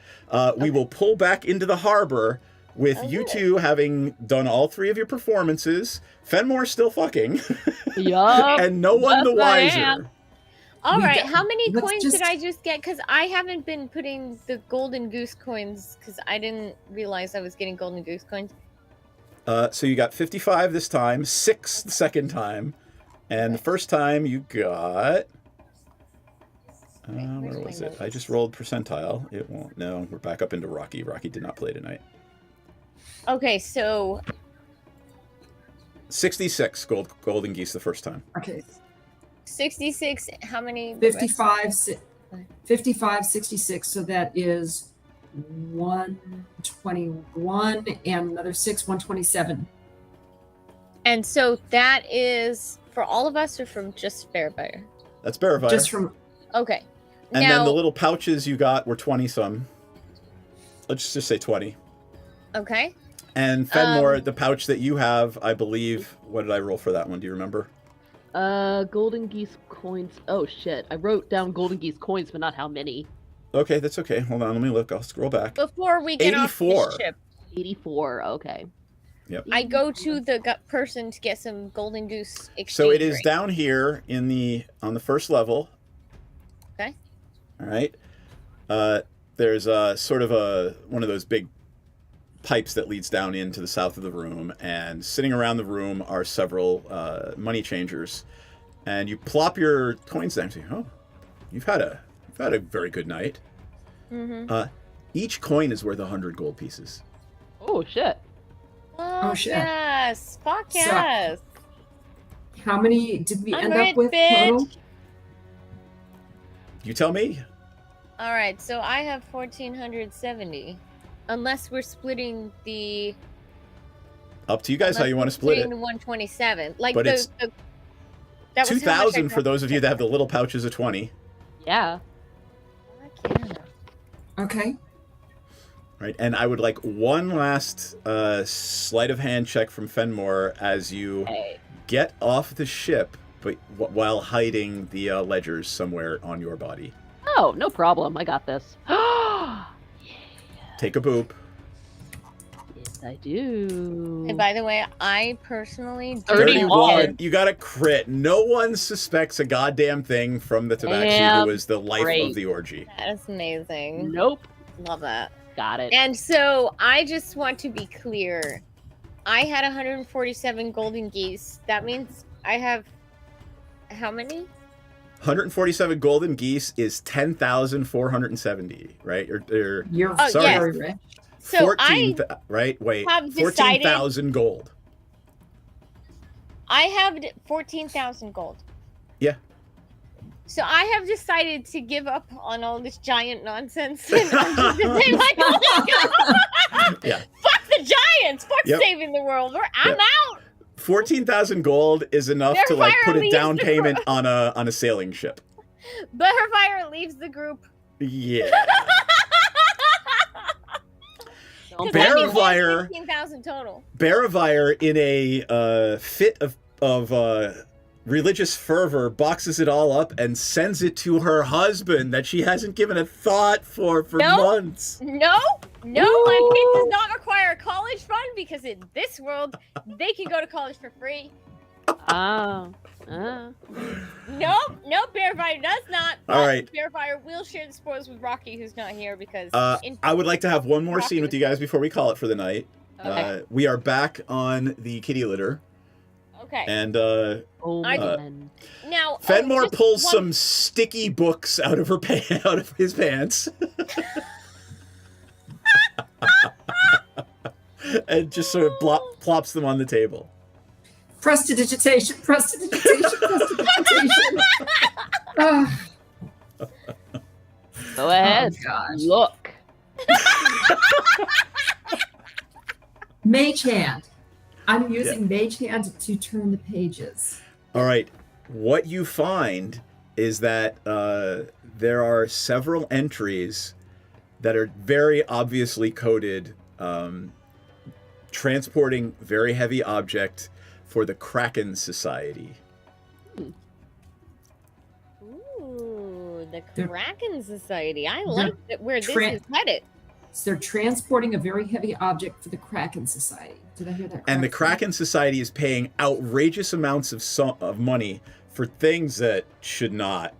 Speaker 1: we will pull back into the harbor with you two having done all 3 of your performances. Fenmore's still fucking.
Speaker 8: Yup.
Speaker 1: And no one the
Speaker 8: Yes, I
Speaker 1: wiser.
Speaker 8: am.
Speaker 11: All
Speaker 12: We
Speaker 11: right,
Speaker 12: don't-
Speaker 11: how many
Speaker 12: let's
Speaker 11: coins
Speaker 12: just-
Speaker 11: did I just get? Because I haven't been putting the golden goose coins because I didn't realize I was getting golden goose coins.
Speaker 1: So you got 55 this time, 6 the second time, and the first time you got... where was it? I just rolled percentile. It won't. No, we're back up into Rocky. Rocky did not play tonight.
Speaker 11: Okay, so
Speaker 1: 66 golden geese the first time.
Speaker 12: Okay.
Speaker 11: 66, how many?
Speaker 12: 55, 66, so that is 121 and another 6, 127.
Speaker 11: And so that is for all of us or from just Fairfire?
Speaker 1: That's Barevire.
Speaker 12: Just from...
Speaker 11: Okay.
Speaker 1: And
Speaker 11: now,
Speaker 1: then the little pouches you got were 20-some. Let's just say 20.
Speaker 11: Okay.
Speaker 1: And Fenmore, the pouch that you have, I believe... What did I roll for that one? Do you remember?
Speaker 8: Golden geese coins. Oh shit! I wrote down golden geese coins, but not how many.
Speaker 1: Okay, that's okay. Hold on, let me look. I'll scroll back.
Speaker 11: Before we get off
Speaker 1: 84.
Speaker 11: the ship,
Speaker 8: 84. Okay.
Speaker 1: Yep.
Speaker 11: I go to the person to get some golden goose exchange.
Speaker 1: So it is
Speaker 11: rate.
Speaker 1: down here on the first level.
Speaker 11: Okay.
Speaker 1: All right. There's sort of one of those big pipes that leads down into the south of the room, and sitting around the room are several money changers, and you plop your coins down and say, "Oh, you've had a very good night."
Speaker 11: Mm-hmm.
Speaker 1: Each coin is worth 100 gold pieces.
Speaker 8: Oh shit!
Speaker 11: Oh
Speaker 12: shit.
Speaker 11: yes! Fuck
Speaker 12: So-
Speaker 11: yes!
Speaker 12: How many did we end
Speaker 11: rich,
Speaker 12: up with
Speaker 11: bitch.
Speaker 12: total?
Speaker 1: You tell me.
Speaker 11: All right, so I have 1,470. Unless we're splitting the.
Speaker 1: Up to you guys how you want to split it.
Speaker 11: The 127. Like
Speaker 1: But
Speaker 11: the,
Speaker 1: it's
Speaker 11: the that was how much I
Speaker 1: 2,000 for those of you that have the little pouches of 20.
Speaker 8: Yeah.
Speaker 12: Okay.
Speaker 1: Right, and I would like one last sleight of hand check from Fenmore as you get off the ship, but while hiding the ledgers somewhere on your body.
Speaker 8: Oh, no problem. I got this.
Speaker 1: Take a boop.
Speaker 8: Yes, I do.
Speaker 11: And by the way, I personally
Speaker 1: 31. You got a crit. No one suspects a goddamn thing from the Tabaxi,
Speaker 11: Damn
Speaker 1: who is the life
Speaker 11: great.
Speaker 1: of the orgy.
Speaker 11: That is amazing.
Speaker 8: Nope.
Speaker 11: Love that.
Speaker 8: Got it.
Speaker 11: And so I just want to be clear. I had 147 golden geese. That means I have how many?
Speaker 1: 147 golden geese is 10,470, right?
Speaker 12: You're
Speaker 1: sorry.
Speaker 12: very rich.
Speaker 11: So
Speaker 1: 14, right? Wait.
Speaker 11: have decided-
Speaker 1: 14,000 gold.
Speaker 11: I have 14,000 gold.
Speaker 1: Yeah.
Speaker 11: So I have decided to give up on all this giant nonsense. And I'm just gonna say, like, oh my God!
Speaker 1: Yeah.
Speaker 11: Fuck the giants! Fuck
Speaker 1: Yep.
Speaker 11: saving the world! I'm
Speaker 1: Yep.
Speaker 11: out!
Speaker 1: 14,000 gold is enough
Speaker 11: Their
Speaker 1: to like
Speaker 11: fire
Speaker 1: put a
Speaker 11: leaves
Speaker 1: down
Speaker 11: the
Speaker 1: payment on a sailing ship.
Speaker 11: Butterfire leaves the group.
Speaker 1: Yeah.
Speaker 11: Because that means
Speaker 1: Barevire
Speaker 11: 15,000 total.
Speaker 1: Barevire in a fit of religious fervor boxes it all up and sends it to her husband that she hasn't given a thought for months.
Speaker 11: No, my kid does not require a college fund because in this world, they can go to college for free.
Speaker 8: Oh.
Speaker 11: No, Bearfire does not.
Speaker 1: All right.
Speaker 11: Bearfire will share the spoils with Rocky, who's not here because.
Speaker 1: I would like to have one more scene with you guys before we call it for the night.
Speaker 8: Okay.
Speaker 1: We are back on the kitty litter.
Speaker 11: Okay.
Speaker 1: And
Speaker 11: now
Speaker 1: Fenmore
Speaker 11: just
Speaker 1: pulls
Speaker 11: one-
Speaker 1: some sticky books out of out of his pants. And just sort of plops them on the table.
Speaker 12: Prestidigitation. Oh,
Speaker 8: Go ahead.
Speaker 12: gosh.
Speaker 8: Look.
Speaker 12: Mage Hand. I'm using Mage Hand to turn the pages.
Speaker 1: All right. What you find is that there are several entries that are very obviously coded, transporting very heavy object for the Kraken Society.
Speaker 11: Ooh, the Kraken Society. I like where this
Speaker 12: Tran-
Speaker 11: is headed.
Speaker 12: So they're transporting a very heavy object for the Kraken Society. Did I hear that
Speaker 1: And the
Speaker 12: correctly?
Speaker 1: Kraken Society is paying outrageous amounts of money for things that should not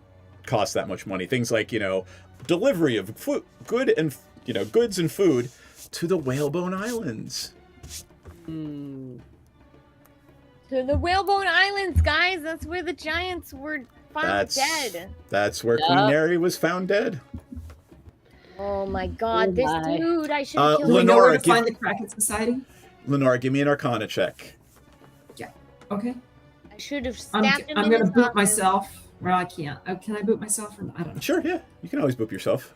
Speaker 1: cost that much money. Things like, delivery of goods and food to the Whalebone Islands.
Speaker 11: To the Whalebone Islands, guys. That's where the giants were found dead.
Speaker 1: That's where Queen Mary was found dead.
Speaker 11: Oh my god, this
Speaker 8: my.
Speaker 11: dude, I should have killed
Speaker 12: Do we
Speaker 11: him.
Speaker 12: know where
Speaker 1: Lenora,
Speaker 12: to find the Kraken Society?
Speaker 1: Lenora, give me an Arcana check.
Speaker 12: Yeah. Okay.
Speaker 11: I should have
Speaker 12: I'm
Speaker 11: stabbed him in
Speaker 12: going to
Speaker 11: his
Speaker 12: boot
Speaker 11: office.
Speaker 12: myself. Well, I can't. Can I boot myself? Or I don't know.
Speaker 1: Sure, yeah. You can always boop yourself.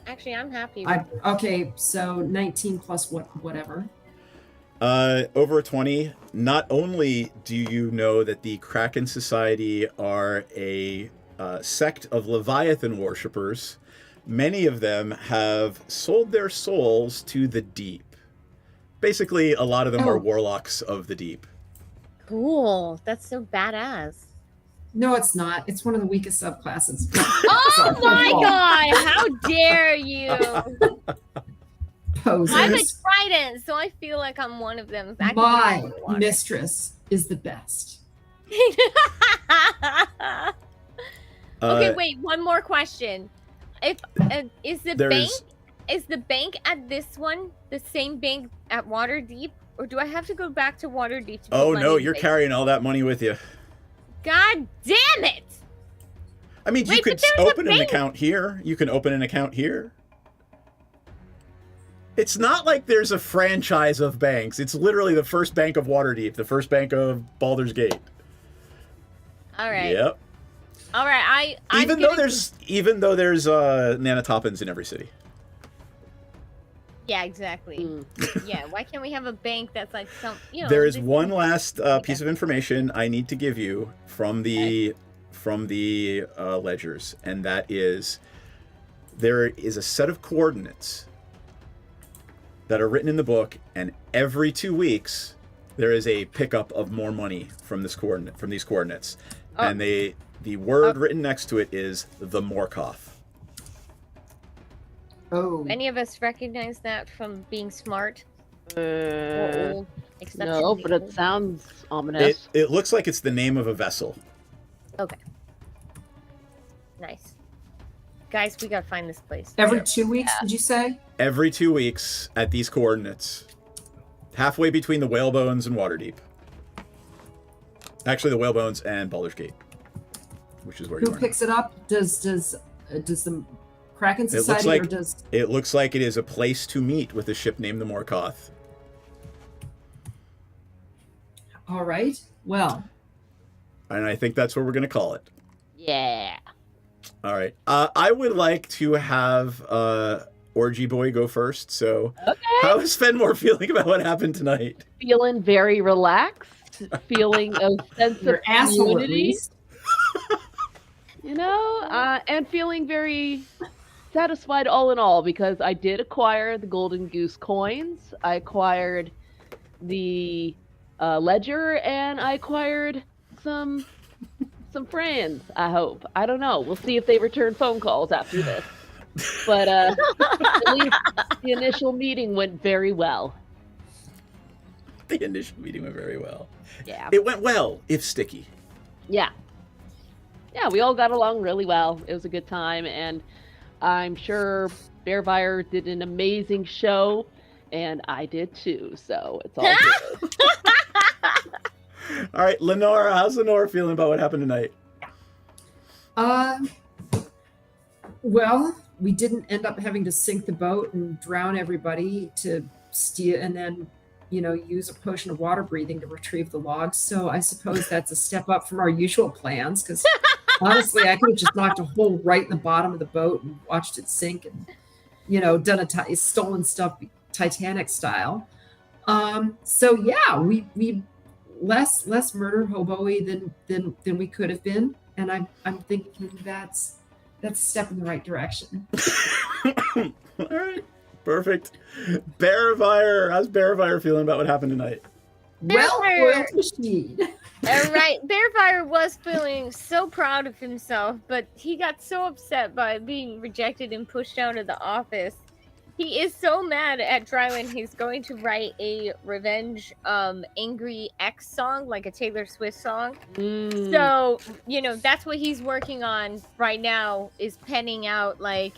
Speaker 11: Actually, I'm happy.
Speaker 12: Okay, so 19 plus whatever.
Speaker 1: Over a 20. Not only do you know that the Kraken Society are a sect of Leviathan worshippers, many of them have sold their souls to the deep. Basically, a lot of them are warlocks of the deep.
Speaker 11: Cool. That's so badass.
Speaker 12: No, it's not. It's one of the weakest subclasses.
Speaker 11: Oh my god! How dare you!
Speaker 12: Posers.
Speaker 11: I'm a trident, so I feel like I'm one of them. Back
Speaker 12: My mistress is the best.
Speaker 11: Okay, wait. One more question. If is the bank at this one the same bank at Waterdeep, or do I have to go back to Waterdeep to put
Speaker 1: Oh
Speaker 11: money
Speaker 1: no,
Speaker 11: in
Speaker 1: you're
Speaker 11: the bank?
Speaker 1: carrying all that money with you.
Speaker 11: God damn it!
Speaker 1: I mean, you
Speaker 11: Wait,
Speaker 1: could
Speaker 11: but there's a
Speaker 1: open an
Speaker 11: bank.
Speaker 1: account here. You can open an account here. It's not like there's a franchise of banks. It's literally the first bank of Waterdeep, the first bank of Baldur's Gate.
Speaker 11: All right.
Speaker 1: Yep.
Speaker 11: All right.
Speaker 1: Even though there's nanotopins in every city.
Speaker 11: Yeah, exactly. Yeah. Why can't we have a bank that's like some?
Speaker 1: There is one last piece of information I need to give you from the ledgers, and that is there is a set of coordinates that are written in the book, and every 2 weeks there is a pickup of more money from these coordinates, and the word written next to it is the Morkoth.
Speaker 12: Oh.
Speaker 11: Any of us recognize that from being smart or old?
Speaker 8: No, but it sounds ominous.
Speaker 1: It looks like it's the name of a vessel.
Speaker 11: Okay. Nice. Guys, we gotta find this place.
Speaker 12: Every 2 weeks, did you say?
Speaker 1: Every 2 weeks at these coordinates. Halfway between the Whalebones and Waterdeep. Actually, the Whalebones and Baldur's Gate. Which is where you
Speaker 12: Who
Speaker 1: are.
Speaker 12: picks it up? Does the Kraken Society or does...
Speaker 1: It looks like it is a place to meet with a ship named the Morkoth.
Speaker 12: All right. Well.
Speaker 1: And I think that's what we're going to call it.
Speaker 8: Yeah.
Speaker 1: All right. I would like to have Orgy Boy go first. So, how is Fenmore feeling about what happened tonight?
Speaker 8: Feeling very relaxed. Feeling a sense of
Speaker 12: Your asshole, at
Speaker 8: community.
Speaker 12: least.
Speaker 8: And feeling very satisfied all in all, because I did acquire the Golden Goose coins. I acquired the ledger, and I acquired some friends, I hope. I don't know. We'll see if they return phone calls after this. But at least the initial meeting went very well.
Speaker 1: The initial meeting went very well.
Speaker 8: Yeah.
Speaker 1: It went well, if sticky.
Speaker 8: Yeah. Yeah, we all got along really well. It was a good time, and I'm sure Bearfire did an amazing show, And I did too, so it's all good.
Speaker 1: All right, Lenora, how's Lenora feeling about what happened tonight?
Speaker 12: Well, we didn't end up having to sink the boat and drown everybody to steal and then, use a potion of water breathing to retrieve the logs. So I suppose that's a step up from our usual plans because honestly, I could have just knocked a hole right in the bottom of the boat and watched it sink and, done stolen stuff Titanic style. So yeah, we less murder hobo-y than we could have been. And I'm thinking that's a step in the right direction.
Speaker 1: All right, perfect. Bearfire, how's Bearfire feeling about what happened tonight?
Speaker 12: Well-oiled machine.
Speaker 11: All right, Bearfire was feeling so proud of himself, but he got so upset by being rejected and pushed out of the office. He is so mad at Dryland, he's going to write a revenge angry X song, like a Taylor Swift song. So, that's what he's working on right now, is penning out, like,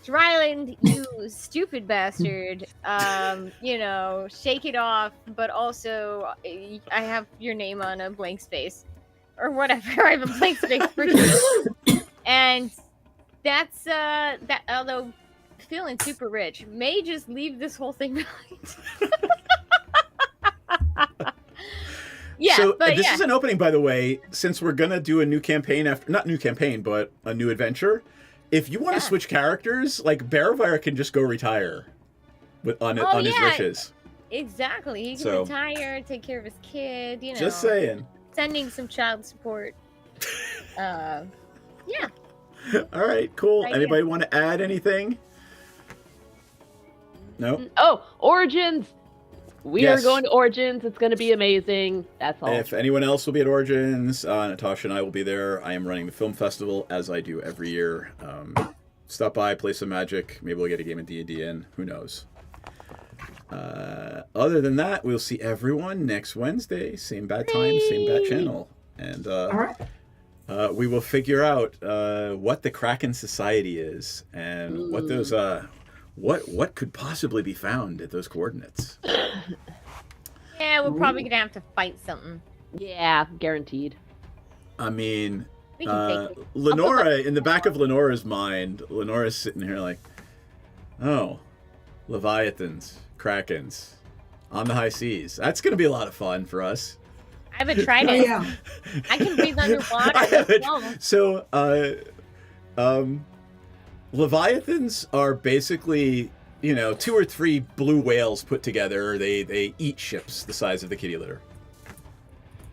Speaker 11: Dryland, you stupid bastard, shake it off, but also, I have your name on a blank space. Or whatever, I have a blank space for you. And that's, although feeling super rich, may just leave this whole thing behind. Yeah,
Speaker 1: so
Speaker 11: but
Speaker 1: this is an opening, by the way, since we're gonna do a new campaign not new campaign, but a new adventure. If you want to switch characters, like Bearfire can just go retire on his wishes.
Speaker 11: Exactly. He can retire, take care of his kid,
Speaker 1: Just saying.
Speaker 11: Sending some child support. Yeah.
Speaker 1: All right, cool.
Speaker 11: Right
Speaker 1: Anybody want to add anything? No.
Speaker 8: Oh, Origins! We are going to Origins. It's going to be amazing. That's all.
Speaker 1: If anyone else will be at Origins, Natasha and I will be there. I am running the film festival, as I do every year. Stop by, play some Magic. Maybe we'll get a game of D&D in. Who knows? Other than that, we'll see everyone next Wednesday. Same bad time, same bad channel. And we will figure out what the Kraken Society is and what those... What could possibly be found at those coordinates?
Speaker 11: Yeah, we're probably gonna have to fight something.
Speaker 8: Yeah, guaranteed.
Speaker 1: I mean,
Speaker 11: We can take it.
Speaker 1: Lenora, in the back of Lenora's mind, Lenora's sitting here like, oh, Leviathans, Krakens, on the high seas. That's gonna be a lot of fun for us.
Speaker 11: I haven't tried it.
Speaker 12: Yeah.
Speaker 11: I can breathe underwater.
Speaker 1: So, Leviathans are basically, 2 or 3 blue whales put together. They eat ships the size of the kitty litter.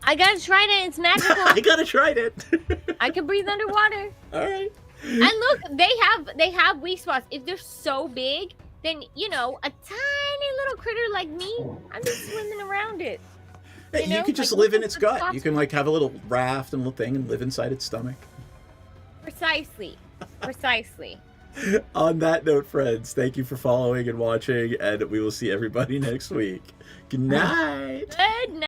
Speaker 11: I gotta try it. It's magical.
Speaker 1: I gotta try it.
Speaker 11: I can breathe underwater.
Speaker 1: All right.
Speaker 11: And look, they have weak spots. If they're so big, then a tiny little critter like me, I'm just swimming around it.
Speaker 1: You could just live in its gut. You can have a little raft and a little thing and live inside its stomach.
Speaker 11: Precisely.
Speaker 1: On that note, friends, thank you for following and watching, and we will see everybody next week. Good night.
Speaker 11: Good night.